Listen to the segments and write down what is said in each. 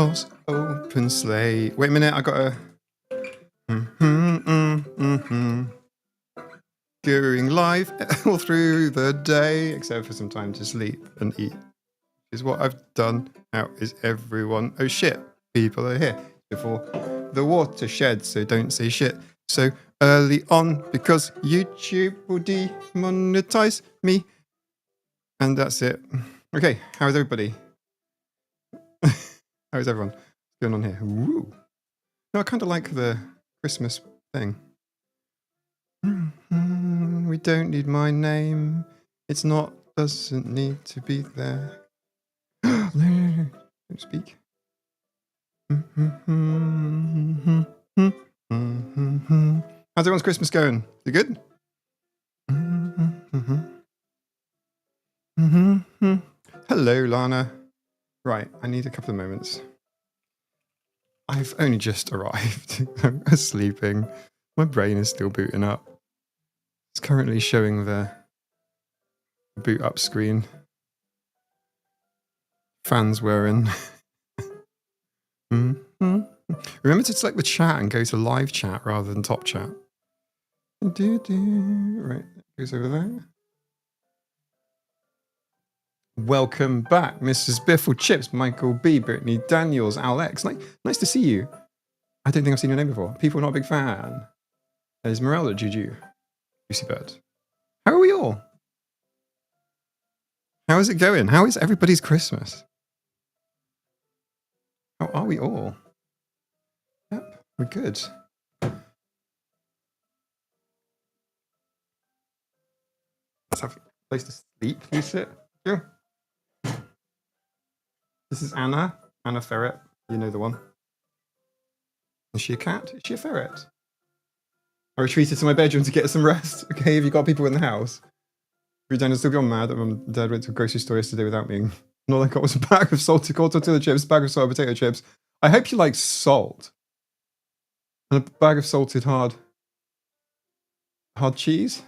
Horse open sleigh. Wait a minute, I gotta. Going live all through the day, except for some time to sleep and eat. Is what I've done. How is everyone? Oh shit, people are here before the watershed, so don't say shit so early on because YouTube will demonetize me. And that's it. Okay, how is everybody? How is everyone? What's going on here? Woo. No, I kind of like the Christmas thing. We don't need my name. It's not, doesn't need to be there. No, don't speak. How's everyone's Christmas going? You good? Hello, Lana. Right, I need a couple of moments. I've only just arrived. I'm sleeping. My brain is still booting up. It's currently showing the boot up screen. Fans were in. Remember to select the chat and go to live chat rather than top chat. Right, that goes over there. Welcome back, Mrs. Biffle Chips, Michael B, Brittany Daniels, Alex. Nice to see you. I don't think I've seen your name before. People are not a big fan. There's Morella, Juju, Juicy Bird. How are we all? How is it going? How is everybody's Christmas? How are we all? Yep, we're good. Let's have a place to sleep. You sit. Yeah. This is Anna. Anna Ferret. You know the one. Is she a cat? Is she a ferret? I retreated to my bedroom to get some rest. Okay, have you got people in the house? You're down and still gone mad that Mum and Dad went to a grocery store yesterday without me. And all I got was a bag of salted corn tortilla chips, a bag of salted potato chips. I hope you like salt. And a bag of salted hard cheese.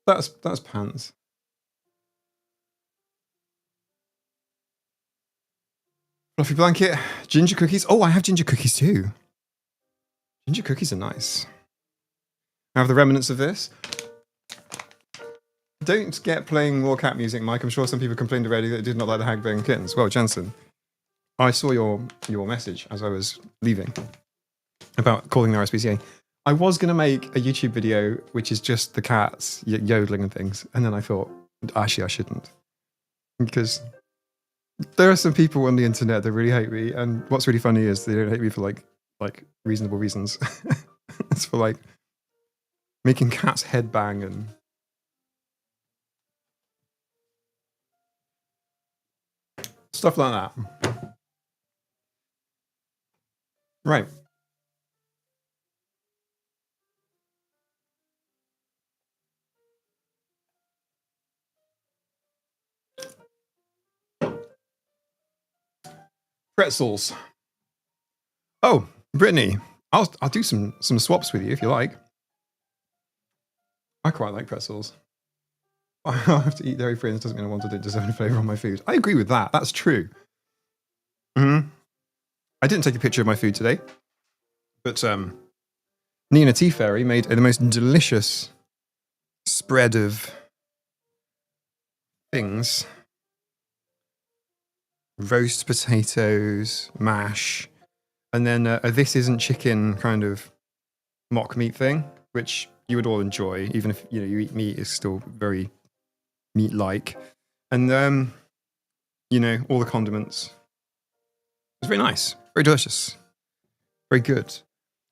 That's pants. Fluffy blanket, ginger cookies. Oh, I have ginger cookies too. Ginger cookies are nice. I have the remnants of this. Don't get playing more cat music, Mike. I'm sure some people complained already that they did not like the Hag-Bang kittens. Well, Jansen, I saw your message as I was leaving about calling the RSPCA. I was going to make a YouTube video which is just the cats yodeling and things, and then I thought, actually, I shouldn't. Because there are some people on the internet that really hate me, and what's really funny is they don't hate me for like reasonable reasons. It's for like making cats headbang and stuff like that. Right. Pretzels. Oh, Brittany, I'll do some swaps with you if you like. I quite like pretzels. I have to eat dairy free, and it doesn't mean I want to deserve any flavour on my food. I agree with that. That's true. I didn't take a picture of my food today, but Nina Tea Fairy made the most delicious spread of things. Roast potatoes, mash, and then a This Isn't Chicken kind of mock meat thing, which you would all enjoy, even if you eat meat, it's still very meat-like. And all the condiments. It's very nice, very delicious, very good.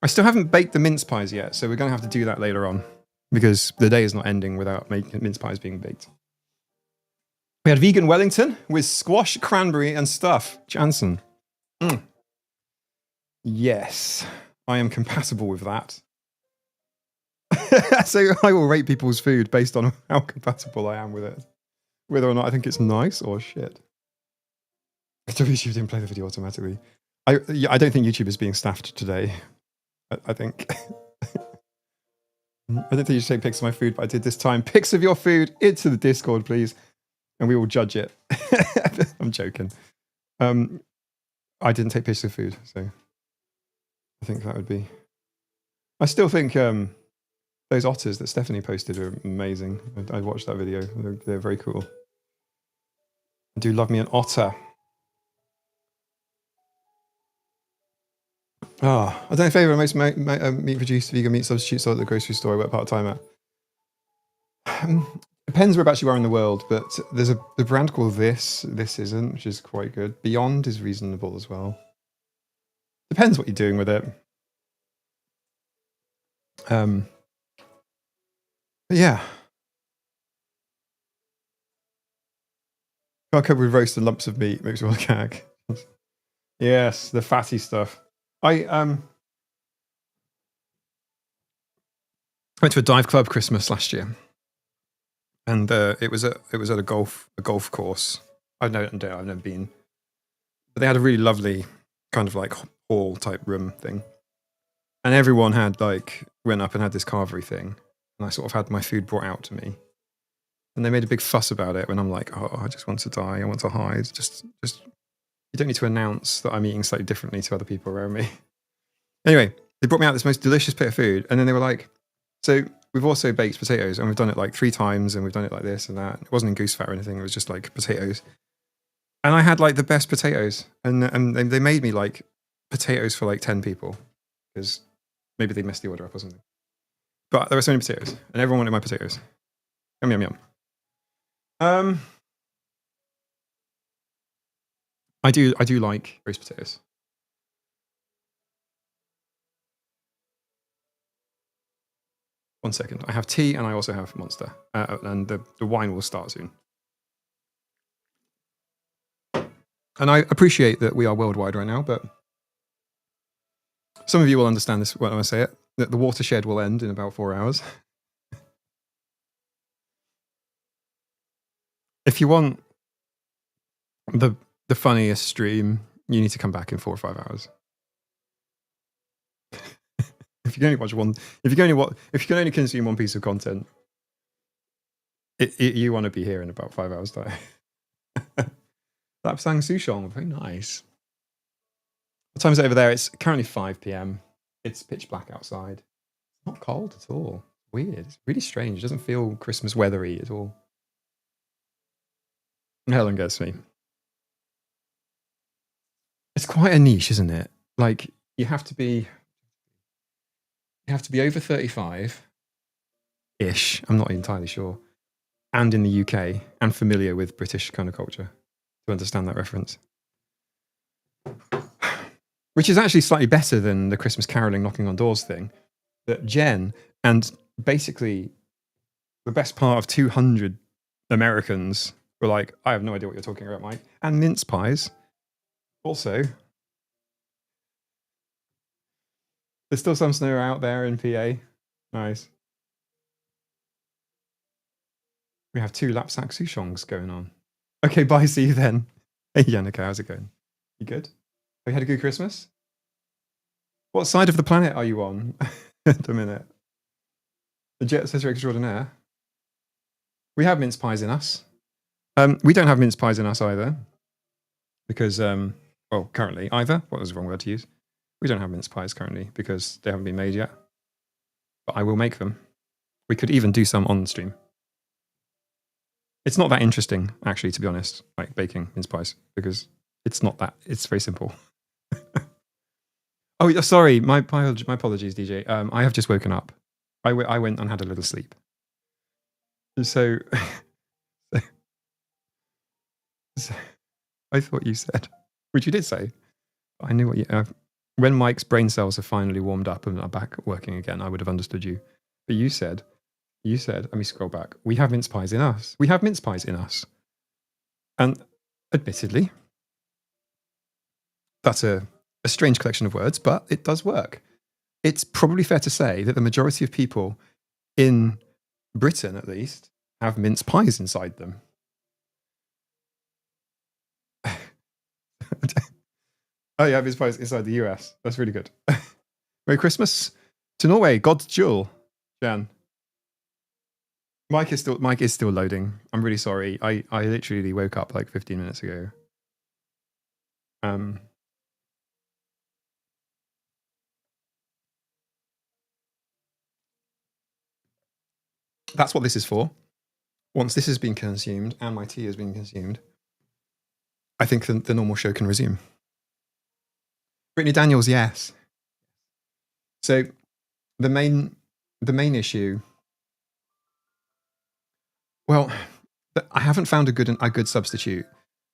I still haven't baked the mince pies yet, so we're going to have to do that later on because the day is not ending without making mince pies being baked. We had vegan Wellington with squash, cranberry, and stuff. Jansen. Yes, I am compatible with that. So I will rate people's food based on how compatible I am with it. Whether or not I think it's nice or shit. YouTube didn't play the video automatically. I don't think YouTube is being staffed today. I think. I don't think you should take pics of my food, but I did this time. Pics of your food into the Discord, please. And we will judge it. I'm joking. I didn't take pictures of food, so I think that would be. I still think those otters that Stephanie posted are amazing. I watched that video. They're very cool. I do love me an otter. Ah, I don't know if ever most meat produced vegan meat substitutes sold at the grocery store I work part time at. Depends whereabouts you are in the world, but there's a brand called This Isn't, which is quite good. Beyond is reasonable as well. Depends what you're doing with it. But yeah. Covered with roasted lumps of meat makes me want to gag. Yes, the fatty stuff. I went to a dive club Christmas last year, and it was at a golf course. I've never been, but they had a really lovely kind of like hall type room thing, and everyone had went up and had this carvery thing, and I sort of had my food brought out to me, and they made a big fuss about it when I'm like, oh, I just want to die, I want to hide, just you don't need to announce that I'm eating slightly differently to other people around me. Anyway, they brought me out this most delicious bit of food, and then they were like, so we've also baked potatoes, and we've done it like 3 times, and we've done it like this and that. It wasn't in goose fat or anything, it was just like potatoes. And I had like the best potatoes, and they made me like potatoes for like 10 people, because maybe they messed the order up or something. But there were so many potatoes, and everyone wanted my potatoes. Yum, yum, yum. I do like roast potatoes. One second. I have tea and I also have Monster. And the wine will start soon. And I appreciate that we are worldwide right now, but some of you will understand this when I say it, that the watershed will end in about 4 hours. If you want the funniest stream, you need to come back in 4 or 5 hours. If you can only watch one, if you can only consume one piece of content, you want to be here in about 5 hours time. Lapsang Souchong, very nice. What time is it over there? It's currently 5 p.m. It's pitch black outside. It's not cold at all. Weird. It's really strange. It doesn't feel Christmas weathery at all. Helen gets me. It's quite a niche, isn't it? Like you have to be over 35-ish. I'm not entirely sure. And in the UK and familiar with British kind of culture to understand that reference. Which is actually slightly better than the Christmas caroling knocking on doors thing. That Jen and basically the best part of 200 Americans were like, I have no idea what you're talking about, Mike. And mince pies. Also, there's still some snow out there in PA. Nice. We have 2 Lapsak Souchongs going on. Okay, bye, see you then. Hey, Yannicka, how's it going? You good? Have you had a good Christmas? What side of the planet are you on? Wait a minute. The jet says you're extraordinaire. We have mince pies in us. We don't have mince pies in us either. Because, well, currently, either. What was the wrong word to use? We don't have mince pies currently because they haven't been made yet. But I will make them. We could even do some on the stream. It's not that interesting, actually, to be honest, like baking mince pies, because it's not that. It's very simple. Oh, sorry. My apologies, DJ. I have just woken up. I went and had a little sleep. So I thought you said, which you did say. I knew what you. When Mike's brain cells have finally warmed up and are back working again, I would have understood you. But you said, let me scroll back. We have mince pies in us. We have mince pies in us. And admittedly, that's a strange collection of words, but it does work. It's probably fair to say that the majority of people in Britain, at least, have mince pies inside them. Oh, yeah, mince pies inside the US. That's really good. Merry Christmas to Norway. God's jewel, Jan. Mike is still loading. I'm really sorry. I literally woke up like 15 minutes ago. That's what this is for. Once this has been consumed and my tea has been consumed, I think the normal show can resume. Brittany Daniels, yes. So the main issue. Well, I haven't found a good substitute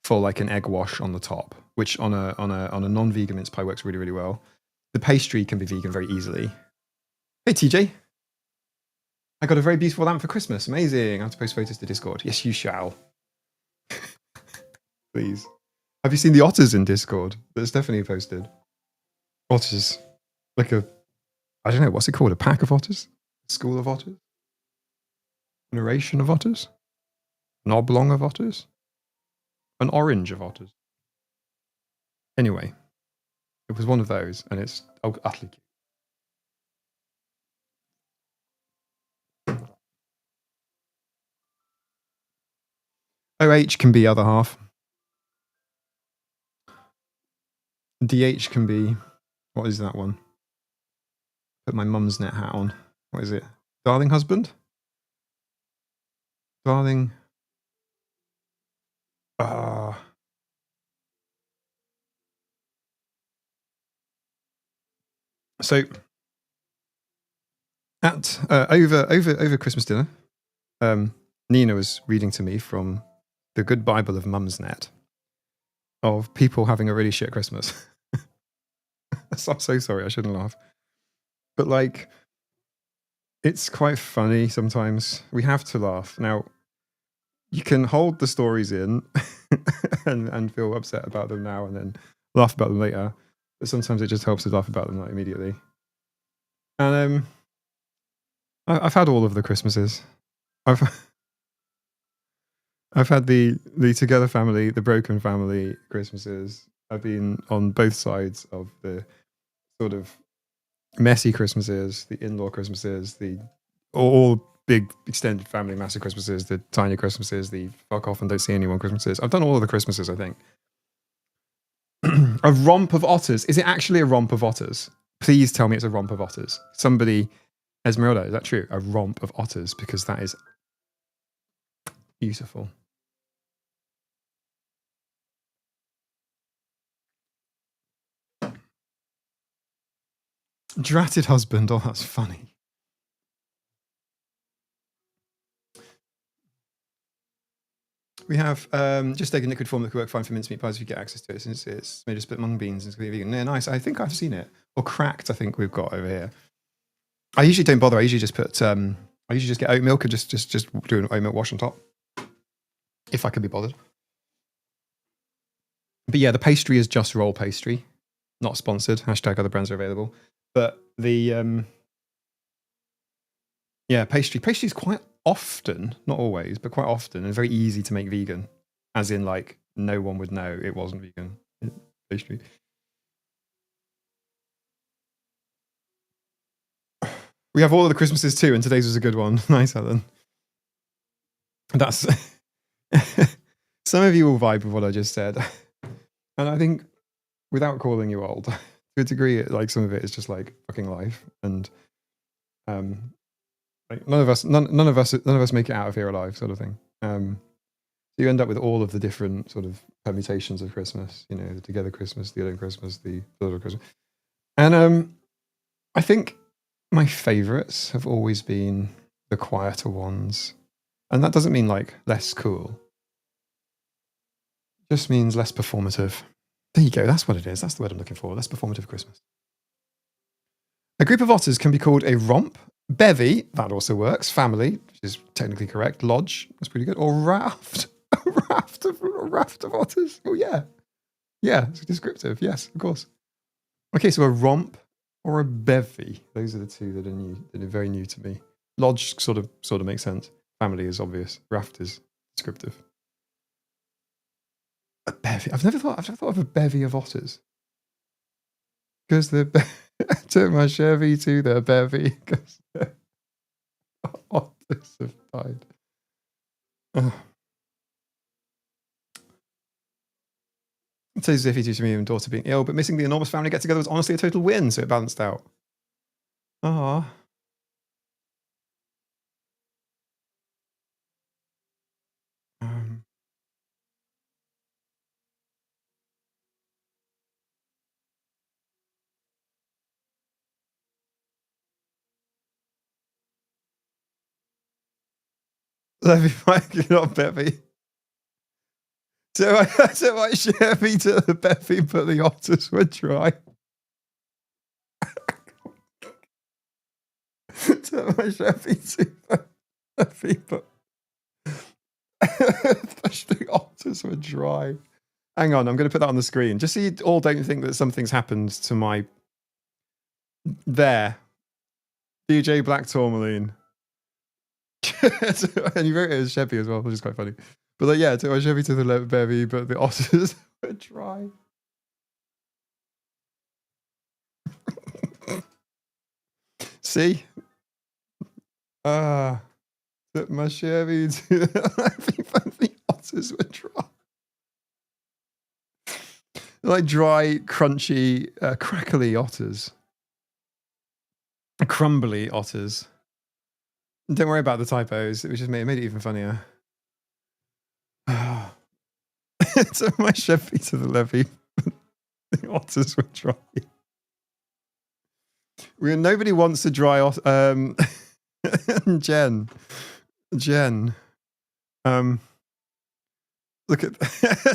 for like an egg wash on the top, which on a non-vegan mince pie works really, really well. The pastry can be vegan very easily. Hey TJ, I got a very beautiful lamp for Christmas. Amazing. I have to post photos to Discord. Yes, you shall. Please. Have you seen the otters in Discord that Stephanie posted? Otters. Like I don't know, what's it called? A pack of otters? A school of otters? An oration of otters? An oblong of otters? An orange of otters? Anyway, it was one of those, and it's utterly cute. OH can be other half. DH can be, what is that one? Put my Mumsnet hat on. What is it? Darling husband? Darling. So at over Christmas dinner, Nina was reading to me from the good Bible of Mumsnet of people having a really shit Christmas. I'm so sorry, I shouldn't laugh. But like, it's quite funny sometimes. We have to laugh. Now, you can hold the stories in and feel upset about them now and then laugh about them later. But sometimes it just helps to laugh about them like immediately. And I've had all of the Christmases. I've had the together family, the broken family Christmases. I've been on both sides of the sort of messy Christmases, the in-law Christmases, the all big extended family massive Christmases, the tiny Christmases, the fuck off and don't see anyone Christmases. I've done all of the Christmases, I think. A romp of otters. Is it actually a romp of otters? Please tell me it's a romp of otters. Somebody, Esmeralda, is that true? A romp of otters, because that is beautiful. Dratted husband. Oh, that's funny. We have just taken liquid form that could work fine for mincemeat pies if you get access to it, since it's made of split mung beans and it's vegan. Yeah, nice. I think I've seen it. Or cracked, I think we've got over here. I usually don't bother. I usually just put I usually just get oat milk and just do an oat milk wash on top, if I can be bothered. But yeah, the pastry is just roll pastry, not sponsored. Hashtag other brands are available. But the yeah, pastry is quite often, not always, but quite often, and very easy to make vegan. As in, like, no one would know it wasn't vegan pastry. We have all of the Christmases too, and today's was a good one. Nice, Helen. That's some of you will vibe with what I just said, and I think, without calling you old, to a degree, like some of it is just like fucking life, and like none of us make it out of here alive, sort of thing. So you end up with all of the different sort of permutations of Christmas. You know, the together Christmas, the alone Christmas, the little Christmas, and I think my favourites have always been the quieter ones. And that doesn't mean like less cool. It just means less performative. There you go, that's what it is. That's the word I'm looking for. Less performative Christmas. A group of otters can be called a romp, bevy, that also works, family, which is technically correct, lodge, that's pretty good, or raft. A raft of otters. Oh yeah. Yeah, it's descriptive, yes, of course. Okay, so a romp or a bevy. Those are the two that are new, that are very new to me. Lodge sort of makes sense. Family is obvious. Raft is descriptive. A bevy. I've never thought of a bevy of otters. Because the took my Chevy to the bevy because the otters have died. So Ziffy due to me and daughter being ill, but missing the enormous family get-together was honestly a total win, so it balanced out. Ah. Let me find you not Beppy. So I share me to the Beppy, but the otters were dry. So I share me to the Beppy, but the otters were dry. Hang on, I'm going to put that on the screen. Just so you all don't think that something's happened to my... There. DJ Black Tourmaline. And you wrote it as Chevy as well, which is quite funny. But like, yeah, so I Chevy to the Bevy, but the otters were dry. See? Took my Chevy to the otters were dry. Like dry, crunchy, crackly otters. Crumbly otters. Don't worry about the typos. It was just made it even funnier. Took my Chevy to the levee. The otters were dry. Nobody wants to dry off. Jen. Look at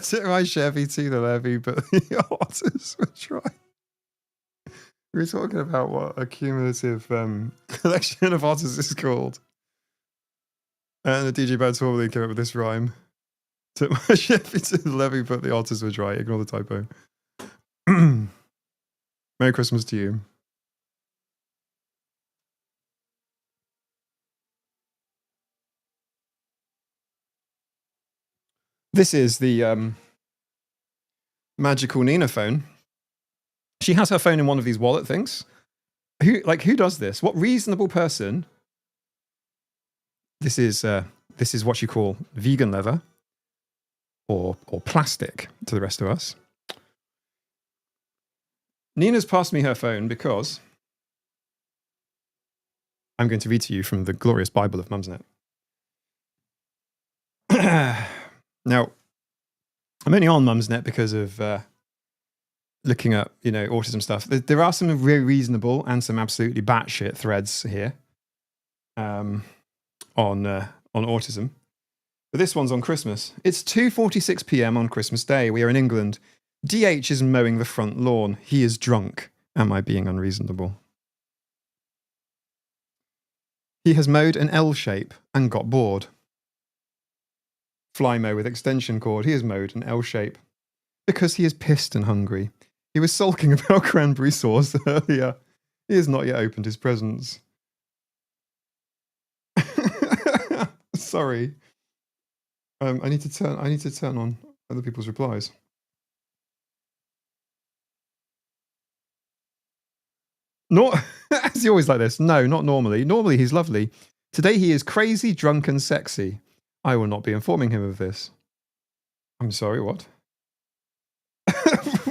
took my Chevy to the levee, but the otters were dry. We were talking about what a cumulative collection of otters is called. And the DJ Bad Tourmaline came up with this rhyme. Took my Chevy to the levee, but the otters were dry. Ignore the typo. Merry Christmas to you. This is the magical Nina phone. She has her phone in one of these wallet things. Who does this? What reasonable person? This is what you call vegan leather or plastic to the rest of us. Nina's passed me her phone because I'm going to read to you from the glorious Bible of Mumsnet. Now, I'm only on Mumsnet because of looking at, autism stuff. There are some very reasonable and some absolutely batshit threads here on autism. But this one's on Christmas. It's 2:46 p.m. on Christmas Day. We are in England. DH is mowing the front lawn. He is drunk. Am I being unreasonable? He has mowed an L shape and got bored. Fly mow with extension cord. He has mowed an L shape because he is pissed and hungry. He was sulking about cranberry sauce earlier. He has not yet opened his presents. Sorry. I need to turn on other people's replies. Not is he always like this? No, not normally. Normally he's lovely. Today he is crazy, drunk, and sexy. I will not be informing him of this. I'm sorry, what?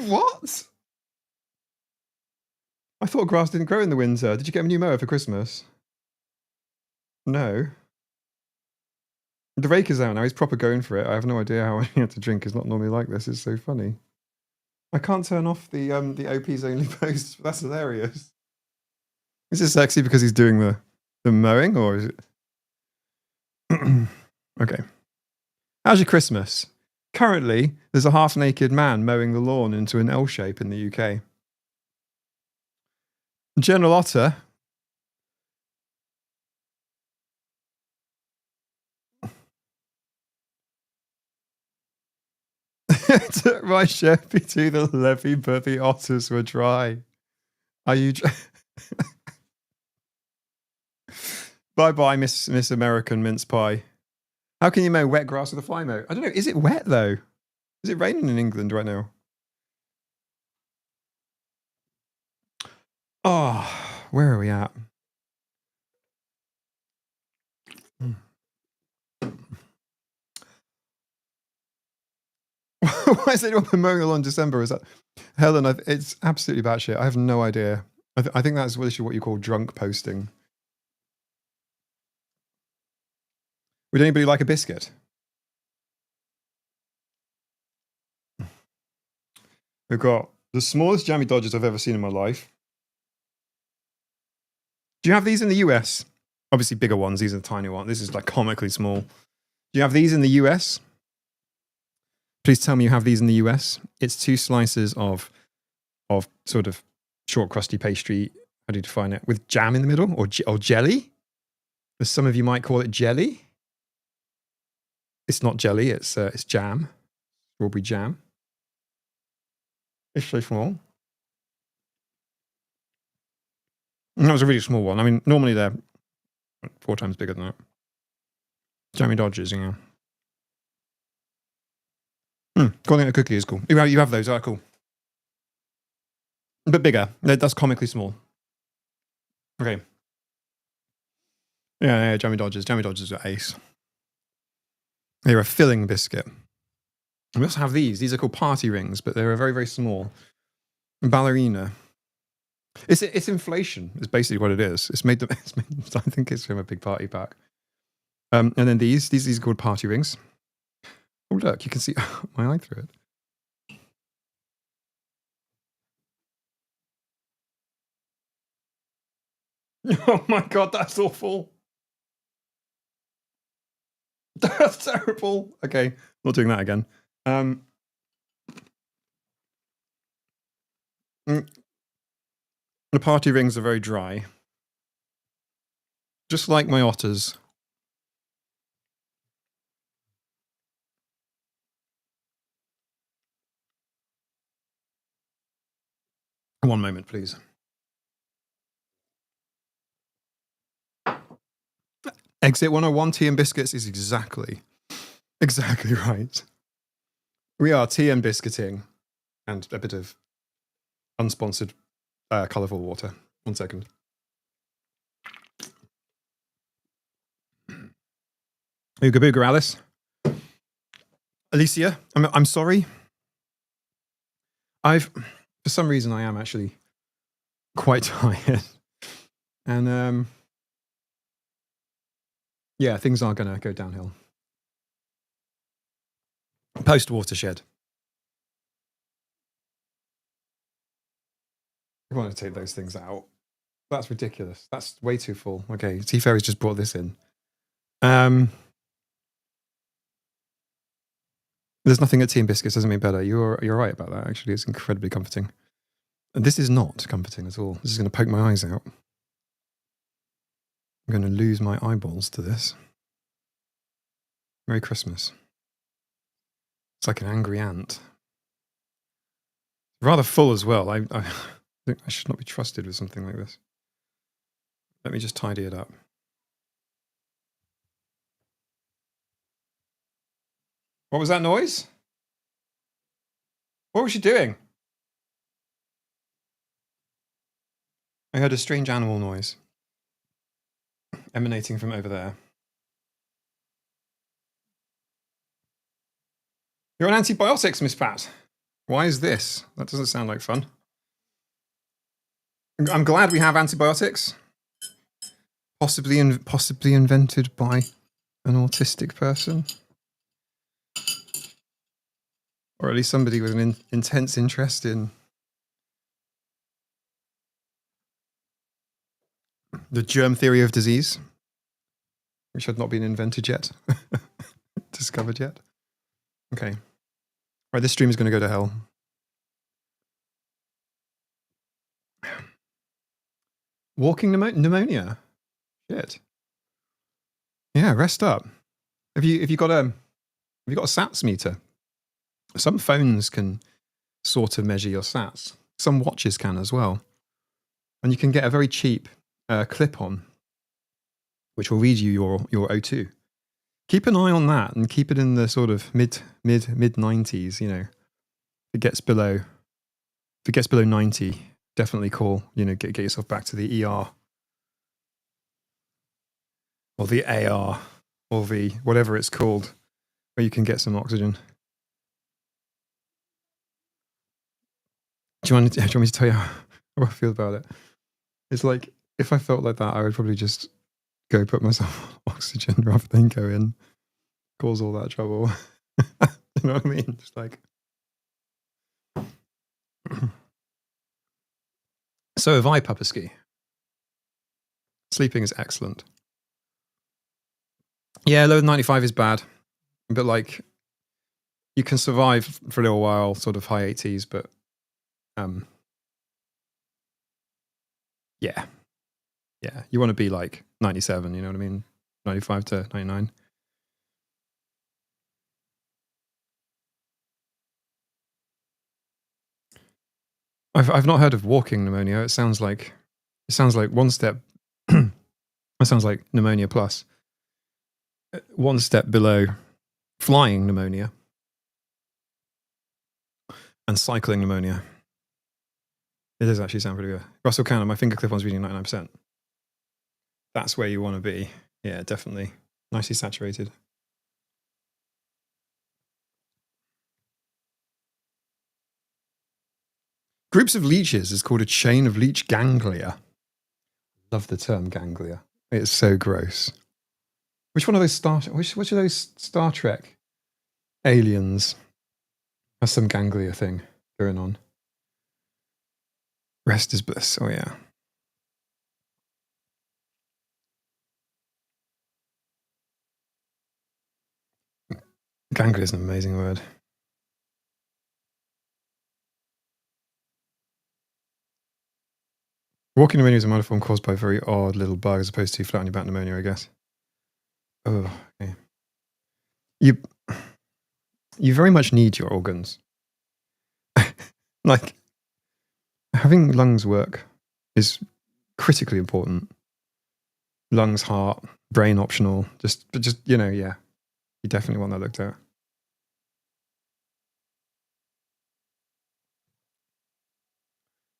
What? I thought grass didn't grow in the winter. Did you get a new mower for Christmas? No. The rake is out now. He's proper going for it. I have no idea how he had to drink. It's not normally like this. It's so funny. I can't turn off the OP's only post. That's hilarious. Is it sexy because he's doing the mowing, or is it? Okay. How's your Christmas? Currently, there's a half-naked man mowing the lawn into an L shape in the UK. General Otter. Took my Chevy to the levee, but the otters were dry. Are you... Bye-bye, Miss American mince pie. How can you mow wet grass with a fly mow? I don't know. Is it wet, though? Is it raining in England right now? Oh, where are we at? Why is anyone Memorial on December? Is that Helen? It's absolutely batshit. I have no idea. I think that's literally what you call drunk posting. Would anybody like a biscuit? We've got the smallest jammy Dodgers I've ever seen in my life. Do you have these in the US? Obviously bigger ones. These are the tiny ones. This is like comically small. Do you have these in the US? Please tell me you have these in the US. It's 2 slices of sort of short crusty pastry. How do you define it? With jam in the middle or jelly? As some of you might call it jelly. It's not jelly. It's jam. Strawberry jam. It's so small. And that was a really small one. I mean, normally they're 4 times bigger than that. Jammy Dodgers, you know. Calling it a cookie is cool. You have those. Oh, cool. But bigger. That's comically small. Okay. Yeah, Jammy Dodgers. Jammy Dodgers are ace. They're a filling biscuit. We also have these. These are called party rings, but they're very, very small. Ballerina. It's inflation. It's basically what it is. I think it's from a big party pack. And then these are called party rings. Oh look, you can see my eye through it. Oh my god, that's awful. That's terrible. Okay, not doing that again. The party rings are very dry. Just like my otters. One moment, please. Exit 101, tea and biscuits is exactly right. We are tea and biscuiting and a bit of unsponsored colourful water. 1 second. Ooga booga, Alice. Alicia, I'm sorry. For some reason, I am actually quite tired. And yeah, things are going to go downhill. Post-watershed. I want to take those things out. That's ridiculous. That's way too full. Okay, Tea Fairy's just brought this in. There's nothing at tea and biscuits doesn't mean better. You're right about that. Actually, it's incredibly comforting. And this is not comforting at all. This is going to poke my eyes out. I'm going to lose my eyeballs to this. Merry Christmas. It's like an angry ant. Rather full as well. I think I should not be trusted with something like this. Let me just tidy it up. What was that noise? What was she doing? I heard a strange animal noise emanating from over there. You're on antibiotics, Miss Pat. Why is this? That doesn't sound like fun. I'm glad we have antibiotics. Possibly invented by an autistic person. Or at least somebody with an intense interest in the germ theory of disease, which had not been invented yet, discovered yet. Okay. Right, this stream is going to go to hell. Walking pneumonia. Shit. Yeah, rest up. Have you got a SATs meter? Some phones can sort of measure your SATs. Some watches can as well. And you can get a very cheap clip-on, which will read you your O2. Keep an eye on that and keep it in the sort of mid 90s. You know, if it gets below 90, definitely call. You know, get yourself back to the ER or the AR or the whatever it's called, where you can get some oxygen. Do you want me to tell you how I feel about it? It's like, if I felt like that, I would probably just go put myself on oxygen rather than go in, cause all that trouble. You know what I mean? Just like. So have I, Papaski. Sleeping is excellent. Yeah, lower than 95 is bad, but like you can survive for a little while, sort of high 80s, but yeah, you want to be like 97. You know what I mean? 95 to 99. I've not heard of walking pneumonia. It sounds like one step. That sounds like pneumonia plus. One step below flying pneumonia and cycling pneumonia. It does actually sound pretty good. Russell Cannon, my finger clip-on's reading 99%. That's where you want to be. Yeah, definitely. Nicely saturated. Groups of leeches is called a chain of leech ganglia. Love the term ganglia. It's so gross. Which one of those which of those Star Trek aliens has some ganglia thing going on? Rest is bliss. Oh yeah. Ganglia is an amazing word. Walking pneumonia is a modiform caused by a very odd little bug as opposed to flat on your back pneumonia, I guess. Oh, okay. You very much need your organs. Like, having lungs work is critically important. Lungs, heart, brain optional. Just you know, yeah. You definitely want that looked at.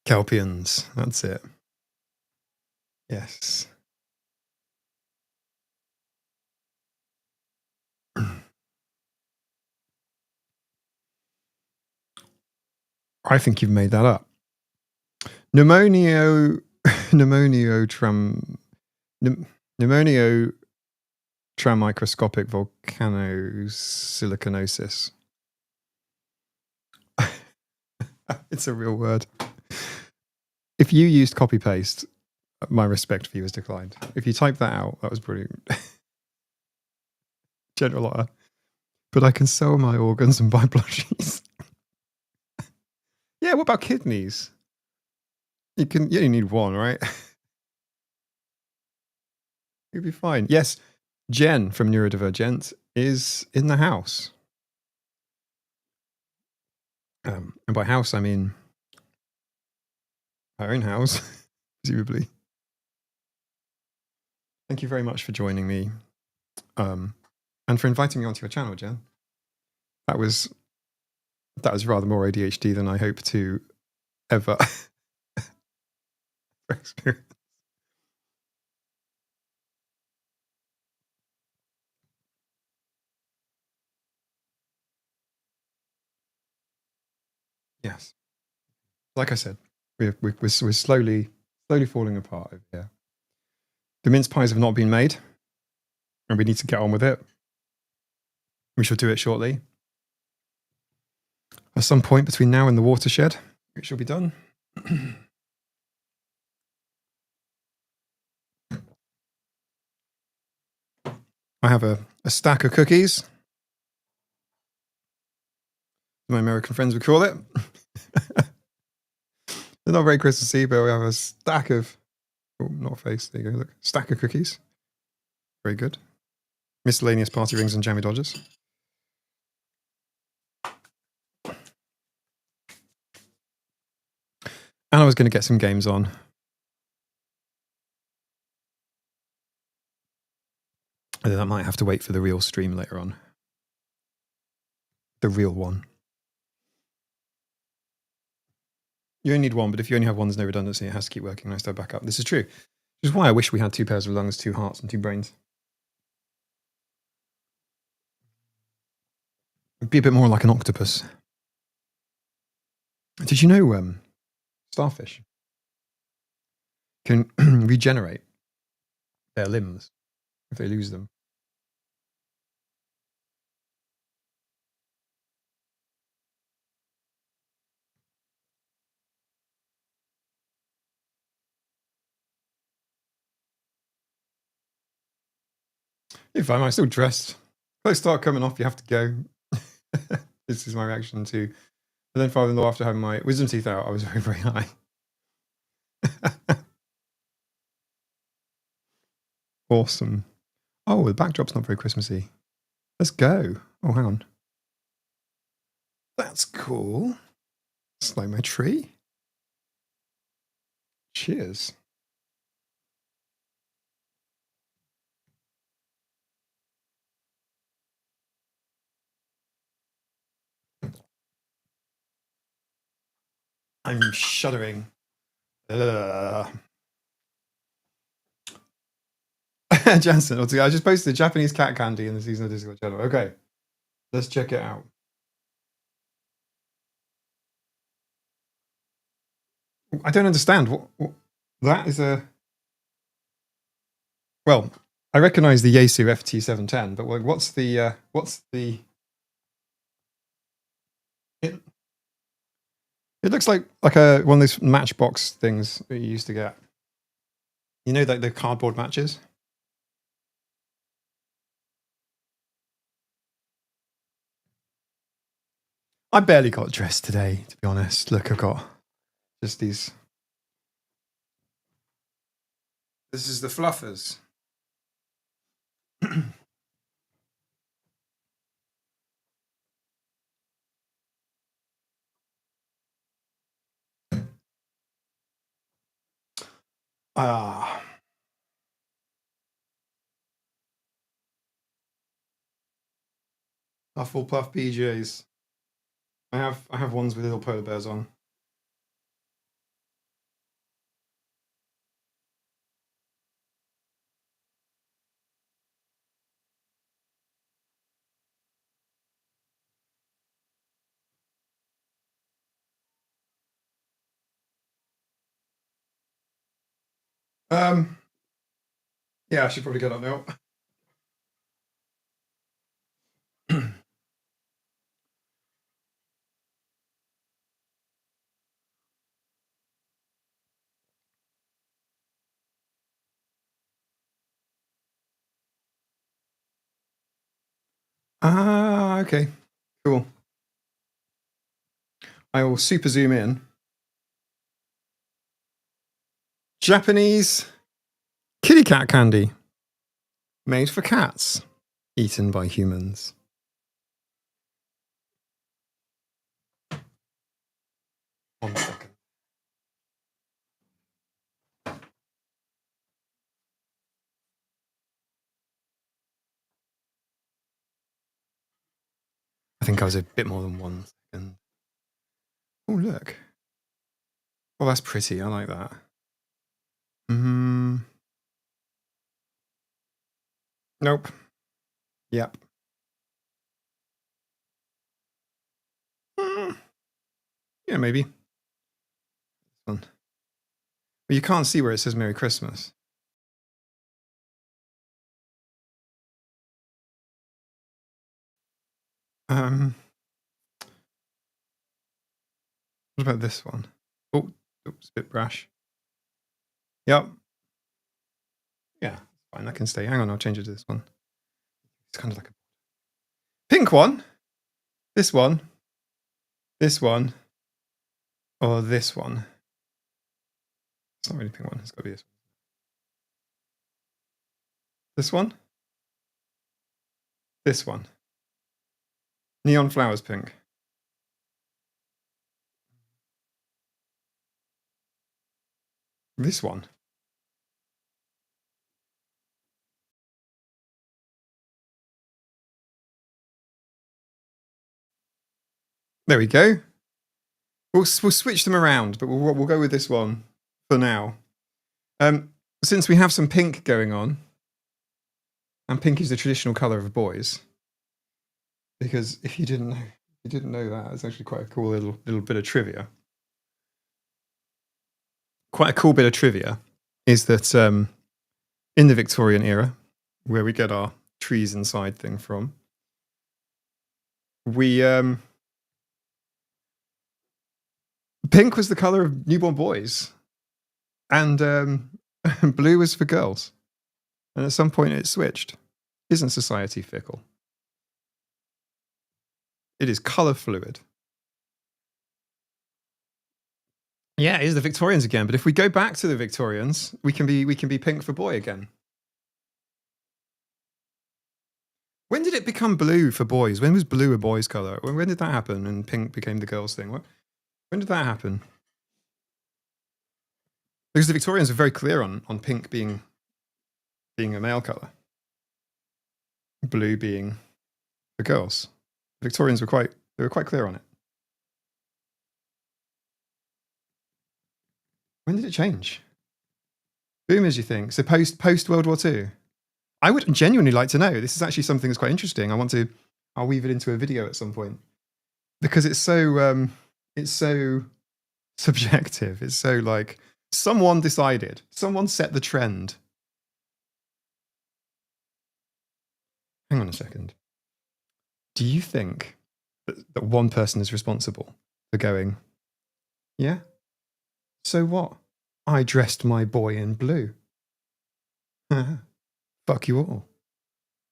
Kelpians, that's it. Yes. I think you've made that up. Pneumonio tramicroscopic volcanosiliconosis. It's a real word. If you used copy paste, my respect for you has declined. If you typed that out, that was brilliant. General order. But I can sell my organs and buy plushies. Yeah, what about kidneys? You only need one, right? You'll be fine. Yes, Jen from Neurodivergent is in the house. And by house, I mean her own house, presumably. Thank you very much for joining me, and for inviting me onto your channel, Jen. That was rather more ADHD than I hope to ever experience. Yes, like I said, we're slowly falling apart over here. The mince pies have not been made, and we need to get on with it. We shall do it shortly. At some point between now and the watershed, it shall be done. I have a stack of cookies. My American friends would call it. They're not very Christmassy, but we have a stack of, oh, not a face, there you go, look, stack of cookies. Very good. Miscellaneous party rings and jammy dodgers. And I was going to get some games on. And then I might have to wait for the real stream later on. The real one. You only need one, but if you only have one, there's no redundancy. It has to keep working. Nice to have backup. This is true. Which is why I wish we had 2 pairs of lungs, 2 hearts, and 2 brains. It'd be a bit more like an octopus. Did you know starfish can regenerate their limbs if they lose them. If I'm still dressed, clothes start coming off, you have to go. This is my reaction to. And then father-in-law, after having my wisdom teeth out, I was very, very high. Awesome. Oh, the backdrop's not very Christmassy. Let's go. Oh, hang on. That's cool. It's like my tree. Cheers. I'm shuddering. Jansen, I just posted Japanese cat candy in the season of Discord channel. Okay, let's check it out. I don't understand. What that is a. Well, I recognise the Yaesu FT710, but what's the It looks like a one of those matchbox things that you used to get. You know, like the cardboard matches. I barely got dressed today, to be honest. Look, I've got just these. This is the fluffers. Hufflepuff PJs. I have ones with little polar bears on. Yeah, I should probably get up now. Okay. Cool. I will super zoom in. Japanese kitty cat candy. Made for cats. Eaten by humans. One second. I think I was a bit more than 1 second. Oh, look. Oh, that's pretty. I like that. Nope. Yep. Yeah, maybe. This one. Well, you can't see where it says Merry Christmas. What about this one? Oh, oops, a bit brash. Yep. Yeah, fine. That can stay. Hang on, I'll change it to this one. It's kind of like a pink one. This one. This one. Or this one. It's not really a pink one. It's got to be this one. This one. This one. Neon flowers pink. This one. There we go. We'll switch them around, but we'll go with this one for now. Since we have some pink going on, and pink is the traditional color of boys, because if you didn't know that, it's actually quite a cool little bit of trivia. quite a cool bit of trivia is that in the Victorian era, where we get our trees inside thing from, we pink was the color of newborn boys, and blue was for girls. And at some point it switched. Isn't society fickle? It is color fluid. Yeah, it is the Victorians again. But if we go back to the Victorians, we can be pink for boy again. When did it become blue for boys? When was blue a boy's color? When did that happen and pink became the girls' thing? When did that happen? Because the Victorians were very clear on pink being a male color, blue being for girls. The Victorians were quite clear on it. When did it change? Boomers, you think? So post World War II? I would genuinely like to know. This is actually something that's quite interesting. I'll weave it into a video at some point. Because it's so subjective. It's so like, someone decided. Someone set the trend. Hang on a second. Do you think that one person is responsible for going, yeah? So what? I dressed my boy in blue. Fuck you all.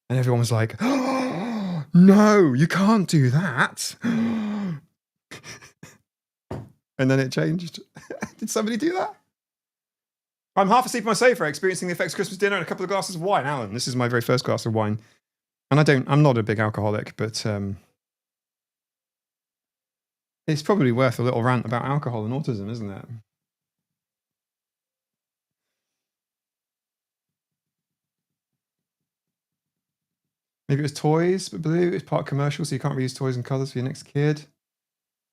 And everyone was like, oh, no, you can't do that. And then it changed. Did somebody do that? I'm half asleep on my sofa, experiencing the effects of Christmas dinner and a couple of glasses of wine. Alan, this is my very first glass of wine. And I'm not a big alcoholic, but it's probably worth a little rant about alcohol and autism, isn't it? Maybe it was toys, but blue. It's part commercial, so you can't reuse toys and colours for your next kid.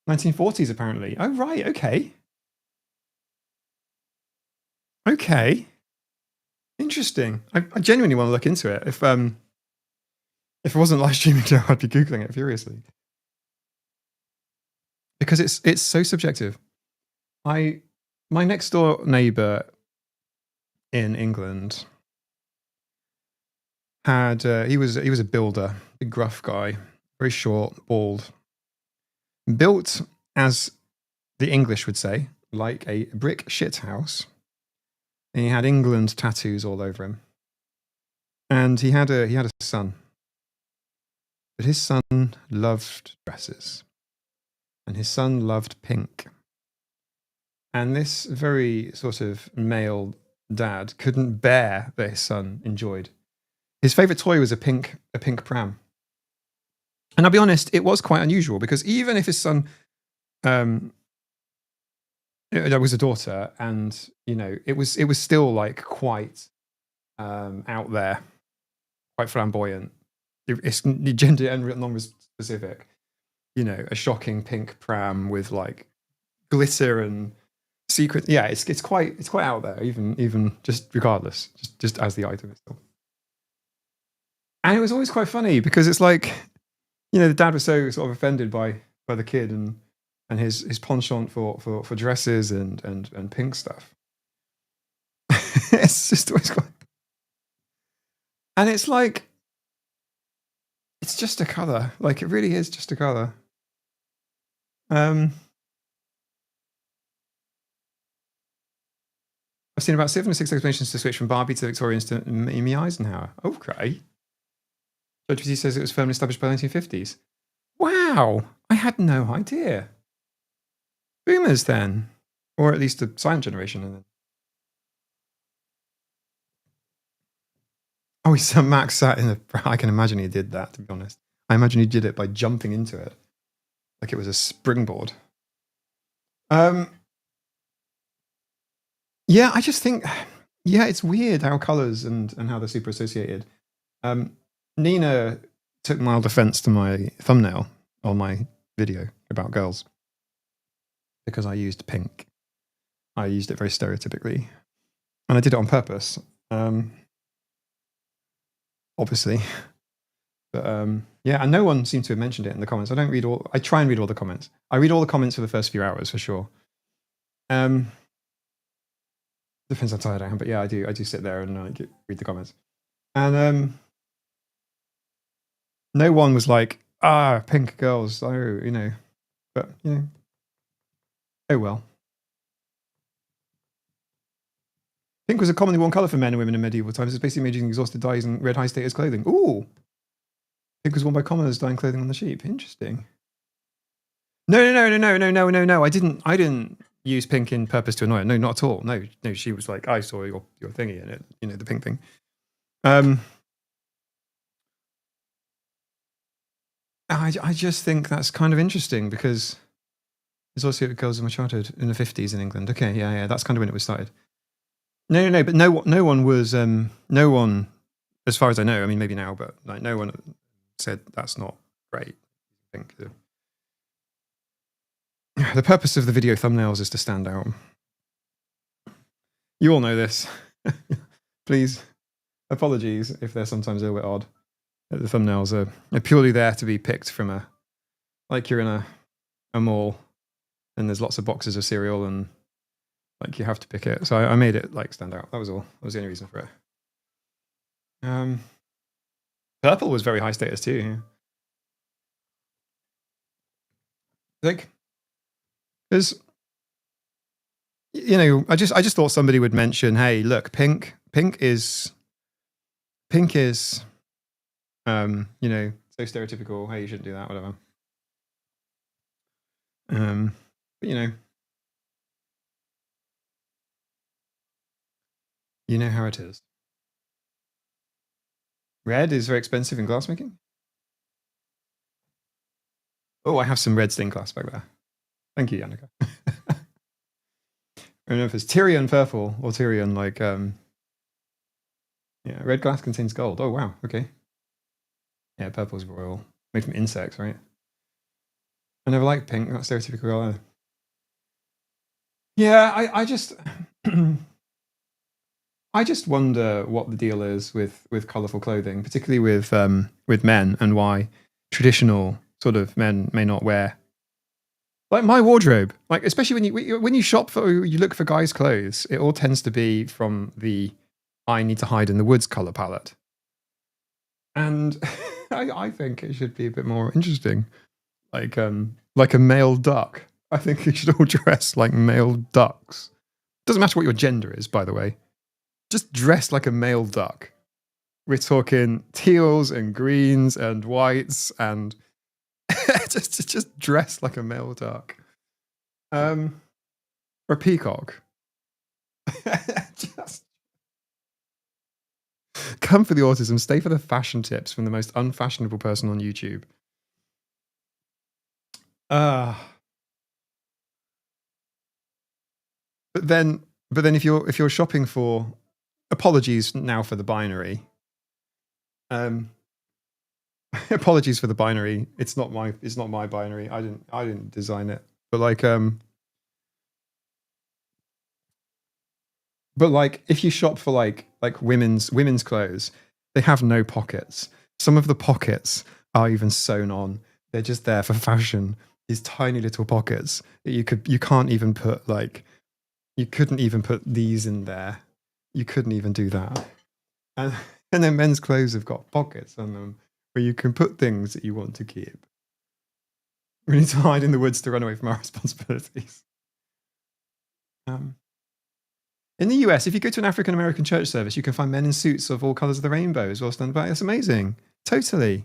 1940s, apparently. Oh, right. Okay. Okay. Interesting. I genuinely want to look into it. If it wasn't live streaming now, I'd be Googling it furiously. Because it's so subjective. My next door neighbour in England had he was a builder, big gruff guy, very short, bald, built, as the English would say, like a brick shit house. And he had England tattoos all over him, and he had a son, but his son loved dresses, and his son loved pink, and this very sort of male dad couldn't bear that his son enjoyed. His favourite toy was a pink pram. And I'll be honest, it was quite unusual, because even if his son, there was a daughter, and it was still like quite out there, quite flamboyant. It's gender and non-specific. A shocking pink pram with like glitter and secret. Yeah, it's quite out there, even just regardless, just as the item itself. And it was always quite funny, because it's like, the dad was so sort of offended by the kid and his penchant for dresses and pink stuff. It's just always quite, and it's like, it's just a colour. Like, it really is just a colour. I've seen about 7 or 6 explanations to switch from Barbie to Victorians to Amy Eisenhower. Okay. Judge P says it was firmly established by the 1950s. Wow, I had no idea. Boomers then, or at least the silent generation. And then, Max sat in the. I can imagine he did that. To be honest, I imagine he did it by jumping into it, like it was a springboard. Yeah, I just think, it's weird how colours and how they're super associated. Nina took mild offence to my thumbnail on my video about girls, because I used pink. I used it very stereotypically, and I did it on purpose, obviously. But and no one seemed to have mentioned it in the comments. I try and read all the comments. I read all the comments for the first few hours for sure. Depends how tired I am, but yeah, I do sit there and like read the comments. And no one was like, pink girls, oh, you know, but you know, oh well. Pink was a commonly worn colour for men and women in medieval times. It's basically made using exhausted dyes and red high status clothing. Ooh! Pink was worn by commoners dyeing clothing on the sheep. Interesting. No. I didn't use pink in purpose to annoy her. No, not at all. No. She was like, I saw your thingy in it, you know, the pink thing. I just think that's kind of interesting because there's also girls in my childhood in the 50s in England. Okay, yeah, that's kind of when it was started. No, but no one was, no one, as far as I know, I mean, maybe now, but like no one said that's not great. I think the purpose of the video thumbnails is to stand out. You all know this. Please, apologies if they're sometimes a little bit odd. The thumbnails are purely there to be picked from like you're in a mall and there's lots of boxes of cereal and like you have to pick it. So I made it like stand out. That was all. That was the only reason for it. Purple was very high status too. I think because you know, I just thought somebody would mention, hey, look, pink is you know, so stereotypical. Hey, you shouldn't do that, whatever. But you know how it is. Red is very expensive in glassmaking. Oh, I have some red stained glass back there. Thank you, Yannicka. I don't know if it's Tyrian purple or Tyrian like yeah, red glass contains gold. Oh wow, okay. Yeah, purple is royal. Made from insects, right? I never liked pink, not stereotypical either. Yeah, I just I just wonder what the deal is with colourful clothing, particularly with men, and why traditional sort of men may not wear. Like my wardrobe, like especially when you shop for, you look for guys' clothes, it all tends to be from the I need to hide in the woods color palette, and I think it should be a bit more interesting, like a male duck. I think you should all dress like male ducks. Doesn't matter what your gender is, by the way. Just dress like a male duck. We're talking teals and greens and whites and just dress like a male duck. Or a peacock. Just come for the autism, stay for the fashion tips from the most unfashionable person on YouTube. But then if you're shopping for, apologies now for the binary. Apologies for the binary. It's not my binary. I didn't design it. But like if you shop for like women's clothes, they have no pockets. Some of the pockets are even sewn on. They're just there for fashion. These tiny little pockets that you can't even put like, you couldn't even put these in there. You couldn't even do that. And then men's clothes have got pockets on them where you can put things that you want to keep. We need to hide in the woods to run away from our responsibilities. In the US, if you go to an African American church service, you can find men in suits of all colors of the rainbow as well standing back. That's amazing. Totally.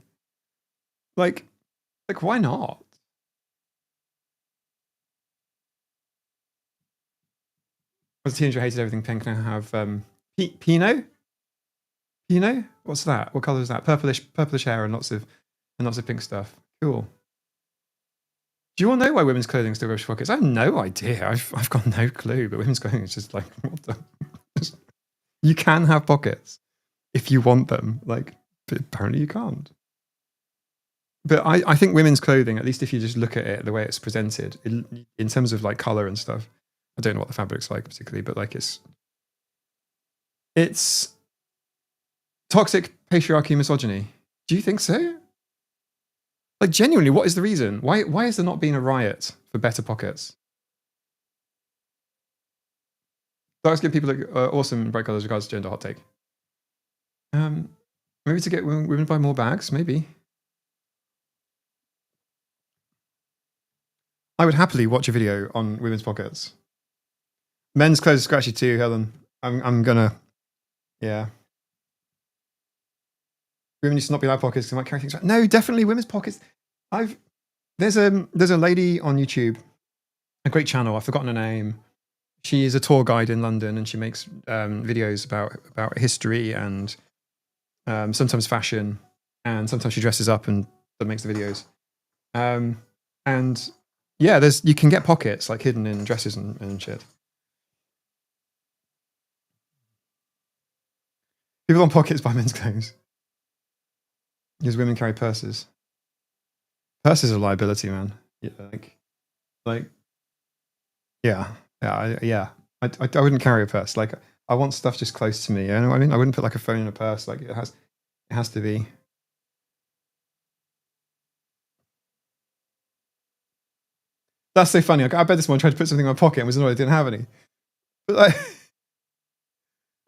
Like why not? As a teenager, I hated everything pink. Now I have Pinot. Pinot? What's that? What color is that? Purplish hair and lots of pink stuff. Cool. Do you all know why women's clothing still goes for pockets? I have no idea. I've got no clue. But women's clothing is just like, what the? You can have pockets if you want them. Like, but apparently you can't. But I think women's clothing, at least if you just look at it the way it's presented, in terms of like color and stuff, I don't know what the fabric's like particularly, but like it's toxic patriarchy, misogyny. Do you think so? Like genuinely, what is the reason? Why has there not been a riot for better pockets? Dark skinned people look awesome in bright colours, regards to gender hot take. Maybe to get women to buy more bags, maybe. I would happily watch a video on women's pockets. Men's clothes are scratchy too, Helen. I'm gonna, yeah. Women used to not be allowed pockets because they might carry things around. No, definitely women's pockets. There's a lady on YouTube, a great channel. I've forgotten her name. She is a tour guide in London, and she makes videos about history and sometimes fashion, and sometimes she dresses up and makes the videos. And yeah, you can get pockets like hidden in dresses and shit. People on pockets buy men's clothes. Because women carry purses. Purses are a liability, man. Yeah, yeah. I wouldn't carry a purse. Like, I want stuff just close to me. You know what I mean? I wouldn't put like a phone in a purse. Like, it has to be. That's so funny. Like, I bet this one tried to put something in my pocket and was annoyed I didn't have any. But like,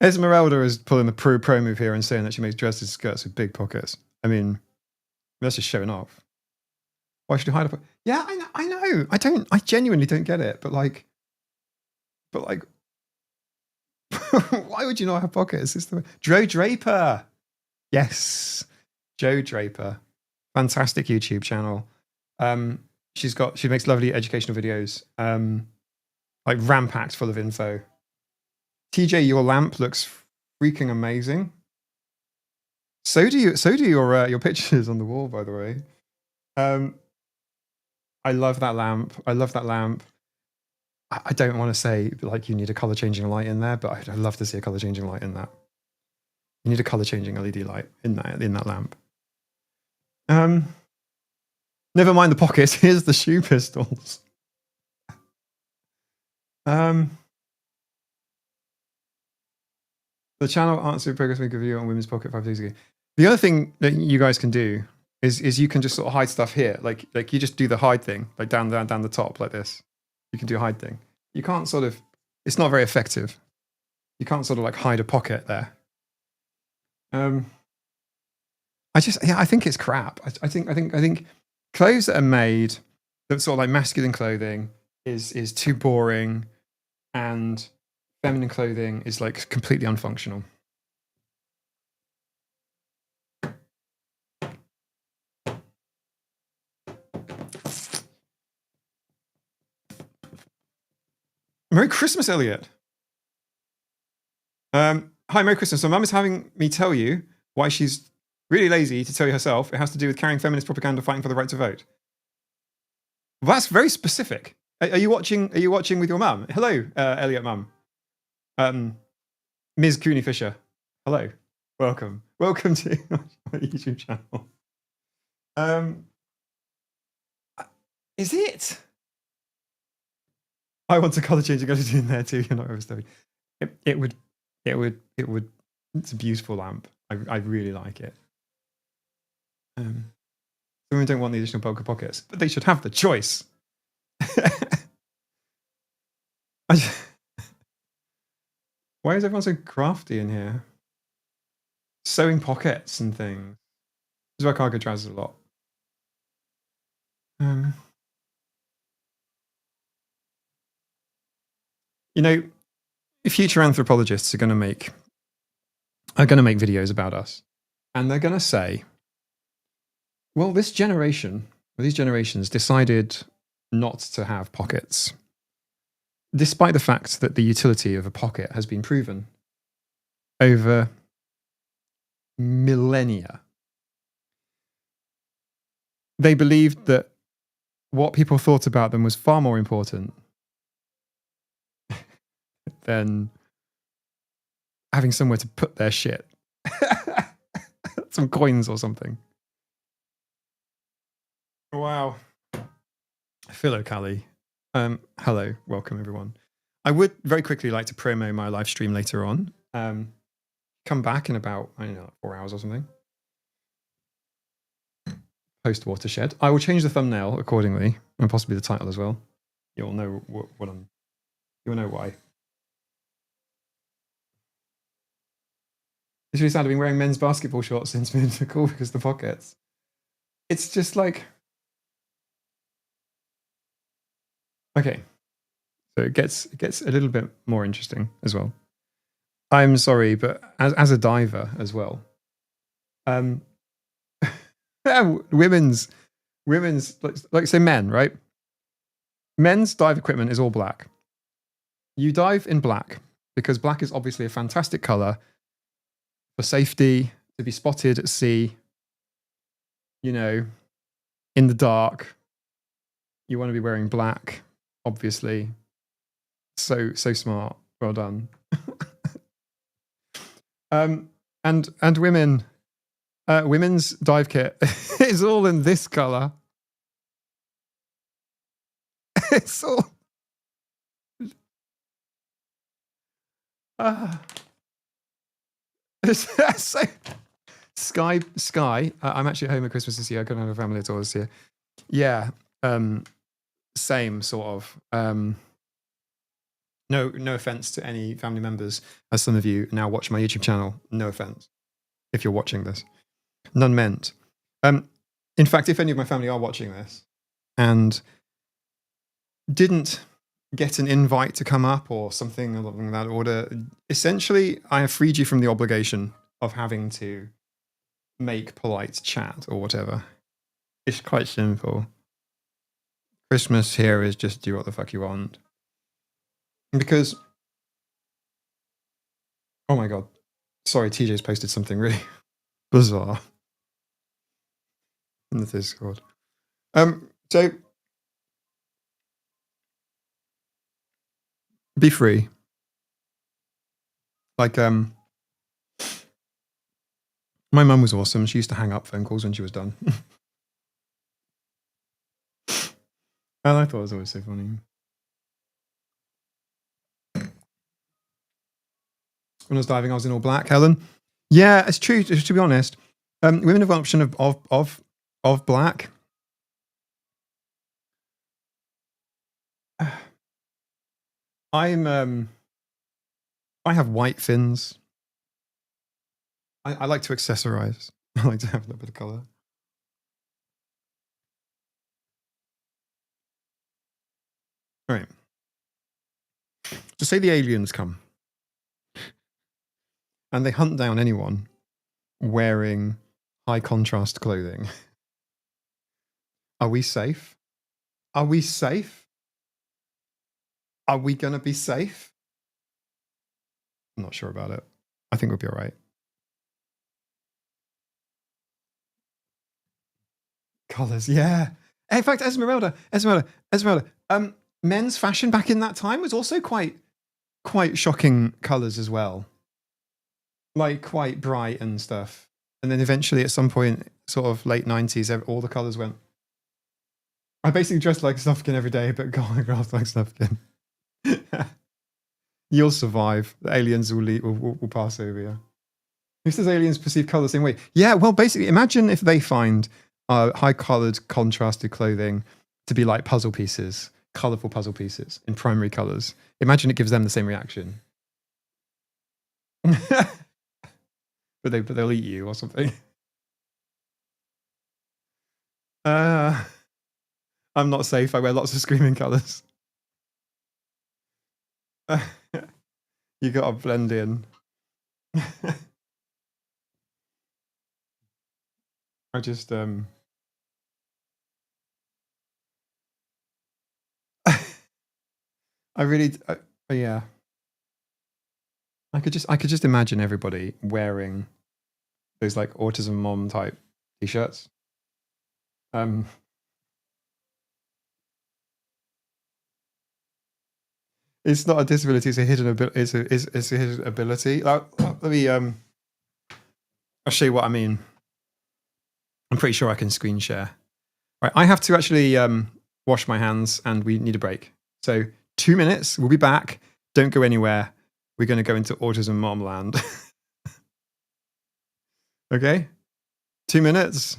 Esmeralda is pulling the pro move here and saying that she makes dresses and skirts with big pockets. I mean, that's just showing off. Why should you hide a? Yeah, I know. I genuinely don't get it. But like, why would you not have pockets? It's Joe Draper. Yes, Joe Draper, fantastic YouTube channel. She makes lovely educational videos, like ram-packed full of info. TJ, your lamp looks freaking amazing. So do your pictures on the wall, by the way. I love that lamp. I don't want to say like you need a color changing light in there, but I'd love to see a color changing light in that. You need a color changing LED light in that lamp. Never mind the pockets. Here's the shoe pistols. The channel answered progress make a video on women's pocket 5 days ago. The other thing that you guys can do is you can just sort of hide stuff here. Like you just do the hide thing, like down the top like this. You can do a hide thing. You can't sort of, it's not very effective. You can't sort of like hide a pocket there. I think it's crap. I think clothes that are made that sort of like masculine clothing is too boring, and feminine clothing is like completely unfunctional. Merry Christmas, Elliot. Hi, Merry Christmas. So Mum is having me tell you why she's really lazy to tell you herself. It has to do with carrying feminist propaganda, fighting for the right to vote. Well, that's very specific. Are you watching with your mum? Hello, Elliot mum. Ms. Cooney Fisher. Hello. Welcome to my YouTube channel. Is it? I want a color changing LED in there too. You're not overstepping. It would. It's a beautiful lamp. I really like it. Women don't want the additional bulk of pockets, but they should have the choice. Why is everyone so crafty in here? Sewing pockets and things. This is why cargo trousers a lot. You know, future anthropologists are going to make videos about us, and they're going to say, well, these generations decided not to have pockets, despite the fact that the utility of a pocket has been proven over millennia. They believed that what people thought about them was far more important than having somewhere to put their shit. Some coins or something. Wow. Philo Callie. Hello, welcome everyone. I would very quickly like to promo my live stream later on. Come back in about, 4 hours or something. Post Watershed. I will change the thumbnail accordingly, and possibly the title as well. You'll know you'll know why. It's really sad. I've been wearing men's basketball shorts since middle school because of the pockets. It's just like, okay. So it gets a little bit more interesting as well. I'm sorry, but as a diver as well, women's like say men, right? Men's dive equipment is all black. You dive in black because black is obviously a fantastic color for safety, to be spotted at sea, you know, in the dark. You want to be wearing black, obviously. So smart. Well done. And women, women's dive kit is all in this color. It's all. So, Sky. I'm actually at home at Christmas this year. I couldn't have a family at all this year. Yeah. Same sort of. No offense to any family members, as some of you now watch my YouTube channel. No offense if you're watching this. None meant. In fact, if any of my family are watching this and didn't get an invite to come up or something along that order, essentially, I have freed you from the obligation of having to make polite chat or whatever. It's quite simple. Christmas here is just do what the fuck you want. Because, oh my God, sorry, TJ's posted something really bizarre in the Discord. So be free. Like, my mum was awesome. She used to hang up phone calls when she was done. And I thought it was always so funny. When I was diving, I was in all black, Helen. Yeah, it's true. To be honest, women have an option of black. I have white fins. I like to accessorize. I like to have a little bit of color. All right. So say the aliens come. And they hunt down anyone wearing high contrast clothing. Are we safe? Are we safe? Are we going to be safe? I'm not sure about it. I think we'll be all right. Colors, yeah. In fact, Esmeralda. Men's fashion back in that time was also quite shocking colors as well. Like quite bright and stuff. And then eventually at some point, sort of late 90s, all the colors went. I basically dressed like Snufkin every day, but God, girls like Snufkin. You'll survive. The aliens will pass over you. Who says aliens perceive color the same way? Yeah, well, basically, imagine if they find high-colored, contrasted clothing to be like puzzle pieces, colorful puzzle pieces in primary colors. Imagine it gives them the same reaction. But they'll eat you or something. I'm not safe. I wear lots of screaming colors. You gotta blend in. I just yeah. I could just imagine everybody wearing those like autism mom type t-shirts. It's not a disability; it's a hidden ability. It's a hidden ability. Let me I'll show you what I mean. I'm pretty sure I can screen share. Right, I have to actually wash my hands, and we need a break. So 2 minutes. We'll be back. Don't go anywhere. We're going to go into autism mom land. Okay? 2 minutes.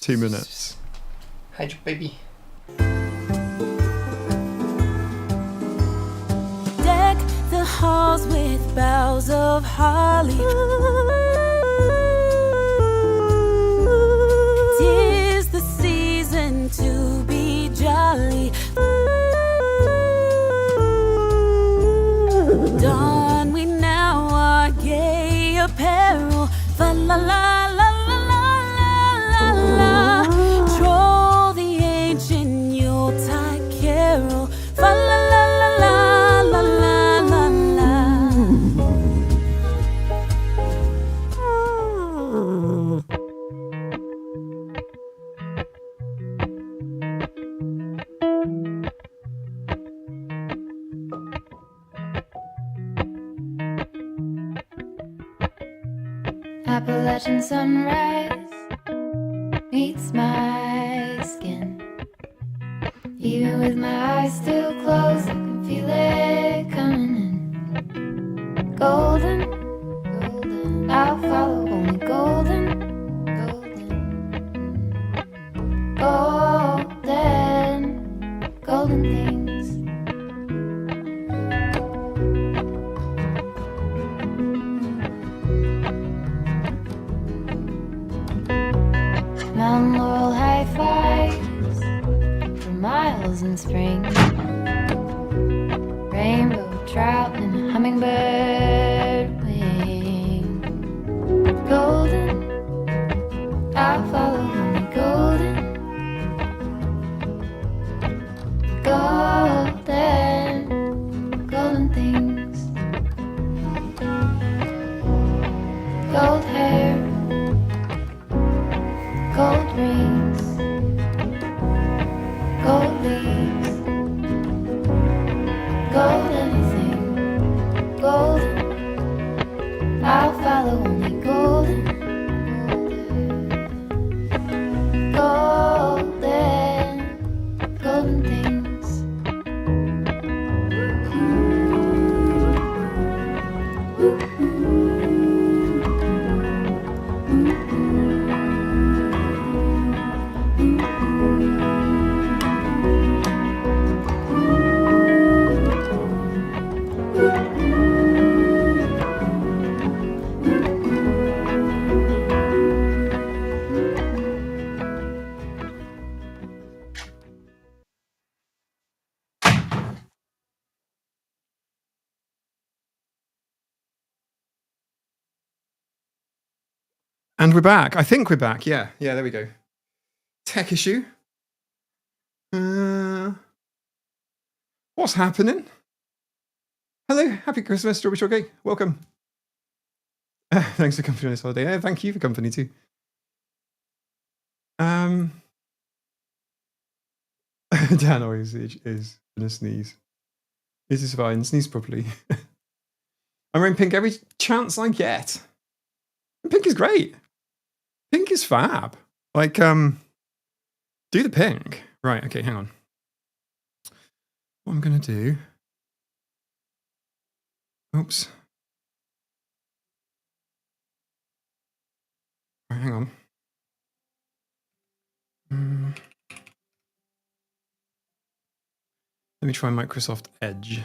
2 minutes. Hydra, baby. Deck the halls with boughs of holly. 'Tis the season to be jolly. Don we now our gay apparel. Fa la la la la la la la. Troll the ancient Yuletide carol. Fa la la la la la la la la. Appalachian sunrise meets my skin. Even with my eyes still closed, I can feel it coming in. Golden, golden, I'll follow only golden, golden, golden, golden things. Mountain laurel high fives for miles in spring. Rainbow trout and a hummingbird wing. Golden, I'll follow only golden. Golden, golden things. Gold hair, gold rings, gold leaves, gold anything, golden, I'll follow only golden, golden, golden things. And we're back. I think we're back. Yeah, there we go. Tech issue. What's happening? Hello, happy Christmas, Strawberry Shortcake. Welcome. Thanks for company on this holiday. Thank you for company too. Dan always is gonna sneeze. This is fine. Sneeze properly. I'm wearing pink every chance I get. Pink is great. Pink is fab. Like, do the pink. Right, okay, hang on. What I'm gonna do. Oops. Right, hang on. Let me try Microsoft Edge.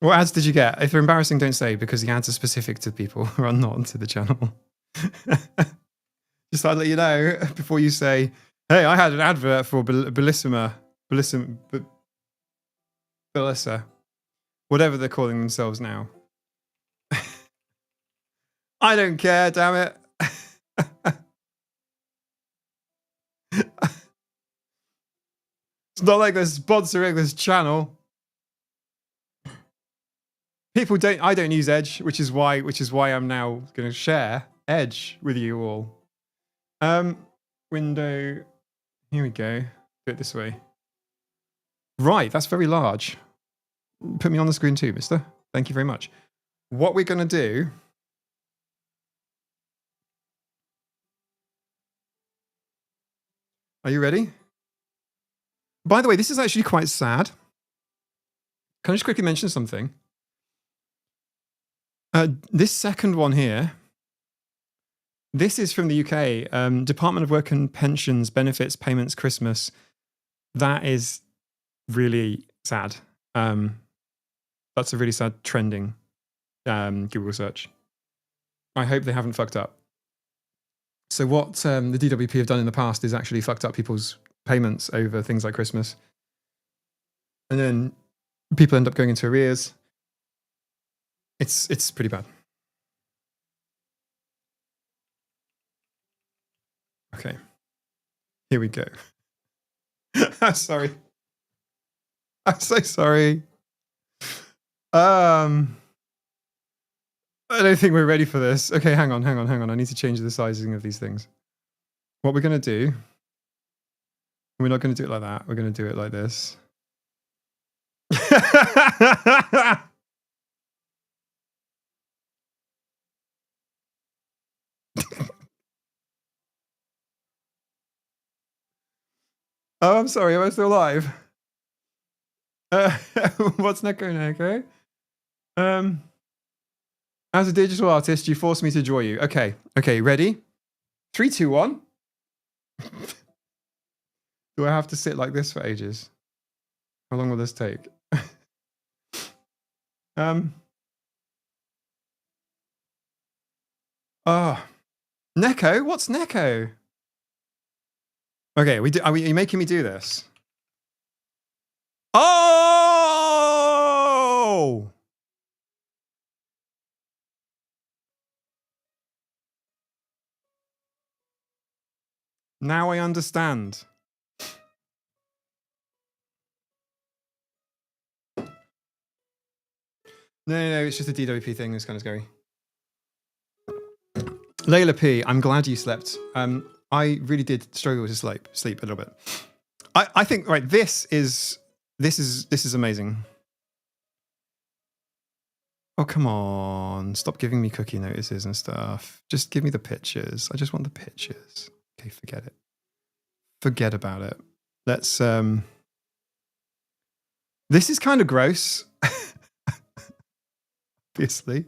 What ads did you get? If they're embarrassing, don't say, because the ads are specific to people who are not to the channel. Just thought I'd let you know before you say, hey, I had an advert for Bellissa, whatever they're calling themselves now. I don't care, damn it. It's not like they're sponsoring this channel. People don't. I don't use Edge, which is why I'm now going to share Edge with you all. Window. Here we go. Do it this way. Right, that's very large. Put me on the screen too, mister. Thank you very much. What we're going to do. Are you ready? By the way, this is actually quite sad. Can I just quickly mention something? This second one here, This is from the UK. Department of Work and Pensions, Benefits, Payments, Christmas. That is really sad. That's a really sad trending Google search. I hope they haven't fucked up. So what the DWP have done in the past is actually fucked up people's payments over things like Christmas. And then people end up going into arrears. It's pretty bad. Okay. Here we go. I'm sorry. I'm so sorry. I don't think we're ready for this. Okay, hang on. I need to change the sizing of these things. What we're going to do, we're not going to do it like that. We're going to do it like this. Oh, I'm sorry. Am I still alive? What's Neko? As a digital artist, you force me to draw you. Okay, ready? 3, 2, 1. Do I have to sit like this for ages? How long will this take? Neko? What's Neko? Okay, are you making me do this? Oh! Now I understand. No, it's just a DWP thing. It's kind of scary. Layla P, I'm glad you slept. I really did struggle to sleep a little bit. I think, right, this is amazing. Oh, come on. Stop giving me cookie notices and stuff. Just give me the pictures. I just want the pictures. Okay, forget it. Forget about it. Let's this is kind of gross. Obviously.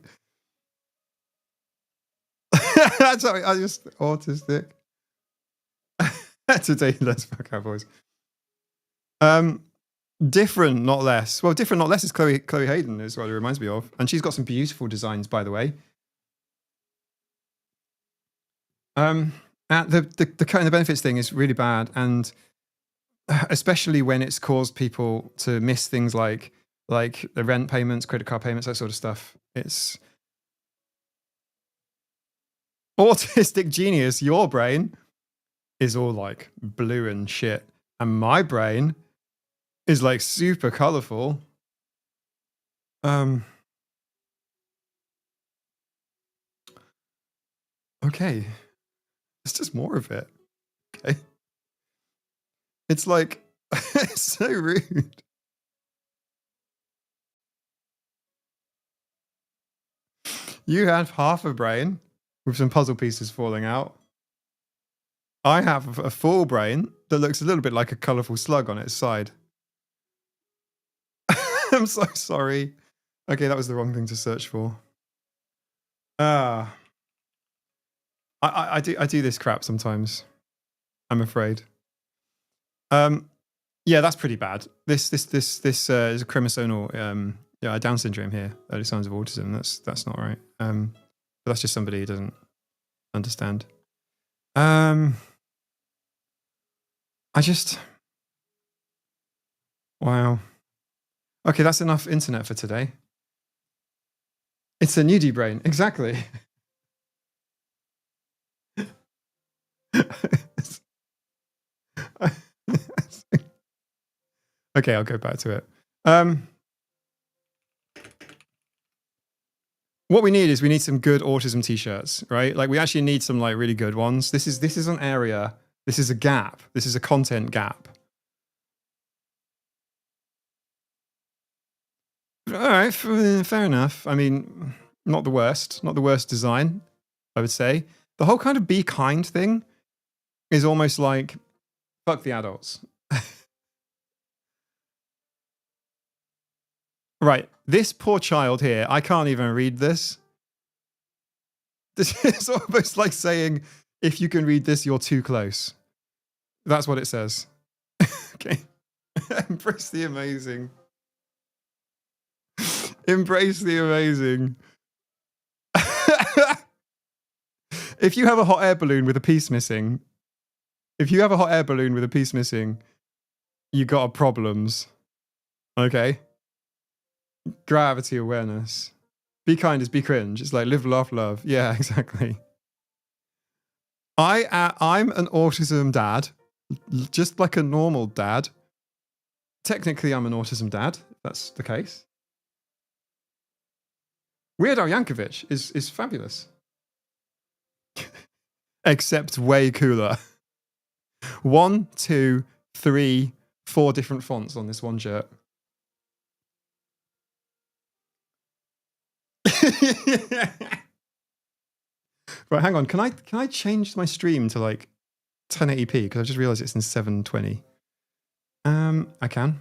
Sorry, I just autistic. Today, let's fuck our boys. Different, not less. Well, different, not less is Chloe Hayden is what it reminds me of, and she's got some beautiful designs, by the way. The cutting the benefits thing is really bad, and especially when it's caused people to miss things like the rent payments, credit card payments, that sort of stuff. It's autistic genius. Your brain is all like blue and shit, and my brain is like super colorful. Okay, it's just more of it. Okay, it's like it's so rude. You have half a brain with some puzzle pieces falling out. I have a full brain that looks a little bit like a colorful slug on its side. I'm so sorry. Okay, that was the wrong thing to search for. I do this crap sometimes. I'm afraid. Yeah, that's pretty bad. This is a chromosomal Down syndrome here. Early signs of autism. That's not right. But that's just somebody who doesn't understand. Wow. Okay, that's enough internet for today. It's a nudie brain. Exactly. Okay, I'll go back to it. What we need some good autism t-shirts, right? Like we actually need some like really good ones. This is an area. This is a gap. This is a content gap. All right, fair enough. I mean, not the worst design, I would say. The whole kind of be kind thing is almost like, fuck the adults. Right, this poor child here, I can't even read this. It's almost like saying, if you can read this, you're too close. That's what it says. Okay. Embrace the amazing. Embrace the amazing. If you have a hot air balloon with a piece missing, you got problems. Okay? Gravity awareness. Be kind is be cringe. It's like live, laugh, love. Yeah, exactly. I'm an autism dad, just like a normal dad. Technically, I'm an autism dad, if that's the case. Weird Al Yankovic is fabulous. Except way cooler. 1, 2, 3, 4 different fonts on this one shirt. Right, hang on. Can I change my stream to like 1080p? Because I just realized it's in 720. I can.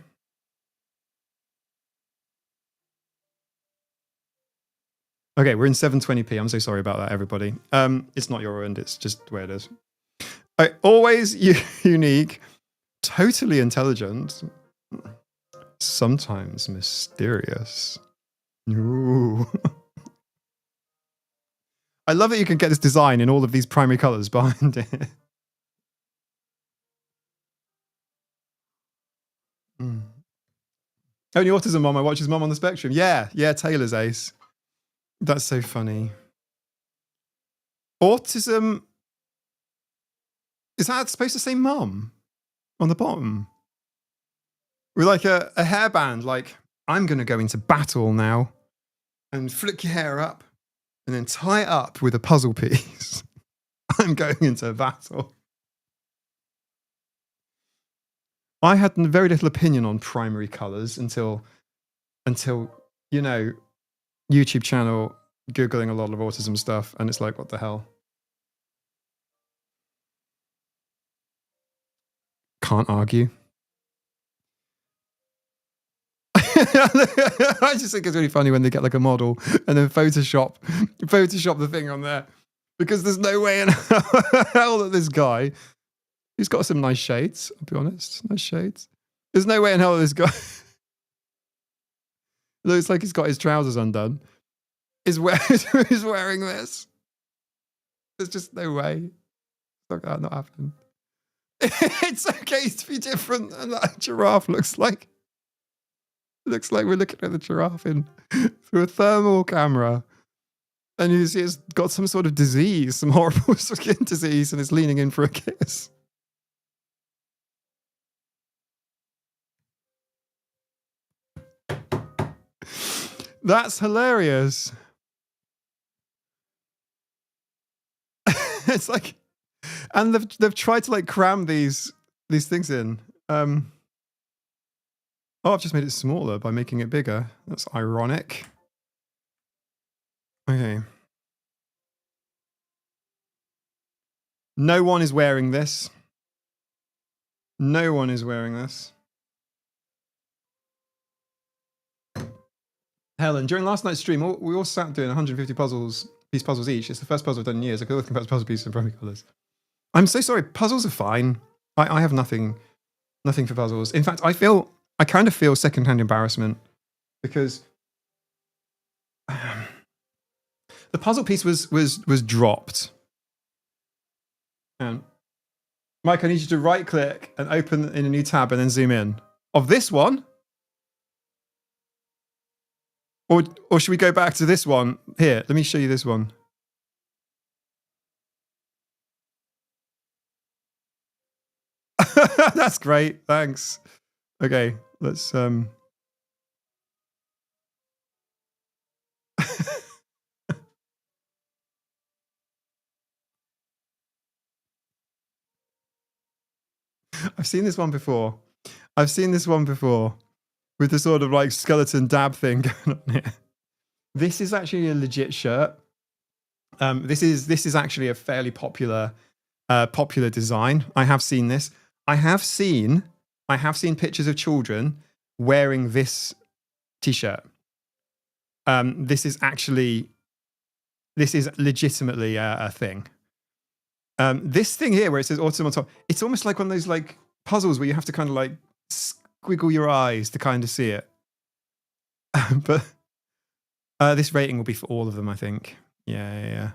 Okay, we're in 720p. I'm so sorry about that, everybody. It's not your end. It's just the way it is. Always unique, totally intelligent, sometimes mysterious. Ooh. I love that you can get this design in all of these primary colors behind it. Only autism mom I watch is Mom on the Spectrum. Yeah, Taylor's ace. That's so funny. Autism. Is that supposed to say mum on the bottom? With like a hairband, like, I'm going to go into battle now and flick your hair up and then tie it up with a puzzle piece. I'm going into battle. I had very little opinion on primary colours until you know, YouTube channel, Googling a lot of autism stuff, and it's like, what the hell? Can't argue. I just think it's really funny when they get like a model and then Photoshop the thing on there, because there's no way in hell that this guy, he's got some nice shades, I'll be honest, nice shades. There's no way in hell that this guy looks like he's got his trousers undone, is wearing this. There's just no way. That not happening. It's okay to be different, and that giraffe looks like we're looking at the giraffe through a thermal camera, and you see it's got some sort of disease, some horrible skin disease, and it's leaning in for a kiss. That's hilarious. It's like, and they've tried to like cram these things in. Oh, I've just made it smaller by making it bigger. That's ironic. Okay. No one is wearing this. No one is wearing this. Helen, during last night's stream, we all sat doing 150 puzzles each. It's the first puzzle I've done in years. I could always compare puzzle pieces in primary colours. I'm so sorry. Puzzles are fine. I have nothing for puzzles. In fact, I kind of feel secondhand embarrassment because the puzzle piece was dropped. And Mike, I need you to right click and open in a new tab and then zoom in. Of this one? Or should we go back to this one? Here, let me show you this one. That's great. Thanks. Okay, let's I've seen this one before. With the sort of like skeleton dab thing going on here. This is actually a legit shirt. This is actually a fairly popular design. I have seen this. I have seen pictures of children wearing this t-shirt. This is actually This is legitimately a thing. This thing here where it says autism on top, it's almost like one of those like puzzles where you have to kind of like squiggle your eyes to kind of see it. But this rating will be for all of them, I think. Yeah.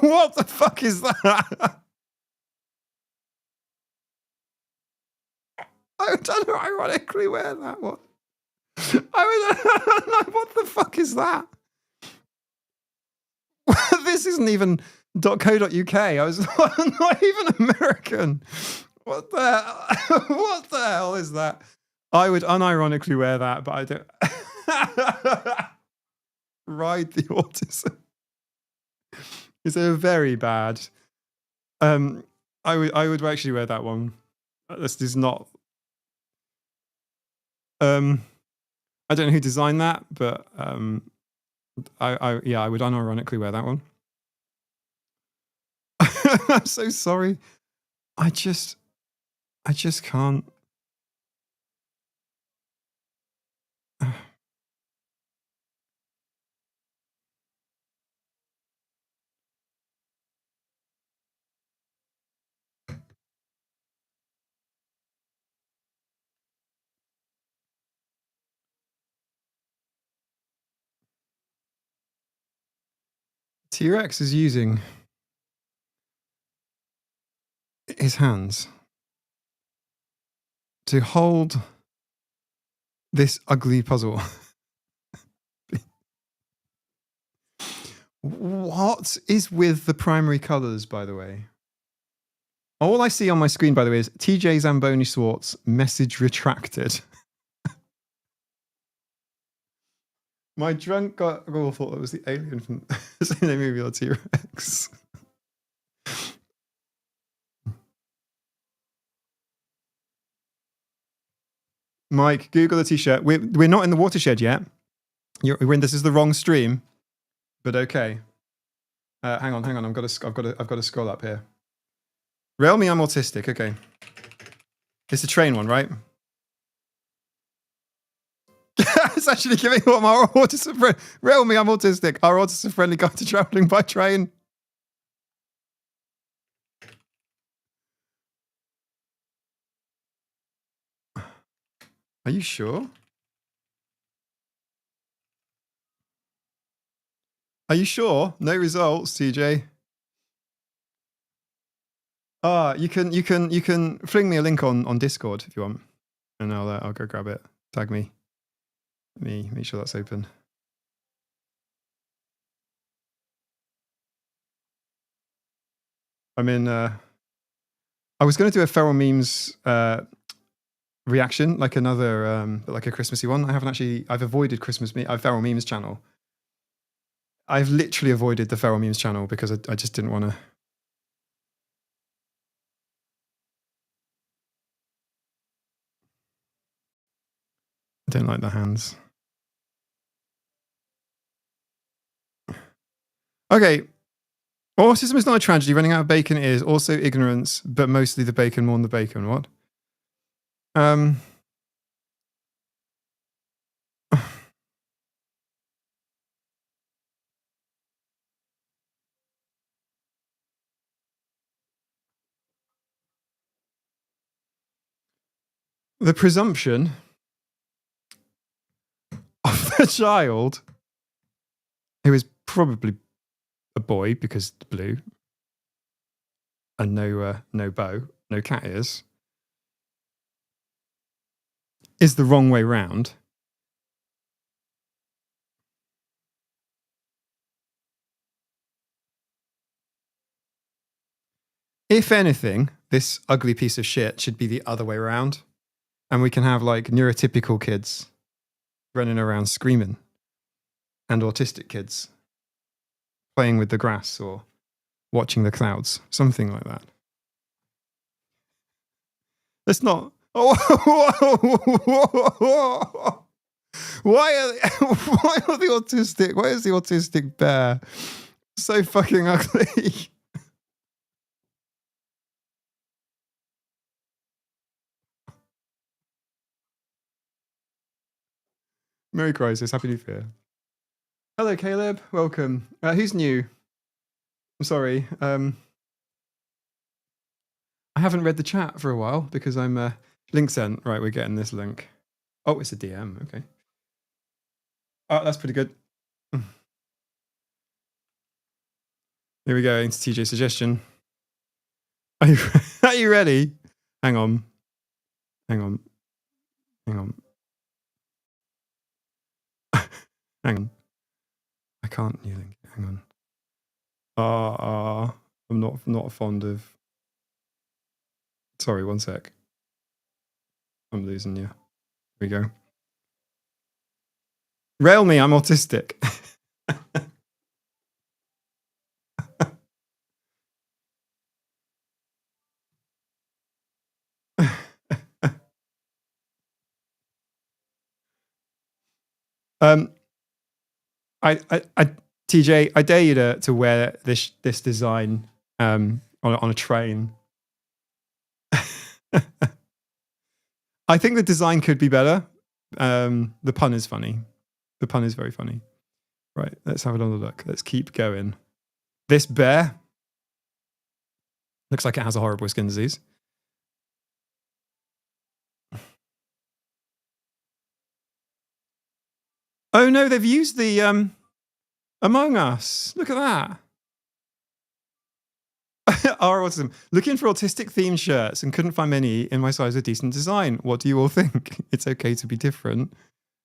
What the fuck is that? I don't know, ironically wear that one. I don't know, what the fuck is that? This isn't even .co.uk. I was not even American. What the hell is that? I would unironically wear that, but I don't. Ride the autism. It's a very bad. I would actually wear that one. This is not. I don't know who designed that, but I would unironically wear that one. I'm so sorry. I just can't. T-Rex is using his hands to hold this ugly puzzle. What is with the primary colours, by the way? All I see on my screen, by the way, is TJ Zamboni Swartz, message retracted. My drunk girl thought that was the alien from the movie or T-Rex. Mike, Google the t-shirt. We're not in the watershed yet. This is the wrong stream, but okay. Hang on. I've got to scroll up here. Rail me, I'm autistic. Okay, it's a train one, right? It's actually giving what our autism friend. Rail me, I'm autistic. Our autism-friendly guide to traveling by train. Are you sure? Are you sure? No results, TJ. You can fling me a link on Discord if you want, and I'll go grab it. Tag me. Let me make sure that's open. I'm in. I was going to do a feral memes reaction, like another, like a Christmassy one. I haven't actually. I've avoided feral memes channel. I've literally avoided the feral memes channel because I just didn't want to. I don't like the hands. Okay. Autism is not a tragedy. Running out of bacon is also ignorance, but mostly the bacon more than the bacon. What? The presumption of the child, who is probably a boy because blue, and no bow, no cat ears, is the wrong way round. If anything, this ugly piece of shit should be the other way around, and we can have like neurotypical kids running around screaming, and autistic kids playing with the grass or watching the clouds, something like that. It's not. Oh, why are the autistic? Why is the autistic bear so fucking ugly? Merry Crisis. Happy New Year. Hello, Caleb. Welcome. Who's new? I'm sorry. I haven't read the chat for a while because I'm link sent. Right, we're getting this link. Oh, it's a DM. Okay. Oh, that's pretty good. Here we go into TJ's suggestion. Are you ready? Hang on. Hang on. Hang on. I can't new link. Hang on. I'm not fond of. Sorry, one sec. I'm losing you. Here we go. Rail me, I'm autistic. TJ, I dare you to wear this design on a train. I think the design could be better. The pun is funny. The pun is very funny. Right, let's have another look. Let's keep going. This bear looks like it has a horrible skin disease. Oh no, they've used the Among Us. Look at that. Our autism. Looking for autistic themed shirts and couldn't find many in my size with decent design. What do you all think? It's okay to be different.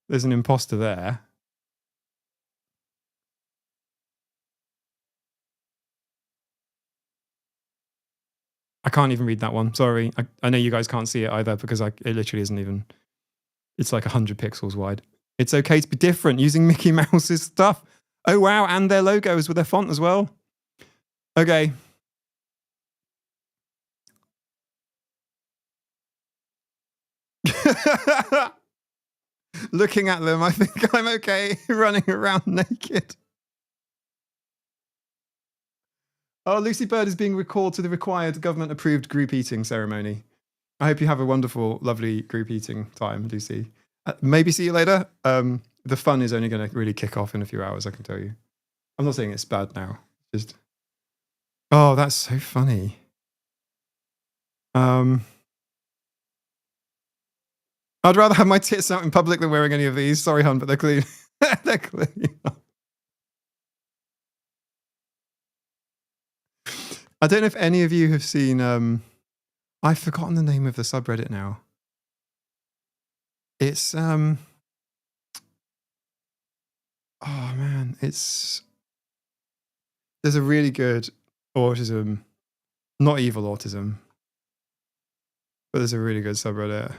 There's an imposter there. I can't even read that one. Sorry. I know you guys can't see it either because it literally isn't even. It's like 100 pixels wide. It's okay to be different using Mickey Mouse's stuff. Oh, wow. And their logos with their font as well. Okay. Looking at them, I think I'm okay running around naked. Oh, Lucy Bird is being recalled to the required government-approved group eating ceremony. I hope you have a wonderful, lovely group eating time, Lucy. Maybe see you later. The fun is only going to really kick off in a few hours, I can tell you. I'm not saying it's bad now. Just, oh, that's so funny. I'd rather have my tits out in public than wearing any of these. Sorry, hon, but they're clean. They're clean. I don't know if any of you have seen. I've forgotten the name of the subreddit now. It's oh man, there's a really good autism, not evil autism, but there's a really good subreddit.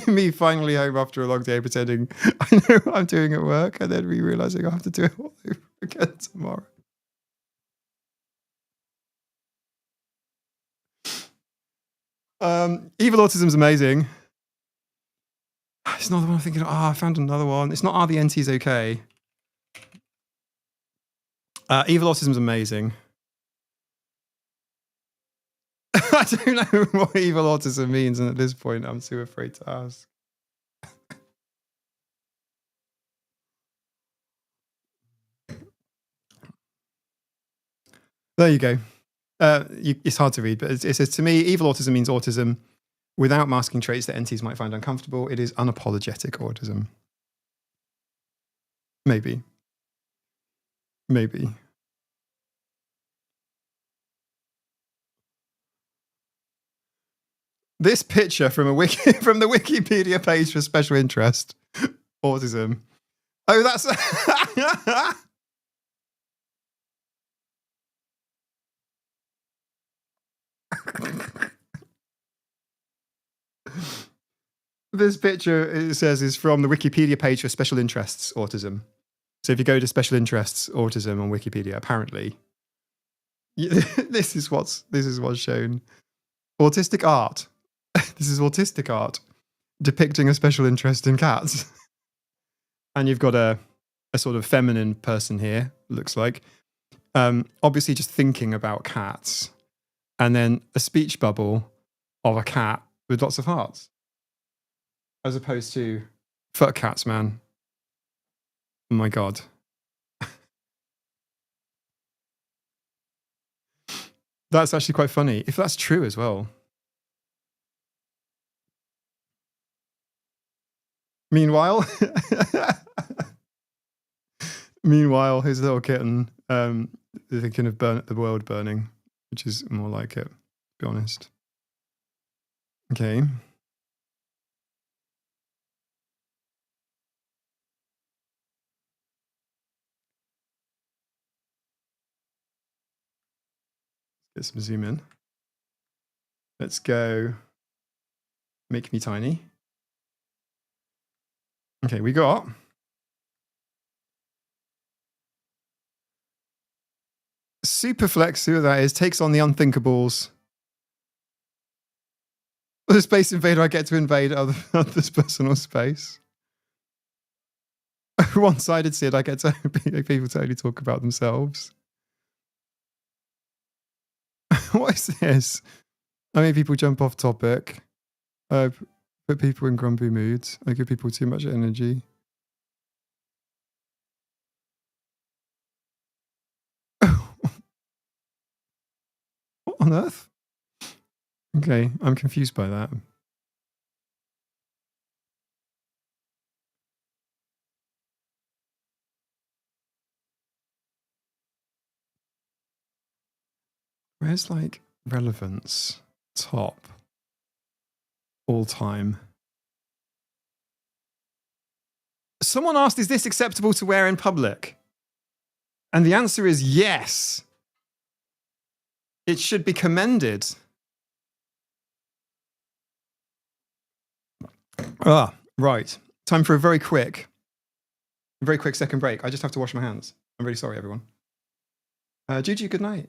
Me finally home after a long day pretending I know what I'm doing at work and then realizing I have to do it all over again tomorrow. Evil autism's amazing. It's not the one I'm thinking of. I found another one. It's not Are the NTs okay? Evil autism's amazing. I don't know what evil autism means, and at this point, I'm too afraid to ask. There you go. It's hard to read, but it says, to me, evil autism means autism without masking traits that NTs might find uncomfortable. It is unapologetic autism. Maybe. This picture from from the Wikipedia page for special interest, autism. Oh, that's this picture, it says, is from the Wikipedia page for special interests, autism. So if you go to special interests, autism on Wikipedia, apparently, this is what's shown. Autistic art. This is autistic art depicting a special interest in cats. And you've got a sort of feminine person here, looks like. Obviously just thinking about cats. And then a speech bubble of a cat with lots of hearts. As opposed to Fuck cats, man. Oh my God. That's actually quite funny. If that's true as well. Meanwhile, here's a little kitten thinking of the world burning, which is more like it, to be honest. Okay. Get some zoom in. Let's go make me tiny. Okay, we got Superflex, who that is, takes on the unthinkables. The Space Invader, I get to invade other's personal space. One-sided Sid, I get to make people totally talk about themselves. What is this? I make people jump off topic. Put people in grumpy moods. I give people too much energy. What on earth? Okay, I'm confused by that. Where's like relevance? Top. All time. Someone asked, is this acceptable to wear in public? And the answer is yes. It should be commended. Right. Time for a very quick second break. I just have to wash my hands. I'm really sorry, everyone. Juju, good night.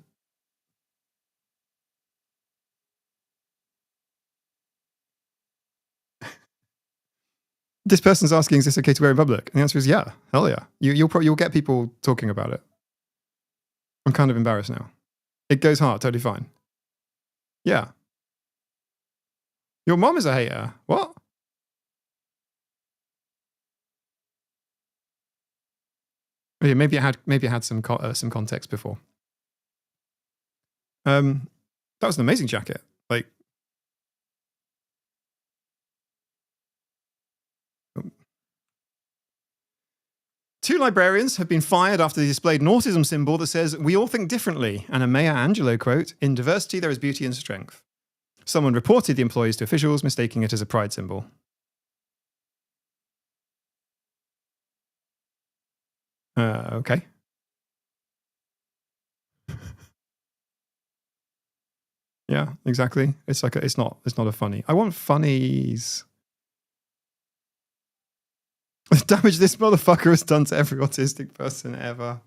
This person's asking, is this okay to wear in public? And the answer is yeah. Hell yeah. You'll get people talking about it. I'm kind of embarrassed now. It goes hard, totally fine. Yeah. Your mom is a hater. What? Oh, yeah, maybe it had some context before. That was an amazing jacket. Like, two librarians have been fired after they displayed an autism symbol that says, "We all think differently," and a Maya Angelou quote, "In diversity, there is beauty and strength." Someone reported the employees to officials, mistaking it as a pride symbol. Okay. Yeah, exactly. It's like it's not a funny. I want funnies. The damage this motherfucker has done to every autistic person ever.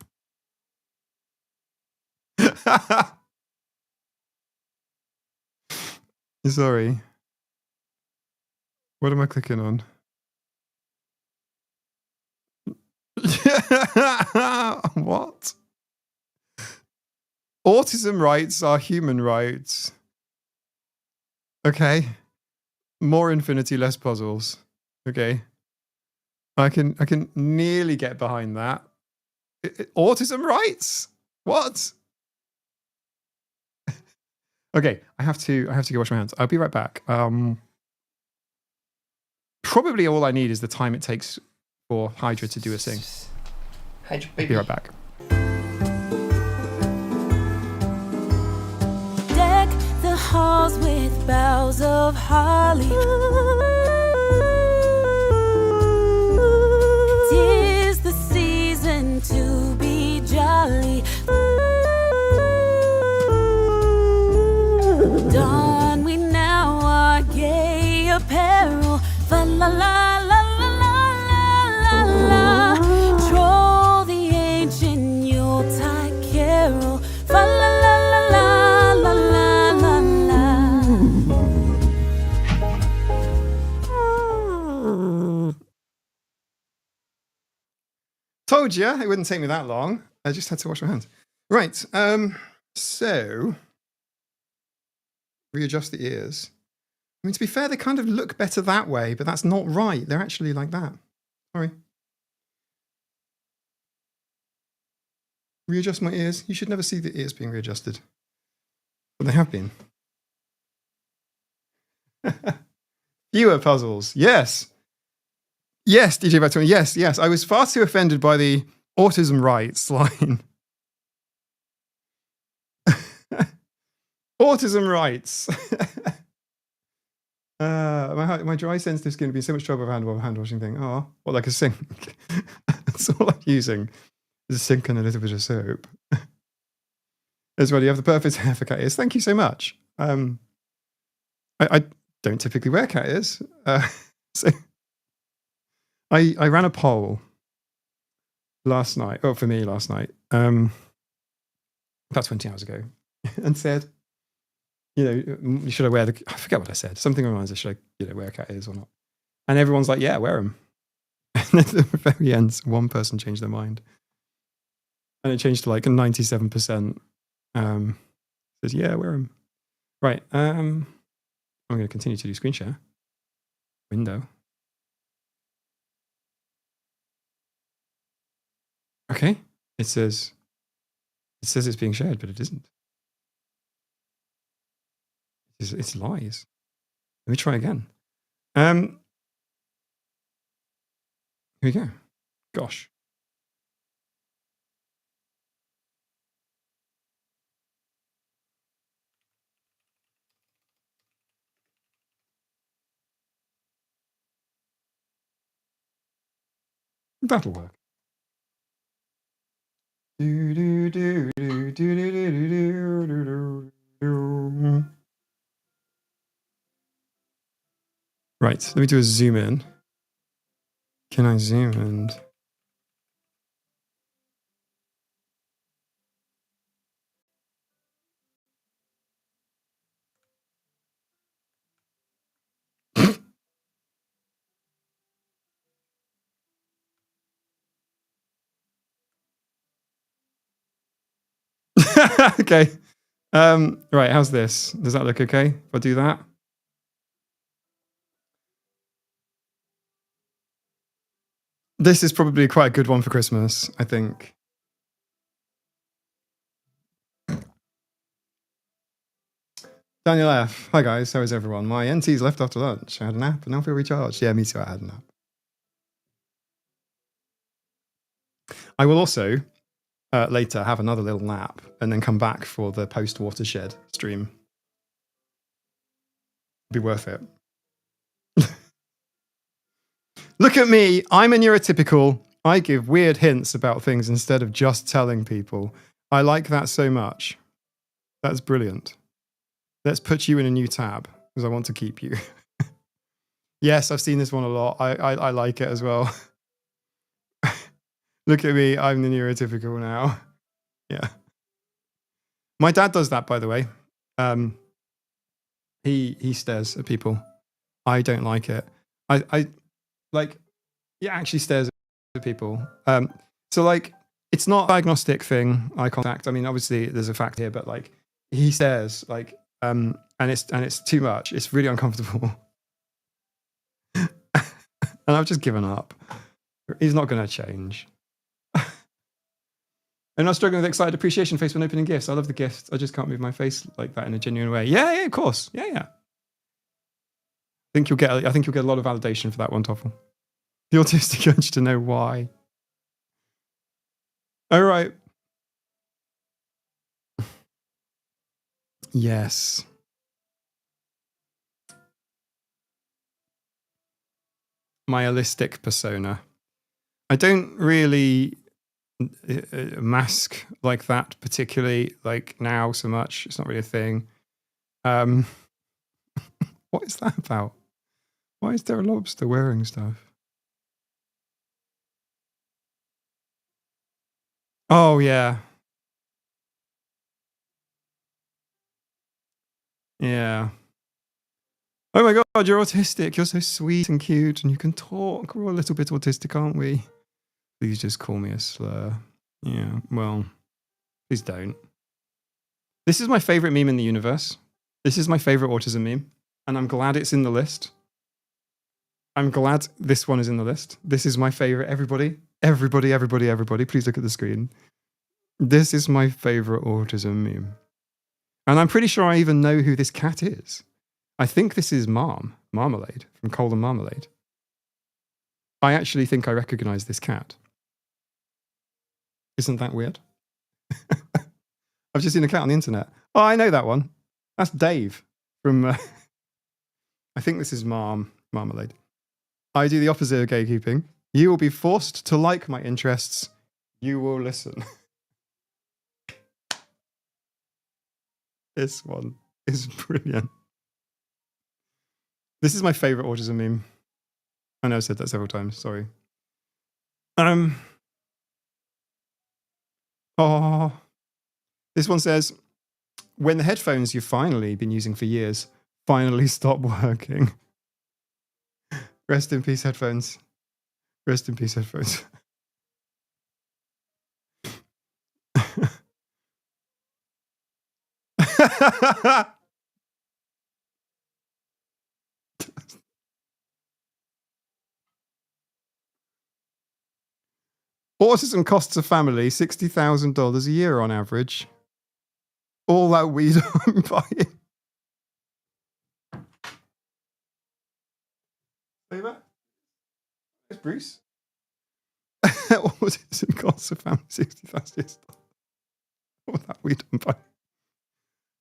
Sorry. What am I clicking on? What? Autism rights are human rights. Okay. More infinity, less puzzles. Okay. I can nearly get behind that. Autism rights? What? Okay, I have to go wash my hands. I'll be right back. Probably all I need is the time it takes for Hydra to do a thing. Hydra, I'll baby. be right back. Deck the halls with boughs of holly. 'Tis the season to be jolly. Don we now our gay apparel. Fa la la la la la la la. Troll the ancient Yuletide carol. Fa la la la la la la la. Told you it wouldn't take me that long. I just had to wash my hands. Right. So readjust the ears. I mean, to be fair, they kind of look better that way, but that's not right. They're actually like that. Sorry. Readjust my ears. You should never see the ears being readjusted. But they have been. Fewer puzzles. Yes. Yes, DJ Back 20. Yes, yes. I was far too offended by the autism rights line. Autism rights. My dry sensitive skin would be in so much trouble with hand washing thing. Oh, what, like a sink? That's all I'm using. Is a sink and a little bit of soap. As well, you have the perfect hair for cat ears. Thank you so much. I don't typically wear cat ears. So I ran a poll last night, for me last night, about 20 hours ago, and said, should I wear I forget what I said. Something reminds me, should I, wear cat ears or not? And everyone's like, yeah, wear them. And at the very end, one person changed their mind. And it changed to like 97%. Says, yeah, wear them. Right. I'm going to continue to do screen share. Window. Okay. It says it's being shared, but it isn't. It's lies. Let me try again. Here we go. Gosh. That'll work. Right, let me do a zoom in. Can I zoom in? Okay. Right, how's this? Does that look okay if I do that? This is probably quite a good one for Christmas, I think. Daniel F. Hi guys, how is everyone? My NT's left after lunch. I had a nap and now I feel recharged. Yeah, me too, I had a nap. I will also later have another little nap and then come back for the post-watershed stream. Be worth it. Look at me, I'm a neurotypical. I give weird hints about things instead of just telling people. I like that so much. That's brilliant. Let's put you in a new tab because I want to keep you. Yes, I've seen this one a lot. I like it as well. Look at me, I'm the neurotypical now. Yeah. My dad does that, by the way. He stares at people. I don't like it. I like, he actually stares at people. So like, it's not a diagnostic thing, eye contact. I mean, obviously there's a fact here, but like, he stares like, and it's too much. It's really uncomfortable. And I've just given up. He's not going to change. I'm not struggling with excited appreciation face when opening gifts. I love the gifts. I just can't move my face like that in a genuine way. Yeah, of course. Yeah. I think you'll get a lot of validation for that one, Toffel. The autistic urge to know why. All right. Yes. My holistic persona. I don't really mask like that particularly, like now so much. It's not really a thing. What is that about? Why is there a lobster wearing stuff? Oh yeah. Yeah. Oh my god, you're autistic. You're so sweet and cute and you can talk. We're all a little bit autistic, aren't we? Please just call me a slur. Yeah, well, please don't. This is my favorite meme in the universe. This is my favorite autism meme. And I'm glad it's in the list. I'm glad this one is in the list. This is my favorite. Everybody, please look at the screen. This is my favorite autism meme. And I'm pretty sure I even know who this cat is. I think this is Marmalade, from Coal and Marmalade. I actually think I recognize this cat. Isn't that weird? I've just seen a cat on the internet. Oh, I know that one. That's Dave from... I think this is Marmalade. I do the opposite of gatekeeping. You will be forced to like my interests. You will listen. This one is brilliant. This is my favorite autism meme. I know I said that several times. Sorry. Oh, this one says, when the headphones you've finally been using for years finally stop working. Rest in peace, headphones. Rest in peace, headphones. Autism costs a family $60,000 a year on average. All that weed I'm buying. Say that? It's Bruce. Autism costs a family $60,000. All that weed I'm buying.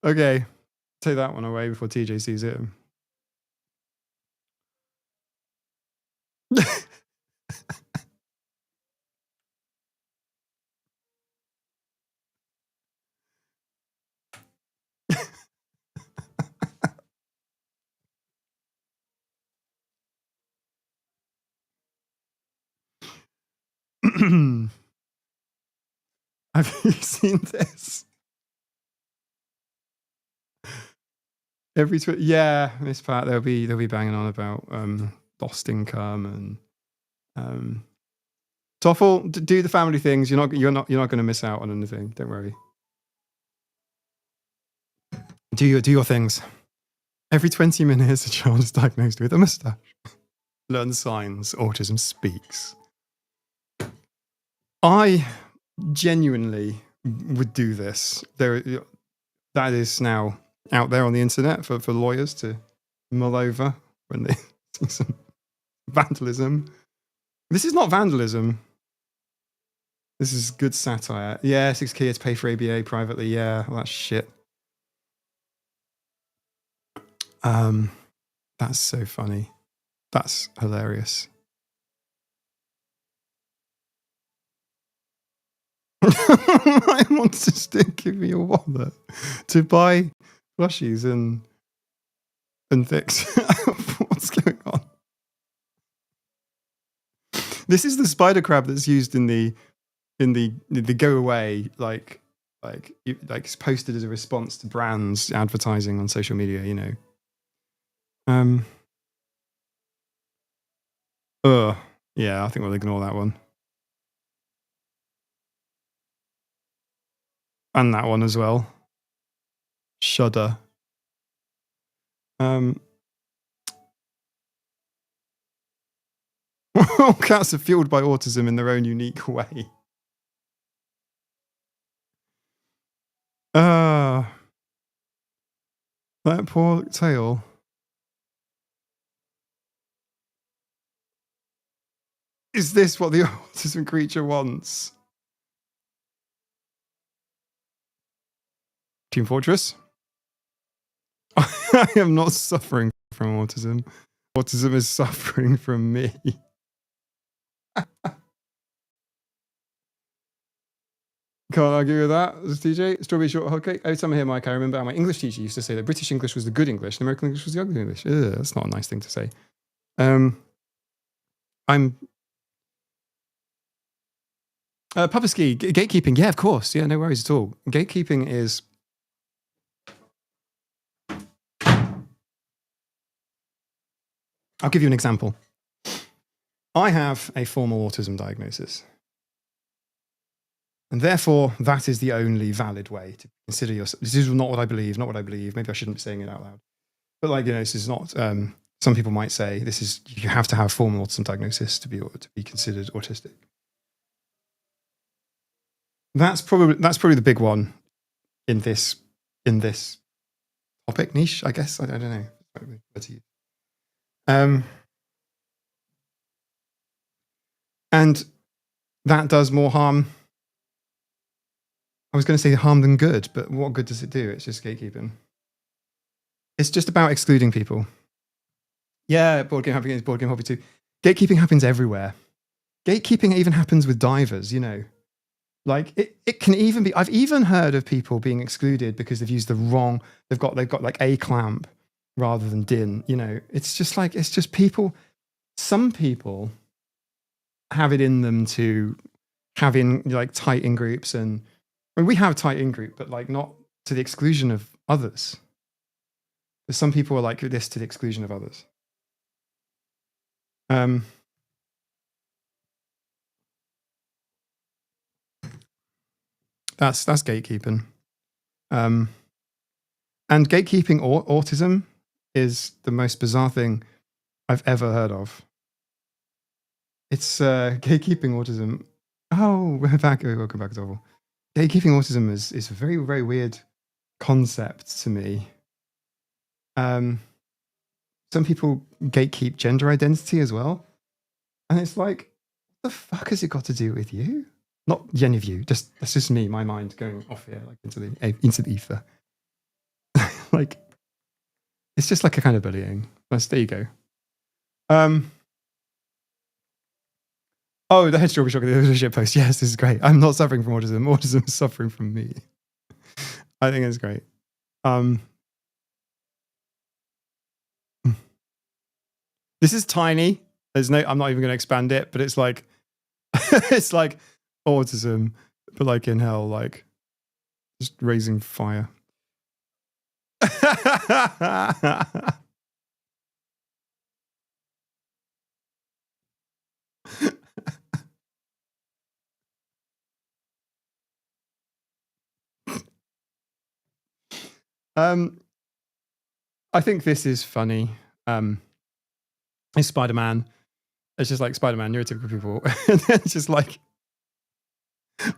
Okay, take that one away before TJ sees it. Have you seen this? Yeah, Miss Pat, they'll be banging on about lost income and Toffel, do the family things. You're not going to miss out on anything. Don't worry. Do your things. Every 20 minutes, a child is diagnosed with a moustache. Learn signs. Autism speaks. I genuinely would do this. That is now out there on the internet for lawyers to mull over when they see some vandalism. This is not vandalism. This is good satire. Yeah, 6 kids pay for ABA privately. Yeah, well, that's shit. That's so funny. That's hilarious. My monster stick, give me a wallet to buy plushies and things. What's going on? This is the spider crab that's used in the go away, like it's posted as a response to brands advertising on social media, you know. Yeah, I think we'll ignore that one. And that one as well. Shudder. All cats are fueled by autism in their own unique way. That poor tail. Is this what the autism creature wants? Team Fortress? I am not suffering from autism. Autism is suffering from me. Can't argue with that. This is TJ. Strawberry short hotcake. Every time I hear Mike, I remember how my English teacher used to say that British English was the good English and American English was the ugly English. Ugh, that's not a nice thing to say. Puppetsky, gatekeeping. Yeah, of course. Yeah, no worries at all. Gatekeeping is... I'll give you an example. I have a formal autism diagnosis. And therefore, that is the only valid way to consider yourself. This is not what I believe, not what I believe. Maybe I shouldn't be saying it out loud. But this is not some people might say you have to have formal autism diagnosis to be considered autistic. That's probably the big one in this topic niche, I guess. I don't know. And that does more harm. I was going to say harm than good, but what good does it do? It's just gatekeeping. It's just about excluding people. Yeah, board game hobby too. Gatekeeping happens everywhere. Gatekeeping even happens with divers, you know. Like it can even be, I've even heard of people being excluded because they've used they've got like a clamp rather than din, you know. It's just people, some people have it in them to have in like tight in groups, and I mean, we have tight in group, but like not to the exclusion of others. But some people are like this to the exclusion of others. That's gatekeeping. And gatekeeping autism is the most bizarre thing I've ever heard of. It's gatekeeping autism. Oh, welcome back as well. Gatekeeping autism is a very, very weird concept to me. Some people gatekeep gender identity as well. And it's like, what the fuck has it got to do with you? Not any of you, that's just me, my mind going off here, like into the ether. Like, it's just like a kind of bullying. There you go. Oh, the head strawberry shock of the leadership post. Yes, this is great. I'm not suffering from autism. Autism is suffering from me. I think it's great. This is tiny. I'm not even going to expand it, but it's like, it's like autism, but like in hell, like just raising fire. I think this is funny. It's Spider-Man. It's just like Spider-Man, neurotypical people. And then it's just like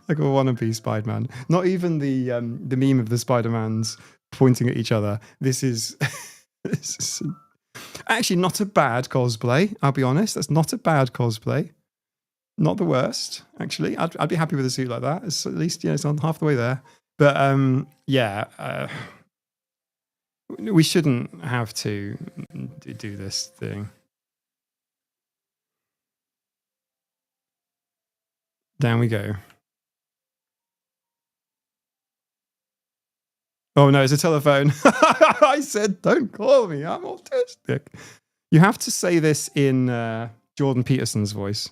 a wannabe Spider-Man. Not even the meme of the Spider-Mans pointing at each other. This is actually not a bad cosplay. I'll be honest. That's not a bad cosplay. Not the worst, actually. I'd be happy with a suit like that. It's at least, it's on half the way there. But we shouldn't have to do this thing. Down we go. Oh no, it's a telephone. I said, don't call me. I'm autistic. You have to say this in Jordan Peterson's voice.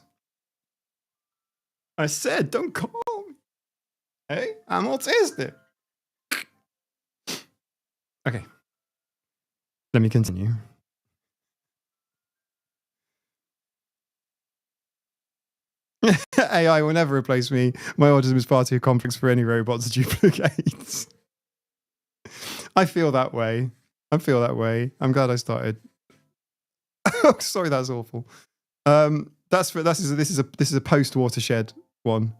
I said, don't call me. Hey, I'm autistic. Okay. Let me continue. AI will never replace me. My autism is far too complex for any robot to duplicate. I feel that way. I'm glad I started. Oh, sorry, that's awful. This is a post watershed one.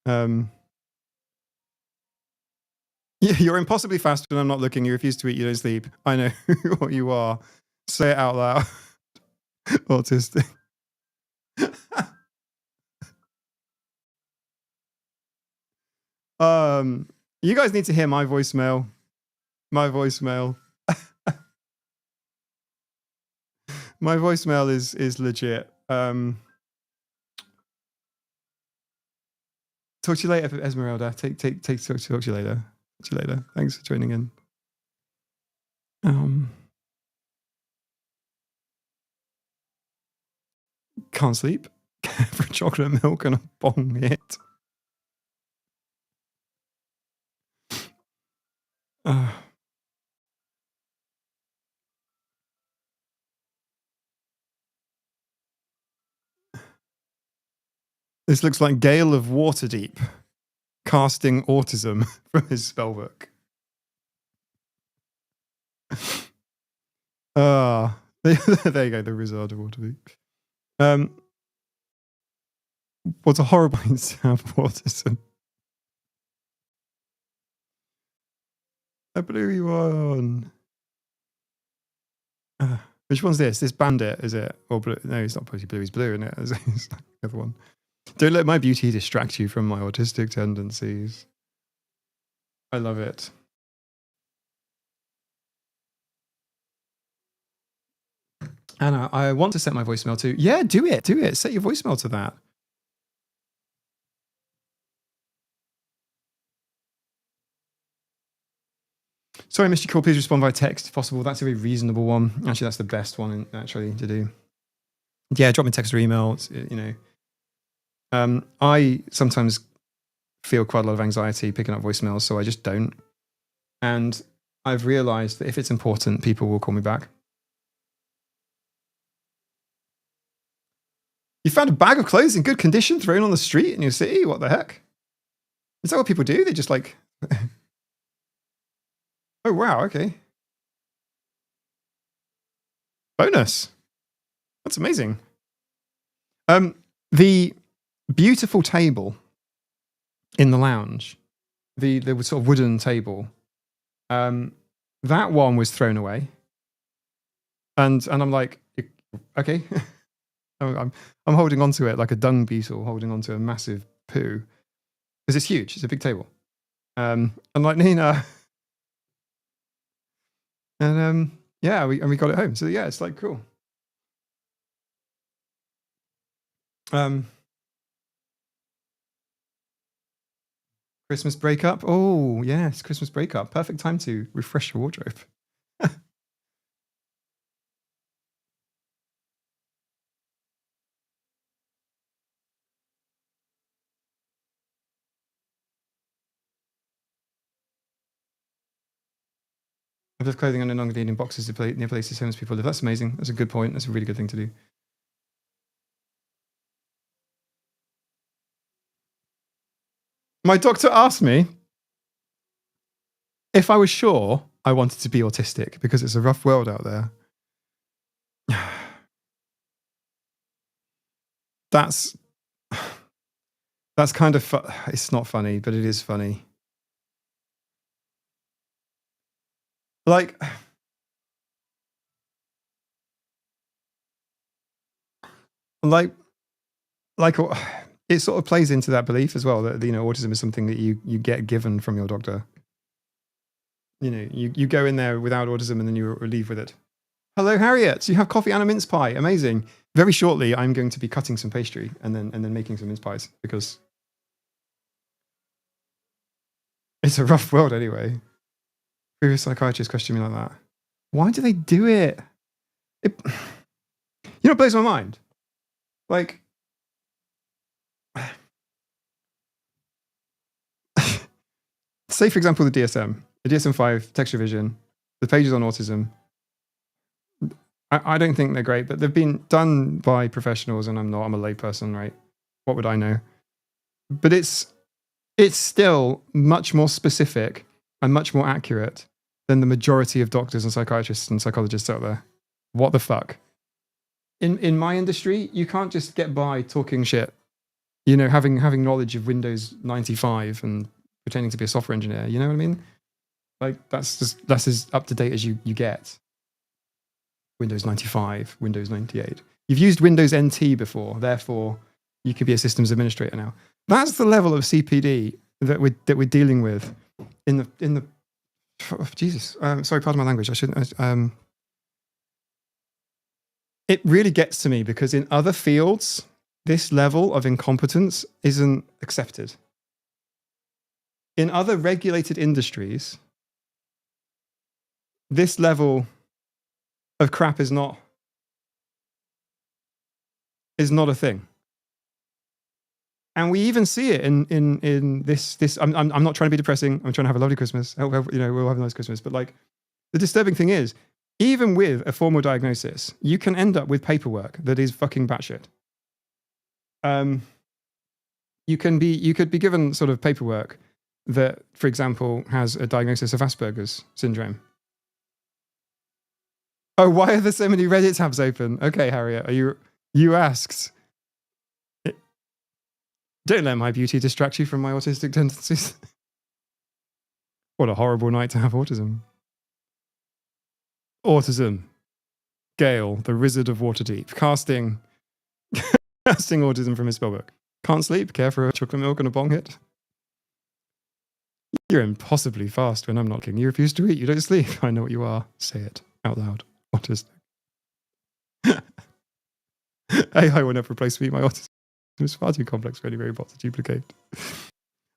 Yeah, you're impossibly fast when I'm not looking. You refuse to eat. You don't sleep. I know what you are. Say it out loud. Autistic. You guys need to hear my voicemail. My voicemail is legit. Talk to you later, Esmeralda. Talk to you later. Thanks for joining in. Can't sleep. For chocolate milk and a bong hit. This looks like Gale of Waterdeep casting autism from his spellbook. Ah, there you go. The Wizard of Waterloo. What's a horrible example of autism? A bluey one. Which one's this? This bandit, is it? Or blue? No, it's not supposed to be blue. He's blue, isn't it? It's like the other one. Don't let my beauty distract you from my autistic tendencies. I love it. Anna, I want to set my voicemail to... Yeah, do it. Do it. Set your voicemail to that. Sorry, Mr. Call, please respond by text if possible. That's a very reasonable one. Actually, that's the best one actually to do. Yeah, drop me a text or email. It's, you know, I sometimes feel quite a lot of anxiety picking up voicemails, so I just don't. And I've realized that if it's important, people will call me back. You found a bag of clothes in good condition thrown on the street in your city? What the heck? Is that what people do? They just like... Oh, wow, okay. Bonus. That's amazing. The beautiful table in the lounge, the sort of wooden table, that one was thrown away. And I'm like, okay. I'm holding onto it like a dung beetle holding onto a massive poo. Because it's huge. It's a big table. I'm like, Nina... And yeah, we got it home. So yeah, it's like cool. Christmas breakup. Oh yes, Christmas breakup. Perfect time to refresh your wardrobe. I've left clothing and no longer needing boxes near places homeless people live. That's amazing. That's a good point. That's a really good thing to do. My doctor asked me if I was sure I wanted to be autistic because it's a rough world out there. That's kind of it's not funny, but it is funny. Like it sort of plays into that belief as well that, you know, autism is something that you get given from your doctor. You know, you go in there without autism and then you leave with it. Hello, Harriet. You have coffee and a mince pie. Amazing. Very shortly, I'm going to be cutting some pastry and then making some mince pies because it's a rough world anyway. Previous psychiatrist questioned me like that. Why do they do it? You know what blows my mind? Like, say, for example, the DSM-5, text revision, the pages on autism. I don't think they're great, but they've been done by professionals and I'm a layperson, right? What would I know? But it's still much more specific and much more accurate than the majority of doctors and psychiatrists and psychologists out there. What the fuck? In my industry, you can't just get by talking shit. You know, having knowledge of Windows 95 and pretending to be a software engineer. You know what I mean? Like that's as up to date as you get. Windows 95, Windows 98. You've used Windows NT before, therefore you could be a systems administrator now. That's the level of CPD that we're dealing with in the Jesus. Sorry, pardon my language. I shouldn't. It really gets to me because in other fields, this level of incompetence isn't accepted. In other regulated industries, this level of crap is not a thing. And we even see it in this. I'm not trying to be depressing. I'm trying to have a lovely Christmas. You know, we'll have a nice Christmas. But like, the disturbing thing is, even with a formal diagnosis, you can end up with paperwork that is fucking batshit. You could be given sort of paperwork that, for example, has a diagnosis of Asperger's syndrome. Oh, why are there so many Reddit tabs open? Okay, Harriet, you asked. Don't let my beauty distract you from my autistic tendencies. What a horrible night to have autism. Autism. Gale, the Wizard of Waterdeep, casting autism from his spellbook. Can't sleep, care for a chocolate milk and a bong hit. You're impossibly fast when I'm not looking. You refuse to eat, you don't sleep. I know what you are. Say it out loud. Autistic. AI will never replace me. My autism is far too complex for any robot to duplicate.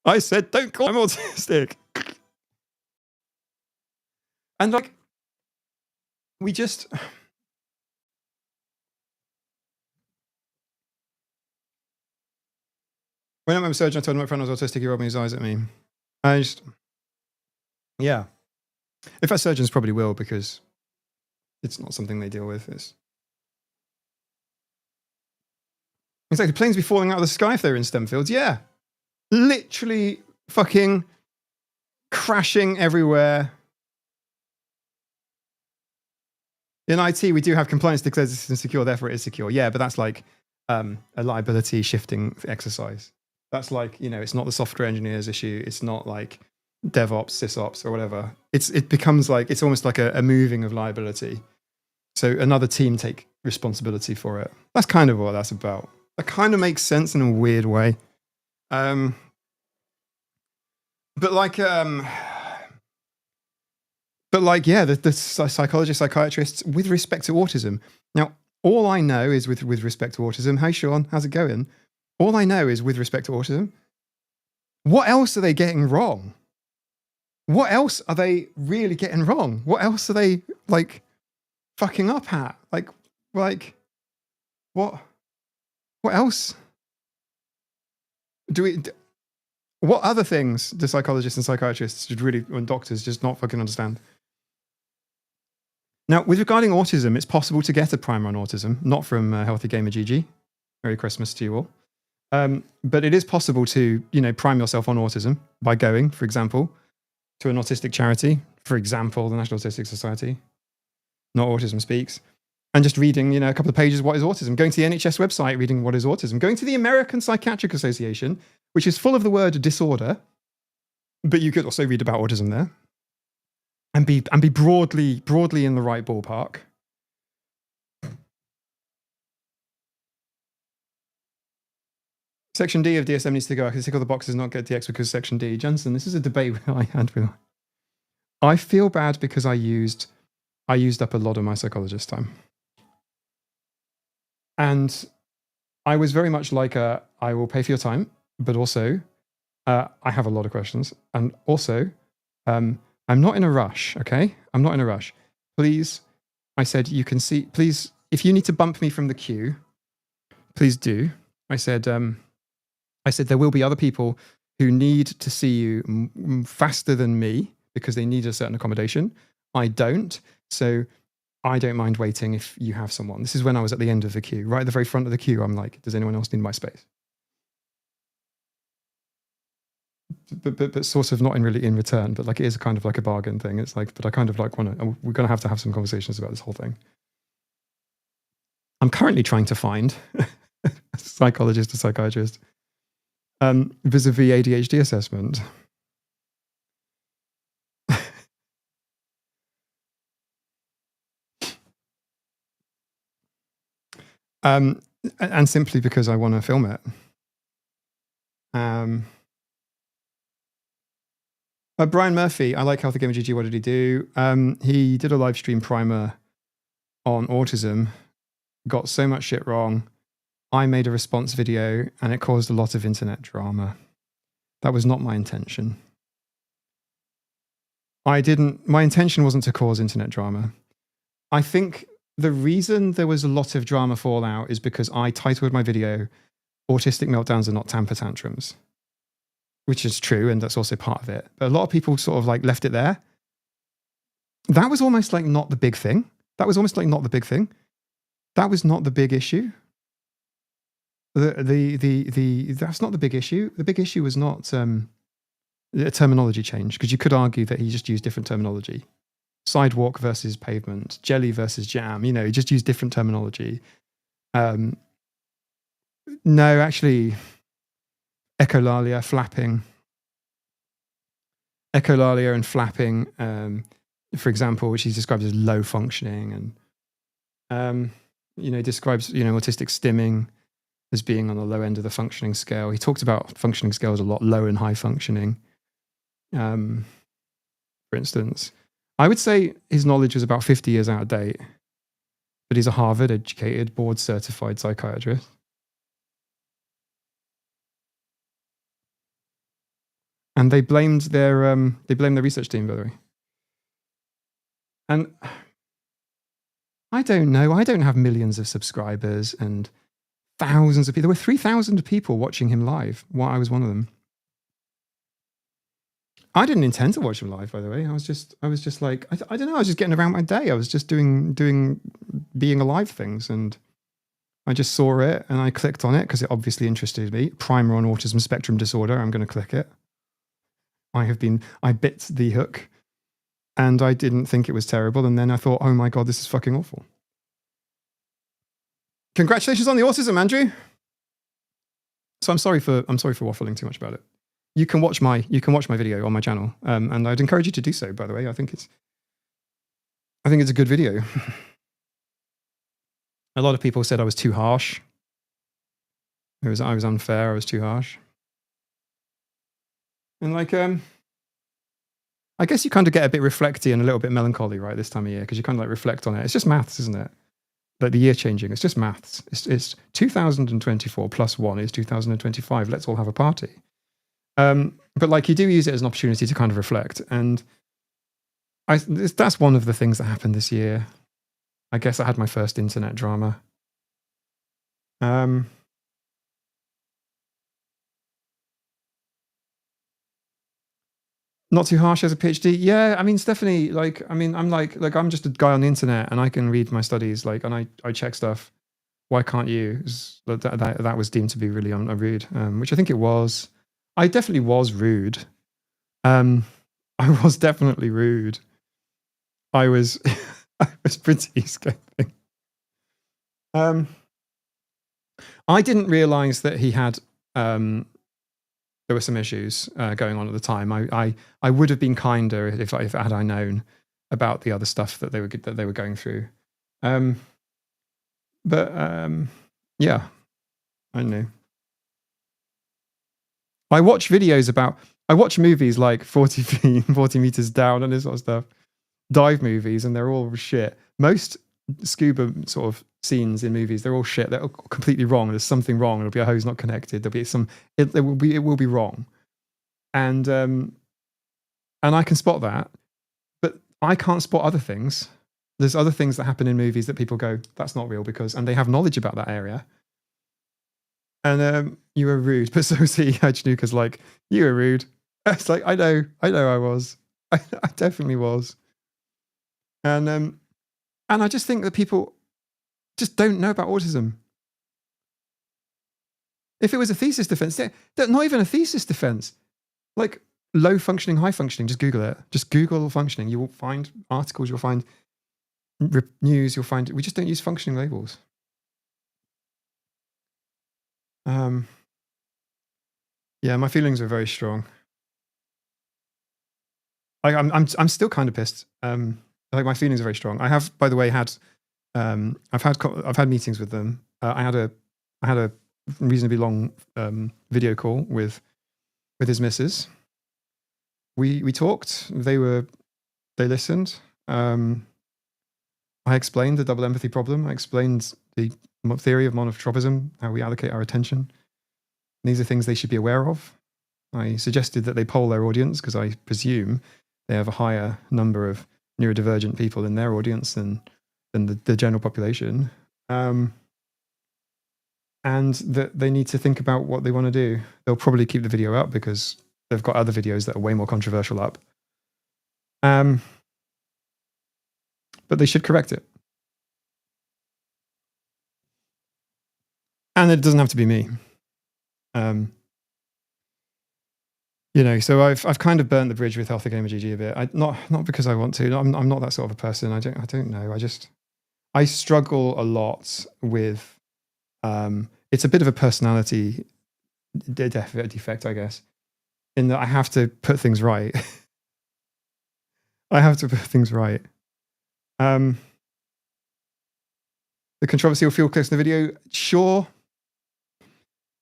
I said, don't call me autistic. And like, we just... When I met a surgeon, I told him my friend was autistic, he rolled his eyes at me. Yeah. In fact, surgeons probably will, because it's not something they deal with. It's like planes be falling out of the sky if they're in STEM fields. Yeah. Literally fucking crashing everywhere. In IT, we do have compliance declares this is insecure, therefore it is secure. Yeah, but that's like a liability shifting exercise. That's like, it's not the software engineer's issue. It's not like DevOps, SysOps, or whatever. It becomes like, it's almost like a moving of liability. So another team take responsibility for it. That's kind of what that's about. That kind of makes sense in a weird way. But like, yeah, the psychologists, psychiatrists, with respect to autism. Now, all I know is with respect to autism. Hey, Sean, how's it going? All I know is with respect to autism. What else are they getting wrong? What else are they really getting wrong? What else are they like fucking up at? Like what else what other things do psychologists and psychiatrists should really, and doctors, just not fucking understand? Now, with regarding autism, it's possible to get a primer on autism, not from Healthy Gamer GG. Merry Christmas to you all. But it is possible to, prime yourself on autism by going, for example, to an autistic charity, for example, the National Autistic Society, not Autism Speaks, and just reading, a couple of pages, what is autism? Going to the NHS website, reading what is autism? Going to the American Psychiatric Association, which is full of the word disorder, but you could also read about autism there, and be broadly in the right ballpark. Section D of DSM needs to go. I can tick all the boxes, not get DX because Section D. Johnson, this is a debate I had with. I feel bad because I used up a lot of my psychologist time. And I was very much like I will pay for your time, but also I have a lot of questions. And also, I'm not in a rush, okay? I'm not in a rush. Please, I said, you can see, please, if you need to bump me from the queue, please do. I said, there will be other people who need to see you faster than me because they need a certain accommodation. I don't. So I don't mind waiting if you have someone. This is when I was at the end of the queue. Right at the very front of the queue, I'm like, does anyone else need my space? But sort of not in return, but like it is kind of like a bargain thing. It's like, but I kind of like we're going to have some conversations about this whole thing. I'm currently trying to find a psychologist or psychiatrist vis-a-vis ADHD assessment. And simply because I want to film it. Brian Murphy, I like Healthy Gamer GG. What did he do? He did a live stream primer on autism, got so much shit wrong. I made a response video and it caused a lot of internet drama. That was not my intention. My intention wasn't to cause internet drama. I think the reason there was a lot of drama fallout is because I titled my video, Autistic Meltdowns Are Not Temper Tantrums, which is true, and that's also part of it. But a lot of people sort of like left it there. That was almost like not the big thing. That was not the big issue. That's not the big issue. The big issue was not a terminology change, because you could argue that he just used different terminology. sidewalk versus pavement, jelly versus jam. You know, he just used different terminology. No, actually, echolalia, flapping. Echolalia and flapping, for example, which he describes as low functioning, and describes autistic stimming as being on the low end of the functioning scale. He talked about functioning scales a lot, low and high functioning. For instance, I would say his knowledge was about 50 years out of date, but he's a Harvard-educated, board-certified psychiatrist. And they blamed their research team, by the way. And I don't know. I don't have millions of subscribers and thousands of people. There were 3,000 people watching him live while I was one of them. I didn't intend to watch him live, by the way. I was just like, I don't know. I was just getting around my day. I was just doing being alive things, and I just saw it and I clicked on it because it obviously interested me. Primer on autism spectrum disorder. I'm going to click it. I bit the hook, and I didn't think it was terrible. And then I thought, oh my God, this is fucking awful. Congratulations on the autism, Andrew. So I'm sorry for waffling too much about it. You can watch my video on my channel, and I'd encourage you to do so. By the way, I think it's a good video. A lot of people said I was too harsh. I was unfair. I was too harsh. And I guess you kind of get a bit reflecty and a little bit melancholy, right, this time of year, because you kind of reflect on it. It's just maths, isn't it? Like the year changing. It's just maths. It's 2024 plus 1 is 2025. Let's all have a party. But you do use it as an opportunity to kind of reflect. And that's one of the things that happened this year. I guess I had my first internet drama. Not too harsh as a PhD. Yeah, I mean, Stephanie, I'm just a guy on the internet and I can read my studies, and I check stuff. Why can't you? That was deemed to be really rude, which I think it was. I definitely was rude. I was definitely rude. I was pretty scathing. I didn't realize that he had there were some issues going on at the time. I would have been kinder if had I known about the other stuff that they were going through. Yeah, I don't know. I watch movies like 40 feet, 40 meters down and this sort of stuff. Dive movies, and they're all shit. Most scuba sort of scenes in movies, they're all shit. They're all completely wrong. There's something wrong. There'll be a hose not connected. It will be wrong. And I can spot that, but I can't spot other things. There's other things that happen in movies that people go, that's not real, and they have knowledge about that area. And you were rude, but so Hajnuka's like, you were rude. It's like, I know I was. I definitely was. And I just think that people just don't know about autism. If it was a thesis defense, not even a thesis defense, like low functioning, high functioning, just Google it. Just Google functioning. You will find articles, you'll find news, you'll find, we just don't use functioning labels. Yeah, my feelings are very strong. I'm still kind of pissed. My feelings are very strong. I have, by the way, I've had meetings with them. I had a reasonably long video call with his missus. We talked. They listened. I explained the double empathy problem. I explained the theory of monotropism, how we allocate our attention. These are things they should be aware of. I suggested that they poll their audience because I presume they have a higher number of neurodivergent people in their audience than the general population, and that they need to think about what they want to do. They'll probably keep the video up because they've got other videos that are way more controversial up. But they should correct it. And it doesn't have to be me. You know, so I've kind of burnt the bridge with Healthy Gamer GG a bit. Not because I want to. I'm not that sort of a person. I don't know. I struggle a lot with. It's a bit of a personality defect, I guess, in that I have to put things right. I have to put things right. The controversial field clips in the video, sure.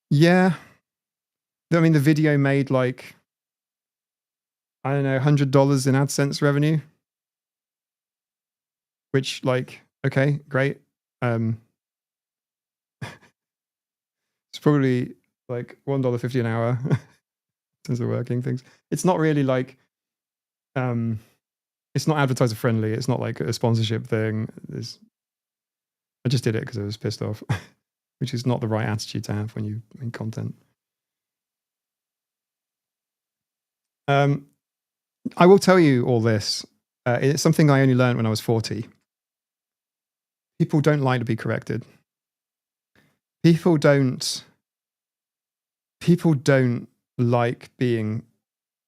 Yeah. I mean, the video made like, I don't know, $100 in AdSense revenue. Which, like, okay, great. It's probably like $1.50 an hour in terms of working things. It's not really like, it's not advertiser friendly. It's not like a sponsorship thing. I just did it because I was pissed off, which is not the right attitude to have when you make content. I will tell you all this. It's something I only learned when I was 40. People don't like to be corrected. People don't like being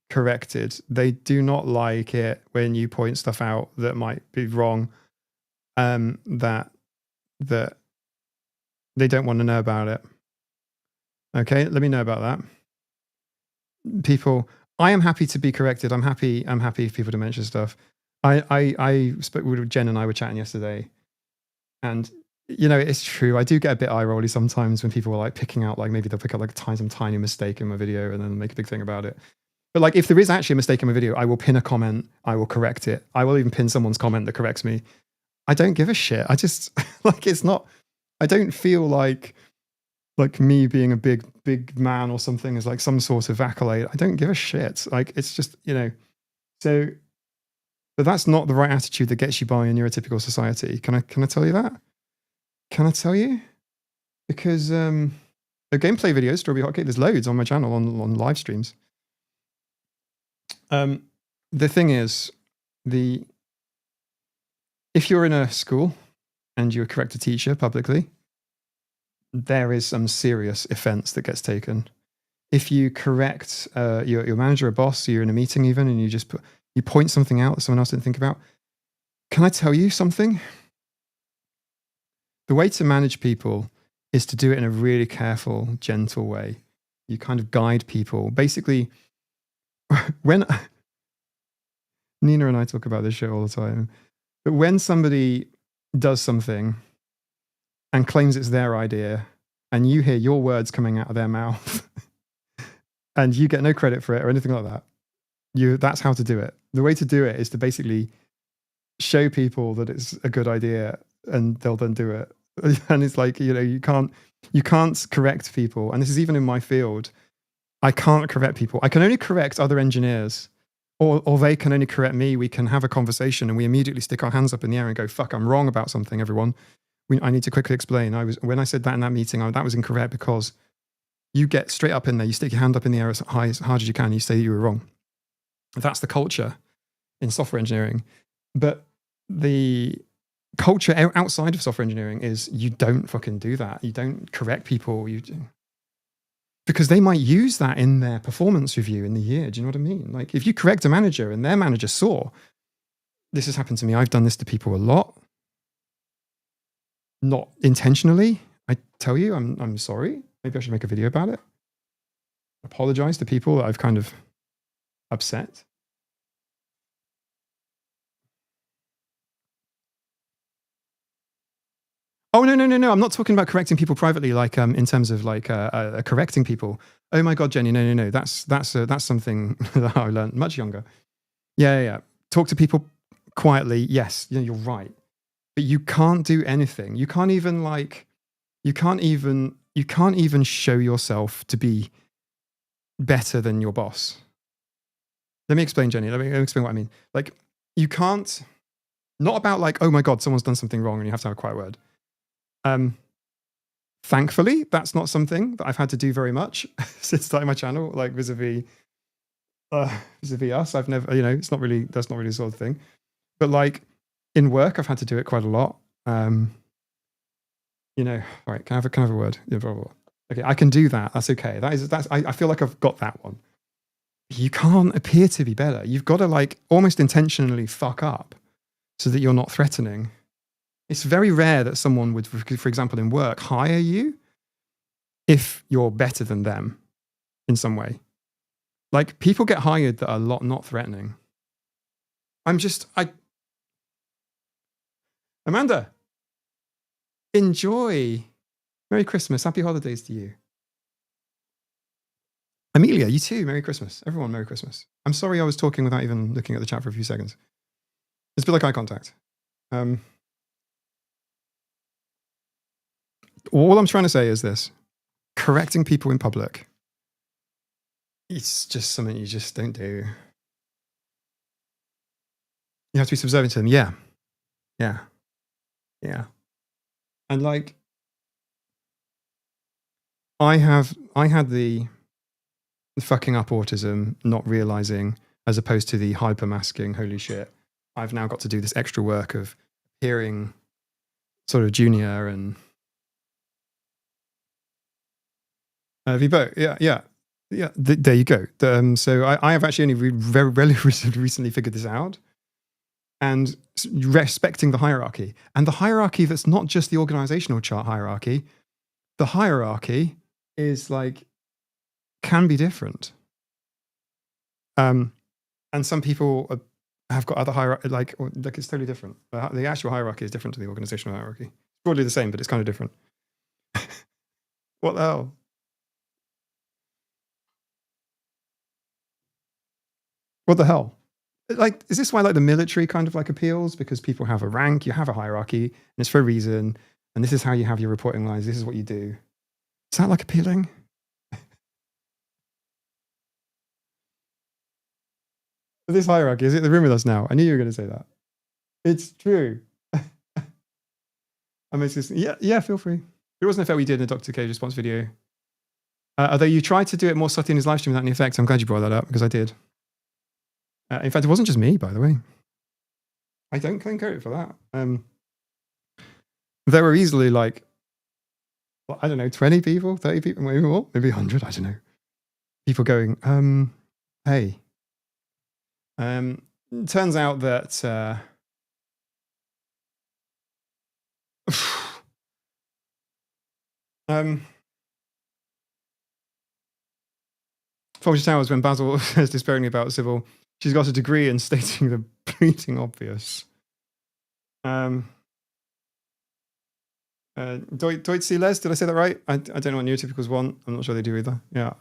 corrected. They do not like it when you point stuff out that might be wrong, that they don't want to know about it. Okay, let me know about that. People, I am happy to be corrected. I'm happy for people to mention stuff. I spoke with Jen and I were chatting yesterday, and you know, it's true. I do get a bit eye rolly sometimes when people are like picking out, like maybe they'll pick up like some tiny mistake in my video and then make a big thing about it. But like, if there is actually a mistake in my video, I will pin a comment. I will correct it. I will even pin someone's comment that corrects me. I don't give a shit. I just like, it's not. I don't feel like me being a big man or something is like some sort of accolade. I don't give a shit. Like, it's just, you know. So, but that's not the right attitude that gets you by in neurotypical society. Can I tell you that? Can I tell you? Because the gameplay videos, Strawberry Hotcake, there's loads on my channel on live streams. The thing is, if you're in a school and you correct a teacher publicly, there is some serious offense that gets taken. If you correct your manager or boss, you're in a meeting even, and you point something out that someone else didn't think about. Can I tell you something? The way to manage people is to do it in a really careful, gentle way. You kind of guide people. Basically, when Nina and I talk about this shit all the time, but when somebody does something and claims it's their idea, and you hear your words coming out of their mouth, and you get no credit for it or anything like that, that's how to do it. The way to do it is to basically show people that it's a good idea, and they'll then do it. And it's like, you know, you can't correct people. And this is even in my field. I can't correct people. I can only correct other engineers, or they can only correct me. We can have a conversation and we immediately stick our hands up in the air and go, fuck, I'm wrong about something, everyone. I need to quickly explain. When I said that in that meeting, that was incorrect, because you get straight up in there, you stick your hand up in the air as hard as you can, you say you were wrong. That's the culture in software engineering. But the culture outside of software engineering is you don't fucking do that. You don't correct people. Because they might use that in their performance review in the year. Do you know what I mean? Like, if you correct a manager and their manager saw, this has happened to me. I've done this to people a lot. Not intentionally. I tell you, I'm sorry. Maybe I should make a video about it. Apologize to people that I've kind of upset. Oh, no. I'm not talking about correcting people privately, like in terms of like correcting people. Oh my God, Jenny, no. That's something that I learned much younger. Yeah. Talk to people quietly. Yes, you're right. But you can't do anything. You can't even show yourself to be better than your boss. Let me explain, Jenny. Let me explain what I mean. Like, you can't, not about like, oh my God, someone's done something wrong and you have to have a quiet word. Thankfully, that's not something that I've had to do very much since starting my channel, like vis-a-vis us. I've never, that's not really the sort of thing. But like in work, I've had to do it quite a lot. All right, can I have a word? Yeah, blah, blah, blah. Okay, I can do that. That's okay. I feel like I've got that one. you can't appear to be better. You've got to like almost intentionally fuck up so that you're not threatening. It's very rare that someone would, for example, in work, hire you if you're better than them in some way. Like, people get hired that are not threatening. Amanda, enjoy. Merry Christmas. Happy holidays to you. Amelia, you too. Merry Christmas. Everyone, Merry Christmas. I'm sorry I was talking without even looking at the chat for a few seconds. It's a bit like eye contact. All I'm trying to say is this. Correcting people in public, it's just something you just don't do. You have to be subservient to them. Yeah. And like, I had the fucking up autism, not realizing, as opposed to the hyper masking, holy shit. I've now got to do this extra work of hearing sort of junior and Vibo. Yeah. There you go. So I have actually only very recently figured this out, and respecting the hierarchy, and the hierarchy that's not just the organizational chart hierarchy. The hierarchy is like, can be different. And some people have got other hierarchy, like it's totally different. The actual hierarchy is different to the organizational hierarchy. Broadly the same, but it's kind of different. What the hell? What the hell? Like, is this why like the military kind of like appeals? Because people have a rank, you have a hierarchy, and it's for a reason. And this is how you have your reporting lines. This is what you do. Is that like appealing? This hierarchy, is it the room with us now? I knew you were going to say that. It's true. Yeah, feel free. It wasn't a fair we did in a Dr. K response video. Although you tried to do it more subtly in his live stream without any effect. I'm glad you brought that up, because I did. In fact, it wasn't just me, by the way. I don't claim credit for that. There were easily like, well, I don't know, 20 people, 30 people, maybe more, maybe 100, I don't know. People going, hey. It turns out that Fawlty Towers, when Basil says despairingly about civil, she's got a degree in stating the bleeding obvious. Deutsche Les, did I say that right? I don't know what neurotypicals want. I'm not sure they do either. Yeah.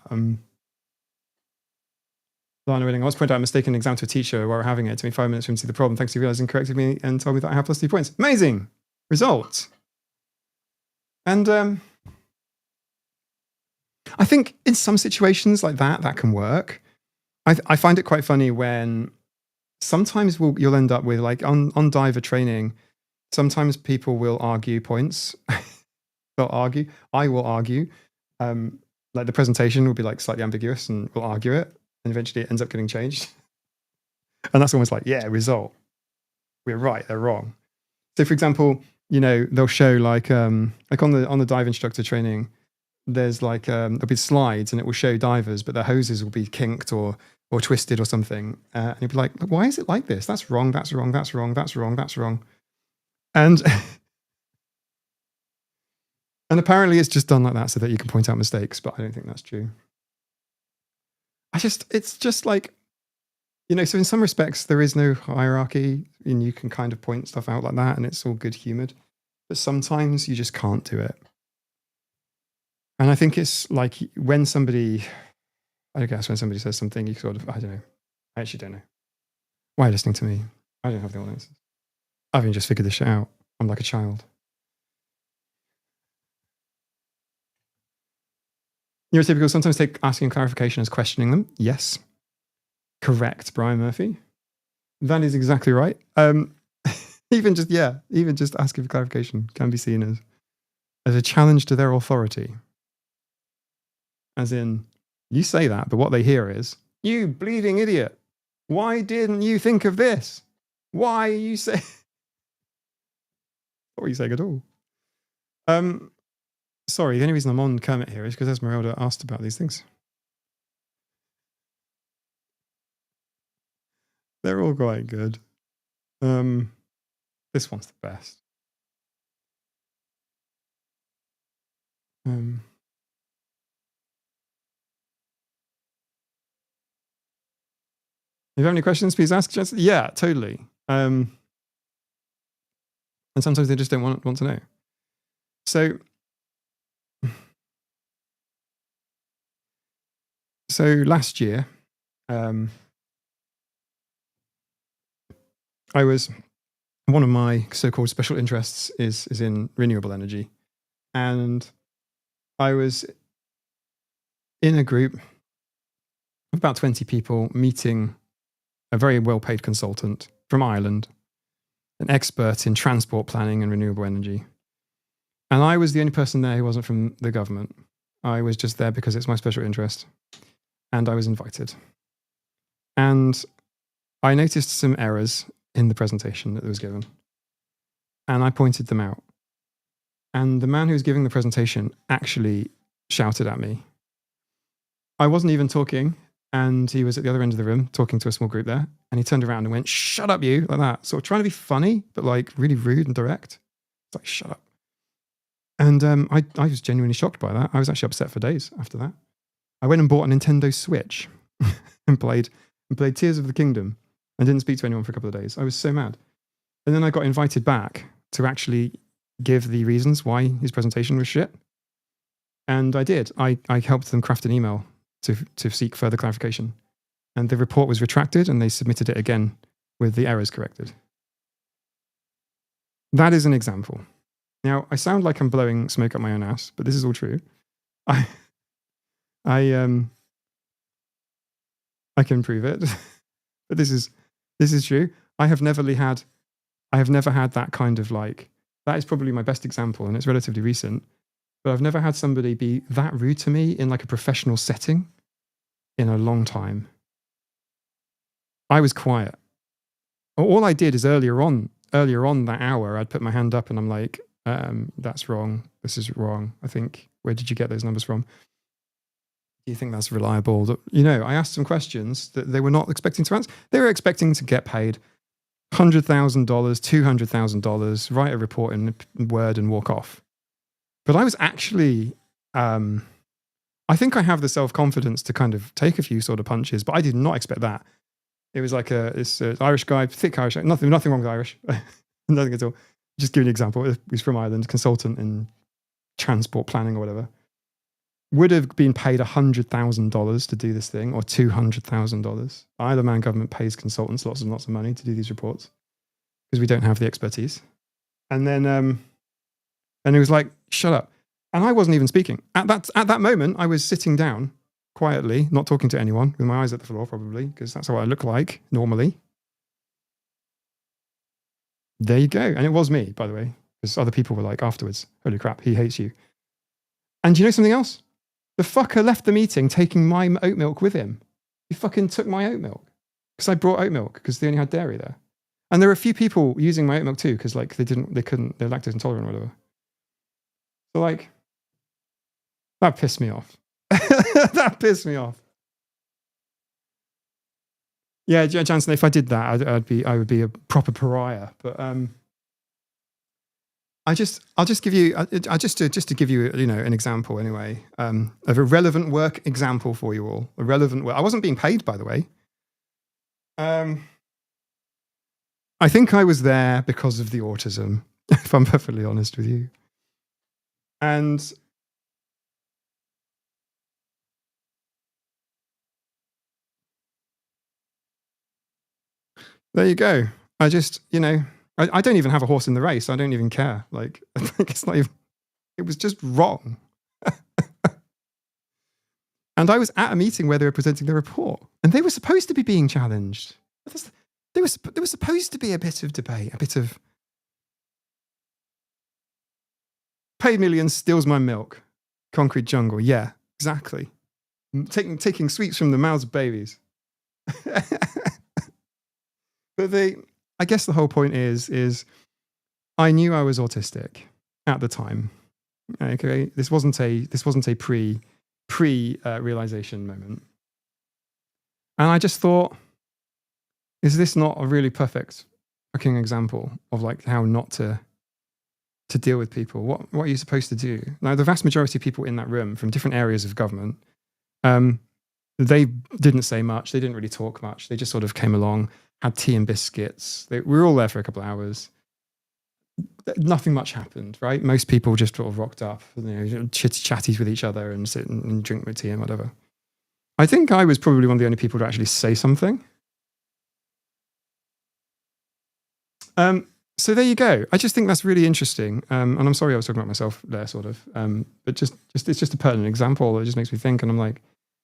Lana Willing, I was pointed out a mistaken exam to a teacher while we're having it. It took me 5 minutes for him to see the problem. Thanks to realizing, corrected me and told me that I have +2 points. Amazing result. And I think in some situations like that can work. I find it quite funny when sometimes you'll end up with, like, on diver training, sometimes people will argue points. They'll argue. I will argue. Like, the presentation will be like slightly ambiguous and we'll argue it. And eventually it ends up getting changed. And that's almost like, yeah, result. We're right, they're wrong. So for example, you know, they'll show like on the dive instructor training, there's like, there'll be slides and it will show divers, but their hoses will be kinked or twisted or something. And you'll be like, why is it like this? That's wrong, that's wrong, that's wrong, that's wrong, that's wrong. And and apparently it's just done like that so that you can point out mistakes, but I don't think that's true. It's just like, you know, so in some respects there is no hierarchy and you can kind of point stuff out like that and it's all good humored, but sometimes you just can't do it. And I think it's like when somebody says something, you sort of, I don't know. I actually don't know. Why are you listening to me? I don't have the answers. I've even just figured this shit out. I'm like a child. Neurotypical sometimes take asking clarification as questioning them. Yes. Correct, Brian Murphy. That is exactly right. Even just asking for clarification can be seen as a challenge to their authority. As in, you say that, but what they hear is, you bleeding idiot. Why didn't you think of this? Why are you saying... What are you saying at all? Sorry, the only reason I'm on Kermit here is because Esmeralda asked about these things. They're all quite good. This one's the best. If you have any questions, please ask. Yeah, totally. And sometimes they just don't want to know. So last year, one of my so-called special interests is in renewable energy, and I was in a group of about 20 people meeting a very well-paid consultant from Ireland, an expert in transport planning and renewable energy. And I was the only person there who wasn't from the government. I was just there because it's my special interest, and I was invited. And I noticed some errors in the presentation that was given, and I pointed them out. And the man who was giving the presentation actually shouted at me. I wasn't even talking, and he was at the other end of the room talking to a small group there, and he turned around and went, "Shut up, you," like that, sort of trying to be funny, but like really rude and direct. It's like, shut up. And I was genuinely shocked by that. I was actually upset for days after that. I went and bought a Nintendo Switch and played Tears of the Kingdom and didn't speak to anyone for a couple of days. I was so mad. And then I got invited back to actually give the reasons why his presentation was shit. And I did. I helped them craft an email to seek further clarification. And the report was retracted and they submitted it again with the errors corrected. That is an example. Now, I sound like I'm blowing smoke up my own ass, but this is all true. I can prove it. But this is true. I have never had that kind of like, that is probably my best example, and it's relatively recent, but I've never had somebody be that rude to me in like a professional setting in a long time. I was quiet. All I did is earlier on that hour, I'd put my hand up and I'm like, that's wrong. This is wrong. I think, where did you get those numbers from? Do you think that's reliable? You know, I asked some questions that they were not expecting to answer. They were expecting to get paid $100,000, $200,000, write a report in Word and walk off. But I was actually, I think I have the self-confidence to kind of take a few sort of punches, but I did not expect that. It was like this Irish guy, thick Irish, nothing wrong with Irish, nothing at all. Just give you an example. He's from Ireland, consultant in transport planning or whatever. Would have been paid $100,000 to do this thing, or $200,000. Isle of Man government pays consultants lots and lots of money to do these reports because we don't have the expertise. And then, and he was like, "Shut up!" And I wasn't even speaking at that moment. I was sitting down quietly, not talking to anyone, with my eyes at the floor, probably because that's what I look like normally. There you go. And it was me, by the way, because other people were like afterwards, "Holy crap, he hates you." And you know something else? The fucker left the meeting taking my oat milk with him. He fucking took my oat milk because I brought oat milk because they only had dairy there. And there were a few people using my oat milk too because like they're lactose intolerant or whatever. So like, that pissed me off. That pissed me off. Yeah, Jansen, if I did that, I would be a proper pariah. But I'll just give you just to give you an example anyway of a relevant work example for you all. A relevant work. I wasn't being paid, by the way. I think I was there because of the autism, if I'm perfectly honest with you. And there you go. I just, I don't even have a horse in the race. I don't even care. Like, it's not even, it was just wrong. And I was at a meeting where they were presenting the report and they were supposed to be being challenged. There was supposed to be a bit of debate, a bit of paid millions steals my milk. Concrete jungle. Yeah, exactly. Taking sweets from the mouths of babies. But I guess the whole point is I knew I was autistic at the time. Okay, this wasn't a pre realization moment, and I just thought is this not a really perfect fucking example of like how not to deal with people? What are you supposed to do? Now, the vast majority of people in that room from different areas of government, they didn't say much. They didn't really talk much. They just sort of came along, had tea and biscuits. We were all there for a couple of hours. Nothing much happened, right? Most people just sort of rocked up, chitty-chatties with each other and sit and drink with tea and whatever. I think I was probably one of the only people to actually say something. So there you go. I just think that's really interesting. And I'm sorry I was talking about myself there, sort of. But just it's just a pertinent example that just makes me think. And I'm like,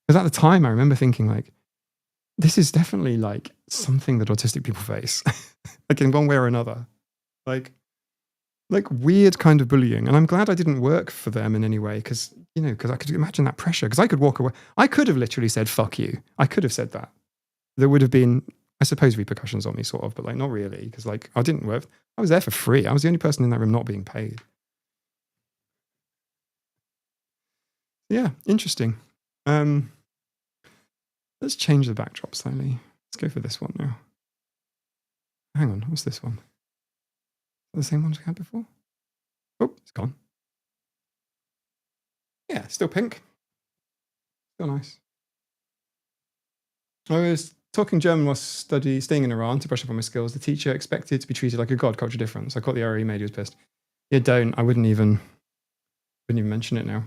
because at the time I remember thinking like, this is definitely like something that autistic people face, like in one way or another, like weird kind of bullying. And I'm glad I didn't work for them in any way, because I could imagine that pressure. Because I could walk away. I could have literally said "fuck you." I could have said that. There would have been, I suppose, repercussions on me, sort of, but like not really, because like I didn't work. I was there for free. I was the only person in that room not being paid. Yeah, interesting. Let's change the backdrop slightly. Let's go for this one now. Hang on, what's this one? The same ones we had before? Oh, it's gone. Yeah, still pink. Still nice. I was talking German while staying in Iran to brush up on my skills. The teacher expected to be treated like a god. Culture difference. I caught the error he made. He was pissed. Yeah, don't. I wouldn't even mention it now.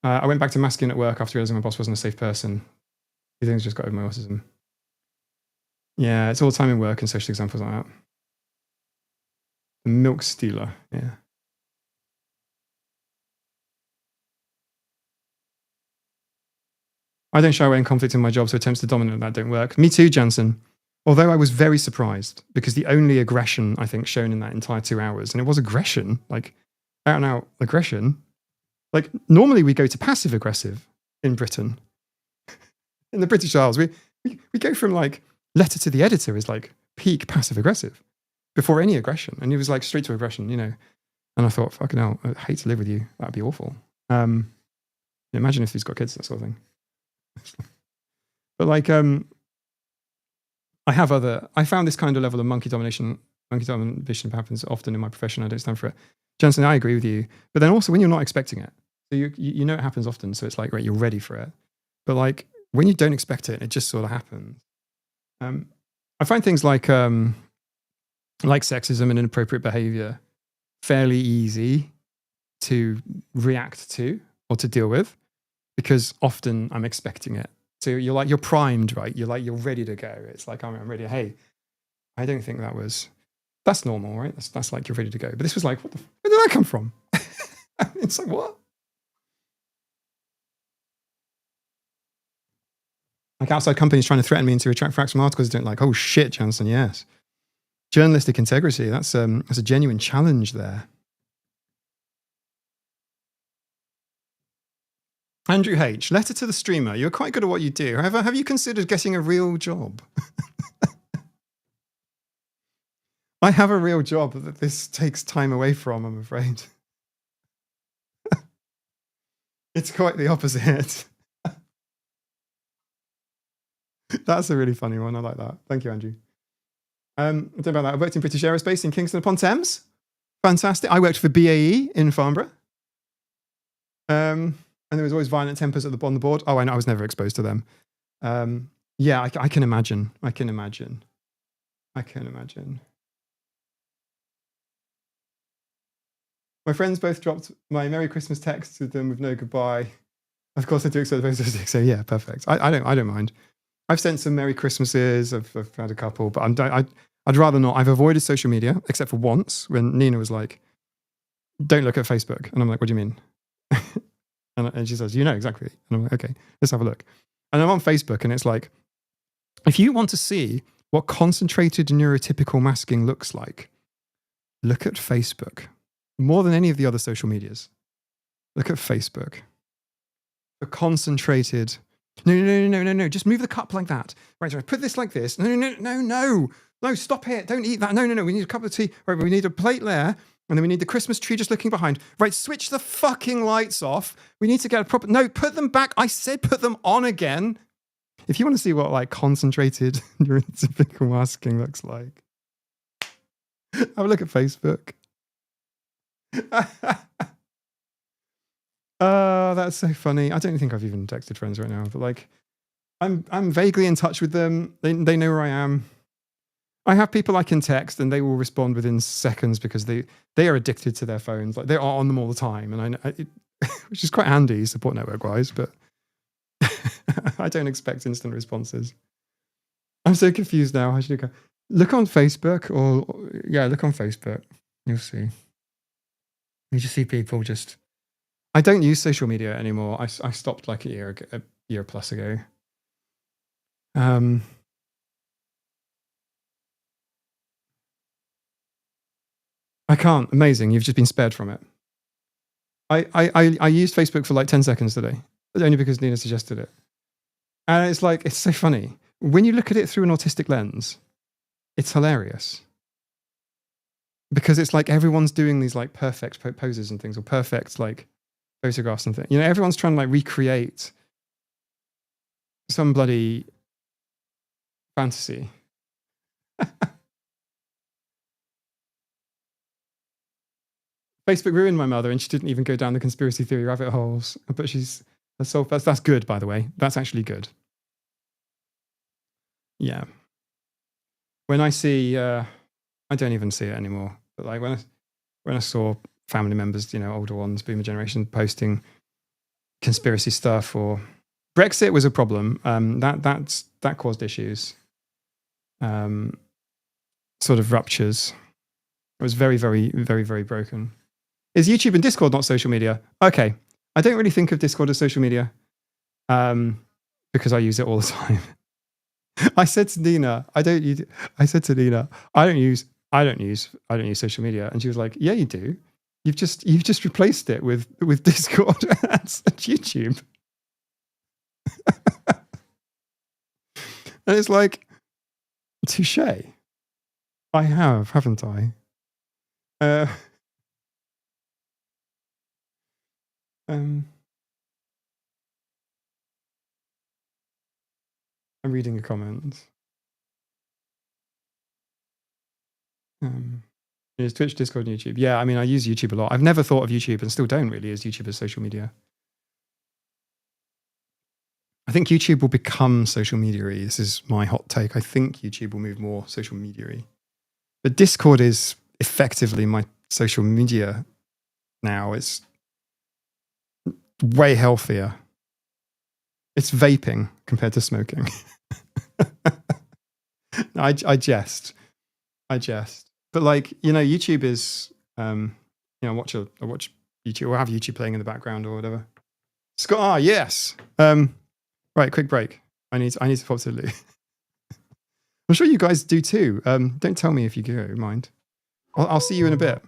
I went back to masking at work after realizing my boss wasn't a safe person. He thinks just got over my autism. Yeah, it's all the time in work and social examples like that. The milk stealer. Yeah. I don't shy away in conflict in my job, so attempts to dominate that don't work. Me too, Jansen. Although I was very surprised, because the only aggression, I think, shown in that entire 2 hours, and it was aggression, like out and out aggression. Like normally we go to passive aggressive in Britain. In the British Isles, we go from like letter to the editor is like peak passive aggressive before any aggression. And he was like straight to aggression, And I thought, fucking hell, I'd hate to live with you. That'd be awful. Imagine if he's got kids, that sort of thing. But like, I found this kind of level of monkey domination happens often in my profession. I don't stand for it. Jensen, I agree with you. But then also when you're not expecting it, so you know it happens often. So it's like, right, you're ready for it. But like when you don't expect it, it just sort of happens. I find things like sexism and inappropriate behavior fairly easy to react to or to deal with, because often I'm expecting it. So you're primed, right? You're ready to go. It's like, I'm ready. Hey, I don't think that's normal, right? That's like, you're ready to go. But this was like, where did that come from? It's like, what? Like outside companies trying to threaten me into retract facts from articles I don't like. Oh shit, Jansen, yes. Journalistic integrity, that's a genuine challenge there. Andrew H., letter to the streamer. You're quite good at what you do. However, have you considered getting a real job? I have a real job that this takes time away from, I'm afraid. It's quite the opposite. That's a really funny one. I like that. Thank you, Andrew. I don't know about that. I worked in British Aerospace in Kingston upon Thames. Fantastic. I worked for BAE in Farnborough. And there was always violent tempers on the board. Oh, I know. I was never exposed to them. Yeah, I can imagine. I can imagine. My friends both dropped my Merry Christmas text to them with no goodbye. Of course, I do accept the post. So yeah, perfect. I don't mind. I've sent some Merry Christmases. I've had a couple, but I'd rather not. I've avoided social media, except for once when Nina was like, "Don't look at Facebook," and I'm like, "What do you mean?" and she says, "You know exactly." And I'm like, "Okay, let's have a look." And I'm on Facebook, and it's like, if you want to see what concentrated neurotypical masking looks like, look at Facebook. More than any of the other social medias. Look at Facebook. The concentrated. No. Just move the cup like that. Right. Put this like this. No, stop it. Don't eat that. No. We need a cup of tea. Right. We need a plate there. And then we need the Christmas tree just looking behind. Right. Switch the fucking lights off. We need to get a proper. No, put them back. I said put them on again. If you want to see what like concentrated neurotypical masking looks like, have a look at Facebook. Oh, that's so funny. I don't think I've even texted friends right now, but like, I'm vaguely in touch with them. They know where I am. I have people I can text and they will respond within seconds because they are addicted to their phones. Like they are on them all the time, and which is quite handy support network wise, but I don't expect instant responses. I'm so confused now. How should I go? Look on Facebook look on Facebook. You'll see. You just see people just. I don't use social media anymore. I stopped like a year plus ago. I can't. Amazing. You've just been spared from it. I used Facebook for like 10 seconds today, only because Nina suggested it. And it's like, it's so funny. When you look at it through an autistic lens, it's hilarious. Because it's like everyone's doing these like perfect poses and things, or perfect like photographs and things. You know, everyone's trying to like recreate some bloody fantasy. Facebook ruined my mother, and she didn't even go down the conspiracy theory rabbit holes. But that's good, by the way. That's actually good. Yeah. When I see, I don't even see it anymore. But like when I saw family members, you know, older ones, boomer generation, posting conspiracy stuff, or Brexit was a problem. That caused issues. Sort of ruptures. It was very, very, very, very broken. Is YouTube and Discord not social media? Okay. I don't really think of Discord as social media because I use it all the time. I said to Nina, I don't use social media. And she was like, yeah, you do. You've just replaced it with Discord and YouTube. And it's like, touche. I have, haven't I? I'm reading a comment. Is Twitch, Discord, and YouTube? Yeah, I mean, I use YouTube a lot. I've never thought of YouTube, and still don't really, as YouTube as social media. I think YouTube will become social media-y. This is my hot take. I think YouTube will move more social media-y. But Discord is effectively my social media now. It's way healthier. It's vaping compared to smoking. I jest. But like, you know, YouTube is, you know, I watch YouTube, or have YouTube playing in the background or whatever. Scott, yes. Right, quick break. I need to pop to the loo. I'm sure you guys do too. Don't tell me if you go, mind. I'll see you in a bit.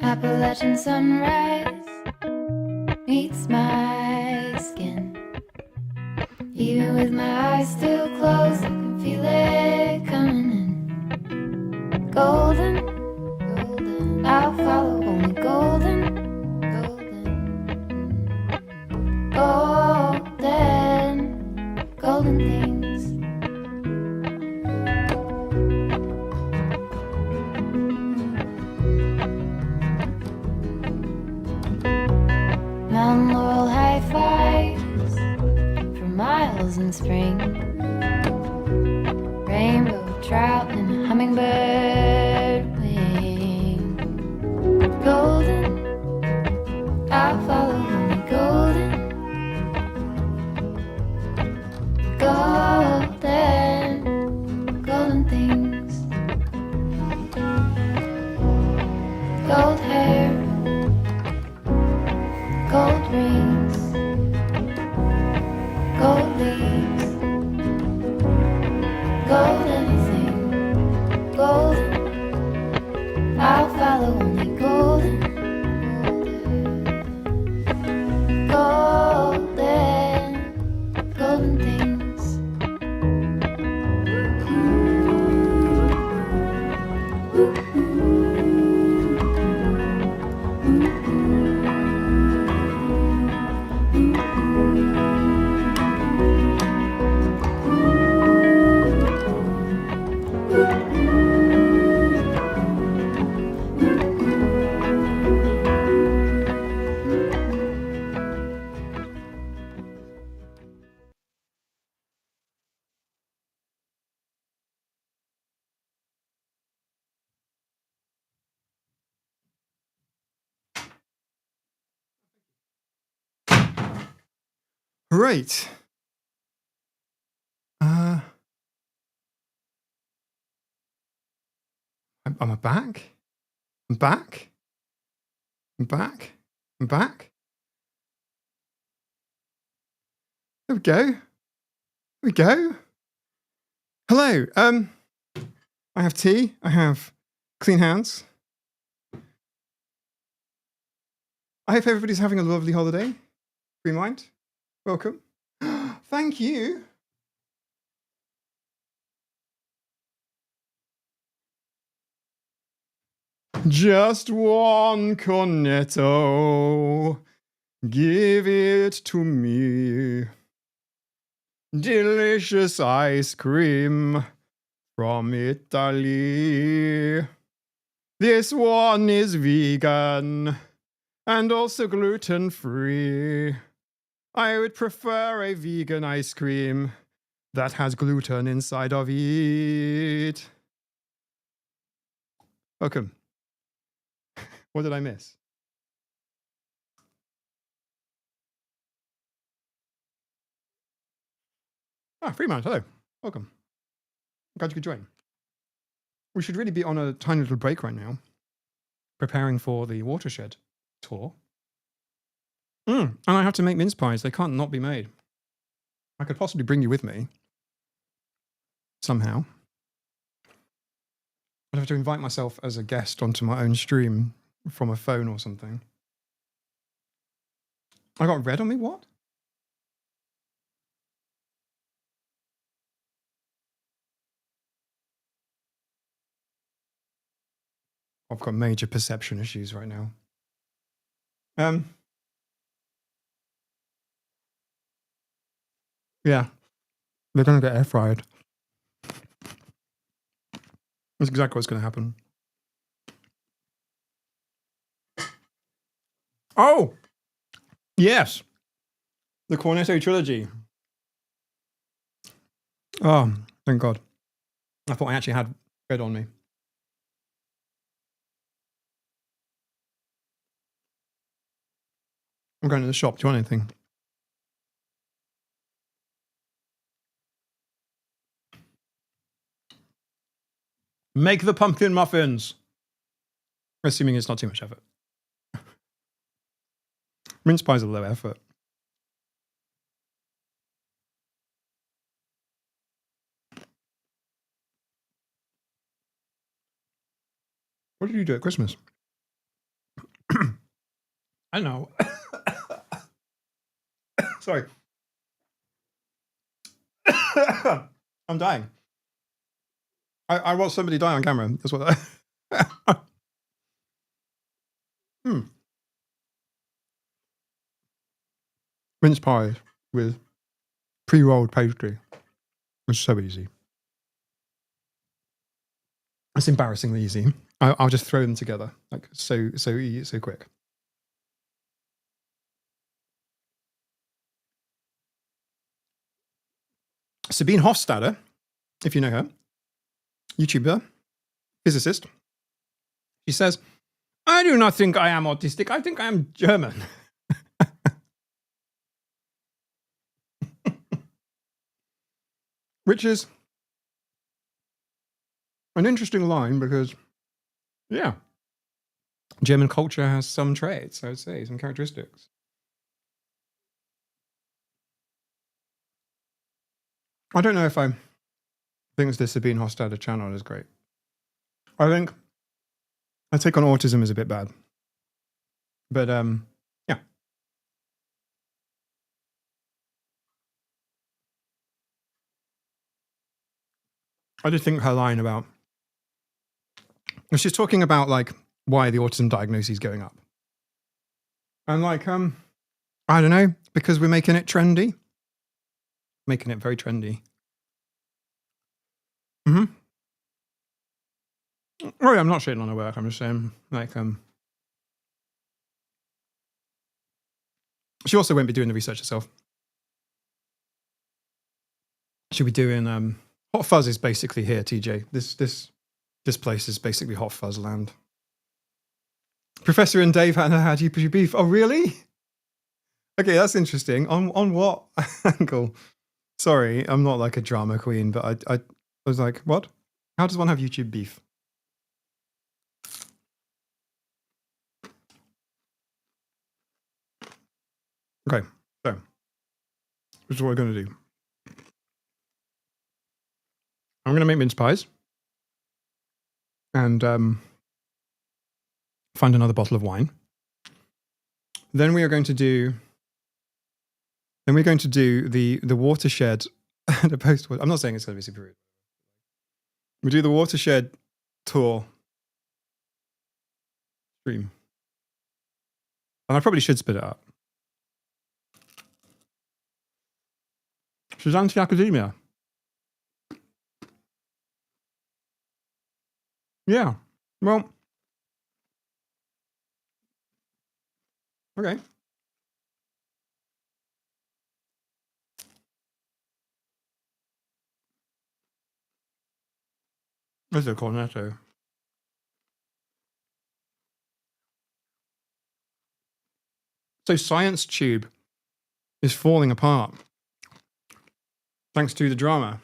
Appalachian sunrise meets my skin. Even with my eyes still closed, I can feel it coming in. Golden, golden, I'll follow only golden, golden, golden, golden things. Mount Laurel high fives for miles in spring. Right. I'm back. I'm back. I'm back. I'm back. There we go. There we go. Hello. I have tea. I have clean hands. I hope everybody's having a lovely holiday. Free mind. Welcome. Thank you. Just one cornetto. Give it to me. Delicious ice cream from Italy. This one is vegan and also gluten-free. I would prefer a vegan ice cream that has gluten inside of it. Welcome. What did I miss? Freeman, hello. Welcome. Glad you could join. We should really be on a tiny little break right now, preparing for the watershed tour. And I have to make mince pies. They can't not be made. I could possibly bring you with me. Somehow. I'd have to invite myself as a guest onto my own stream from a phone or something. I got red on me? What? I've got major perception issues right now. Yeah. They're going to get air fried. That's exactly what's going to happen. Oh! Yes! The Cornetto trilogy. Oh, thank God. I thought I actually had bread on me. I'm going to the shop. Do you want anything? Make the pumpkin muffins. Assuming it's not too much effort. Mince pies are low effort. What did you do at Christmas? I know. Sorry. I'm dying. I watched somebody die on camera. That's what Mince pies with pre-rolled pastry. It's so easy. It's embarrassingly easy. I'll just throw them together. Like so easy, so quick. Sabine Hofstadter, if you know her, YouTuber, physicist. She says, I do not think I am autistic. I think I am German. Which is an interesting line because, yeah, German culture has some traits, I would say, some characteristics. I don't know if I think the Sabine Hofstadter channel is great. I think I take on autism as a bit bad. But, yeah. I did think her line about, she's talking about like why the autism diagnosis is going up. And like, I don't know, because we're making it trendy. Making it very trendy. Oh yeah, I'm not shitting on her work. I'm just saying, like, she also won't be doing the research herself. She'll be doing, Hot Fuzz is basically here, TJ. This place is basically Hot Fuzz land. Professor and Dave had you beef. Oh, really? Okay, that's interesting. On what angle? Sorry, I'm not like a drama queen, but I was like, what? How does one have YouTube beef? Okay, so this is what we're going to do. I'm going to make mince pies and find another bottle of wine. Then we are going to do. Then we're going to do the watershed, the post. I'm not saying it's going to be super rude. We do the watershed tour stream, and I probably should split it up. She's anti-academia. Yeah. Well. Okay. There's a cornetto. So Science Tube is falling apart thanks to the drama.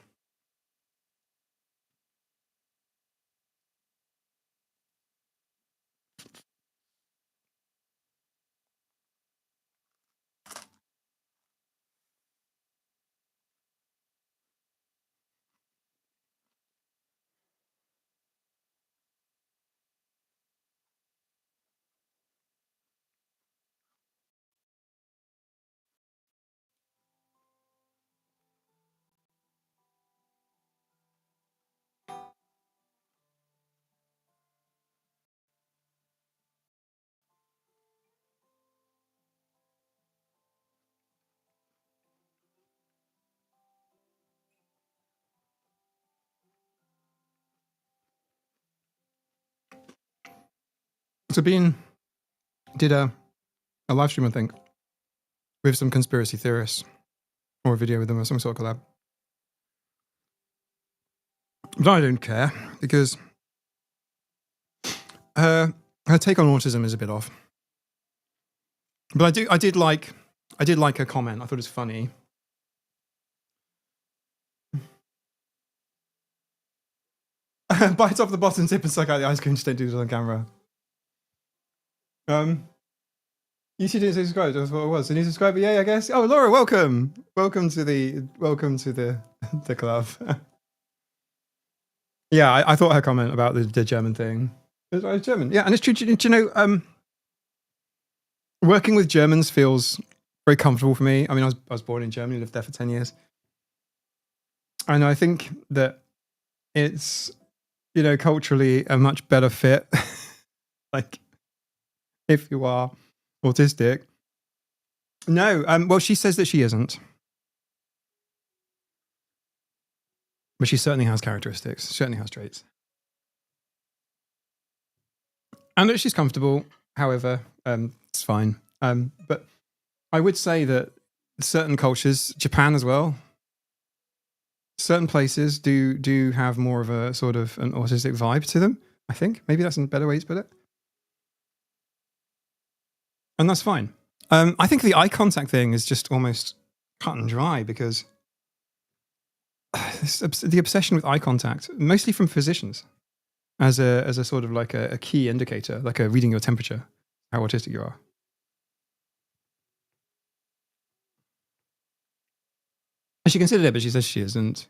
Sabine did a live stream, I think, with some conspiracy theorists, or a video with them, or some sort of collab. But I don't care, because her take on autism is a bit off. But I did like her comment. I thought it was funny. Bite off the bottom tip and suck out the ice cream. Just don't do this on camera. You two didn't subscribe. That's what it was. A new subscriber, yeah, I guess. Oh, Laura, welcome to the club. Yeah, I thought her comment about the German thing. It's German, yeah, and it's true. Do you know, working with Germans feels very comfortable for me. I mean, I was born in Germany, lived there for 10 years, and I think that it's, you know, culturally a much better fit. Like, if you are autistic. No, well, she says that she isn't. But she certainly has characteristics, certainly has traits. And that she's comfortable, however, it's fine. But I would say that certain cultures, Japan as well, certain places do have more of a sort of an autistic vibe to them, I think. Maybe that's a better way to put it. And that's fine. I think the eye contact thing is just almost cut and dry, because the obsession with eye contact, mostly from physicians, as a sort of like a key indicator, like a reading your temperature, how autistic you are. She considered it, but she says she isn't.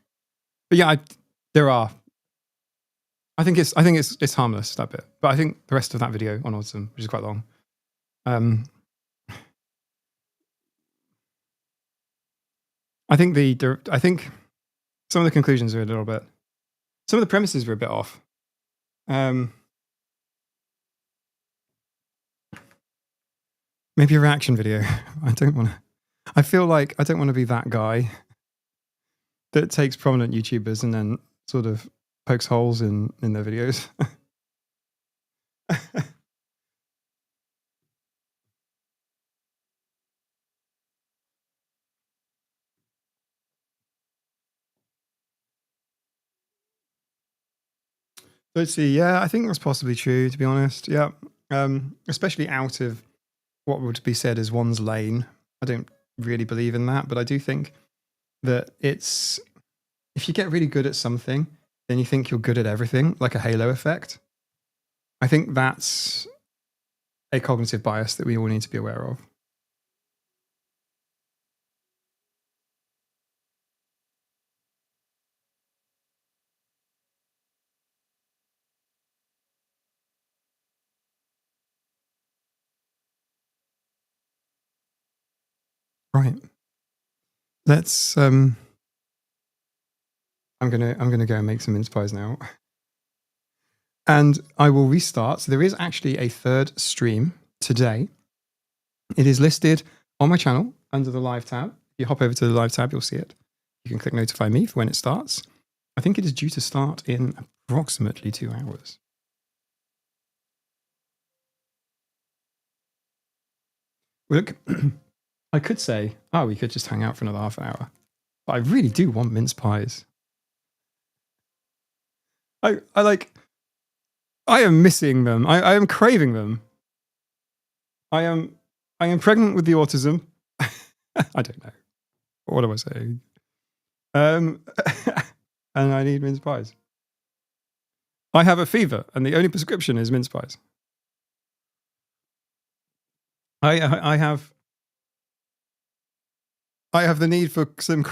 But yeah, I think it's harmless, that bit. But I think the rest of that video on autism, which is quite long, I think some of the conclusions are a little bit, some of the premises were a bit off. Maybe a reaction video. I feel like I don't want to be that guy that takes prominent YouTubers and then sort of pokes holes in their videos. Let's see. Yeah, I think that's possibly true, to be honest. Yeah. Especially out of what would be said as one's lane. I don't really believe in that, but I do think that it's, if you get really good at something, then you think you're good at everything, like a halo effect. I think that's a cognitive bias that we all need to be aware of. Right. Let's I'm gonna go and make some mince pies now. And I will restart. So there is actually a third stream today. It is listed on my channel under the live tab. If you hop over to the live tab, you'll see it. You can click notify me for when it starts. I think it is due to start in approximately 2 hours. Look, I could say, oh, we could just hang out for another half hour. But I really do want mince pies. I am missing them. I am craving them. I am pregnant with the autism. I don't know. What am I saying? And I need mince pies. I have a fever, and the only prescription is mince pies. I have the need for some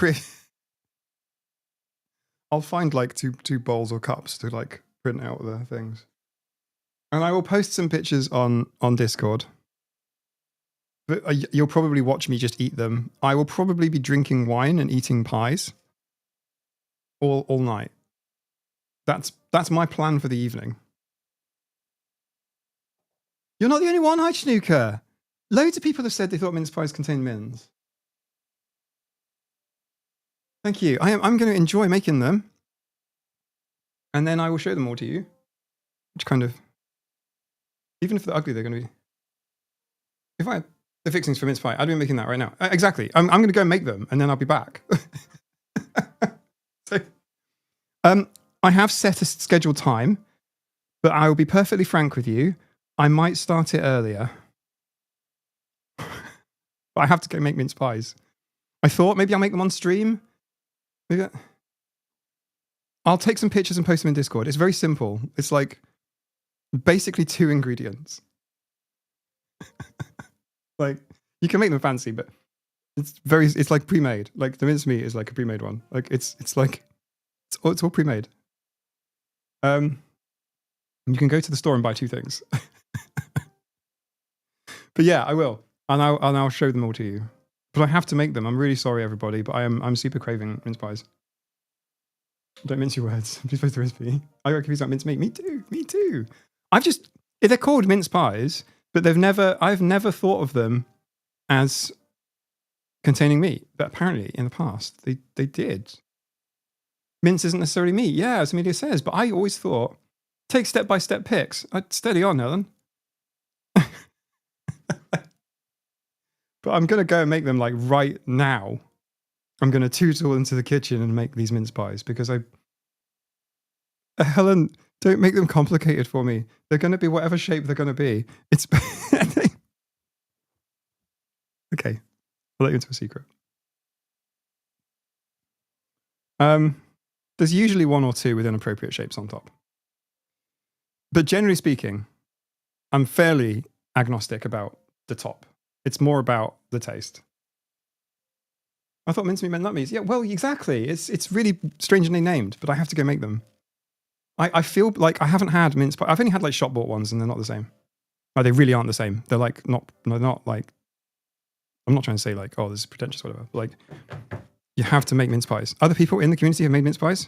I'll find like two bowls or cups to like print out the things, and I will post some pictures on Discord. But you'll probably watch me just eat them. I will probably be drinking wine and eating pies all night. That's my plan for the evening. You're not the only one. Hi, Snooker. Loads of people have said they thought mince pies contained mince. Thank you. I'm going to enjoy making them, and then I will show them all to you. Which kind of, even if they're ugly, they're going to be. If I had the fixings for mince pie, I'd be making that right now. Exactly. I'm going to go and make them, and then I'll be back. So, I have set a scheduled time, but I will be perfectly frank with you. I might start it earlier. But I have to go make mince pies. I thought maybe I'll make them on stream. Maybe I'll take some pictures and post them in Discord. It's very simple. It's like basically 2 ingredients. Like, you can make them fancy, but it's like pre-made. Like the mince meat is like a pre-made one. Like it's all pre-made. You can go to the store and buy 2 things. But yeah, I will. And I'll show them all to you. But I have to make them. I'm really sorry, everybody, but I'm super craving mince pies. Don't mince your words. Please post the recipe. I got confused about mince meat. Me too. They're called mince pies, but I've never thought of them as containing meat. But apparently in the past, they did. Mince isn't necessarily meat. Yeah, as Amelia says, but I always thought, take step-by-step pics. Steady on, Ellen. But I'm going to go and make them like right now. I'm going to tootle into the kitchen and make these mince pies because Helen, don't make them complicated for me. They're going to be whatever shape they're going to be. It's okay. I'll let you into a secret. There's usually 1 or 2 with inappropriate shapes on top. But generally speaking, I'm fairly agnostic about the top. It's more about the taste. I thought mincemeat meant nut meats. Yeah, well, exactly. It's really strangely named, but I have to go make them. I feel like I haven't had mince pie. I've only had like shop bought ones, and they're not the same. Like, they really aren't the same. They're like they're not like. I'm not trying to say like, oh, this is pretentious, or whatever. But like, you have to make mince pies. Other people in the community have made mince pies.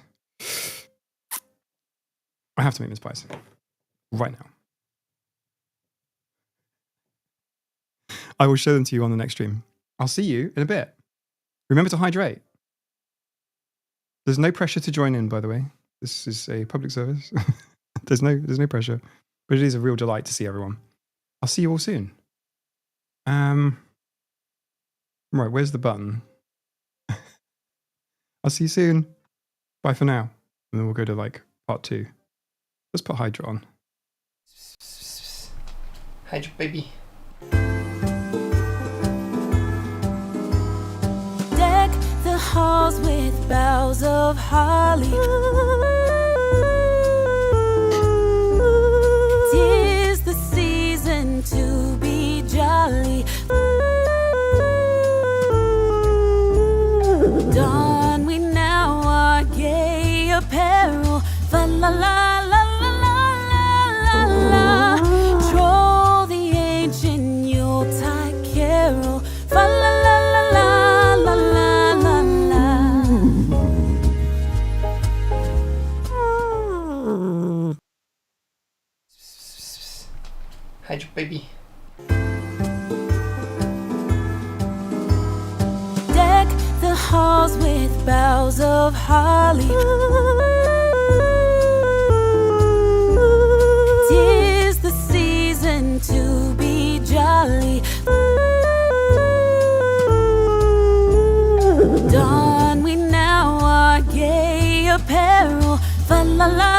I have to make mince pies right now. I will show them to you on the next stream. I'll see you in a bit. Remember to hydrate. There's no pressure to join in, by the way. This is a public service. There's no pressure. But it is a real delight to see everyone. I'll see you all soon. Right, where's the button? I'll see you soon. Bye for now. And then we'll go to like part 2. Let's put Hydra on. Hydra, baby. boughs of holly. 'Tis the season to be jolly. Don we now our gay apparel. Fa la la la la la la la. Troll the ancient Yuletide carol. Fa la la la la la la la la. Hydra, baby. Deck the halls with boughs of holly. 'Tis the season to be jolly. Don we now our gay apparel. Fa la la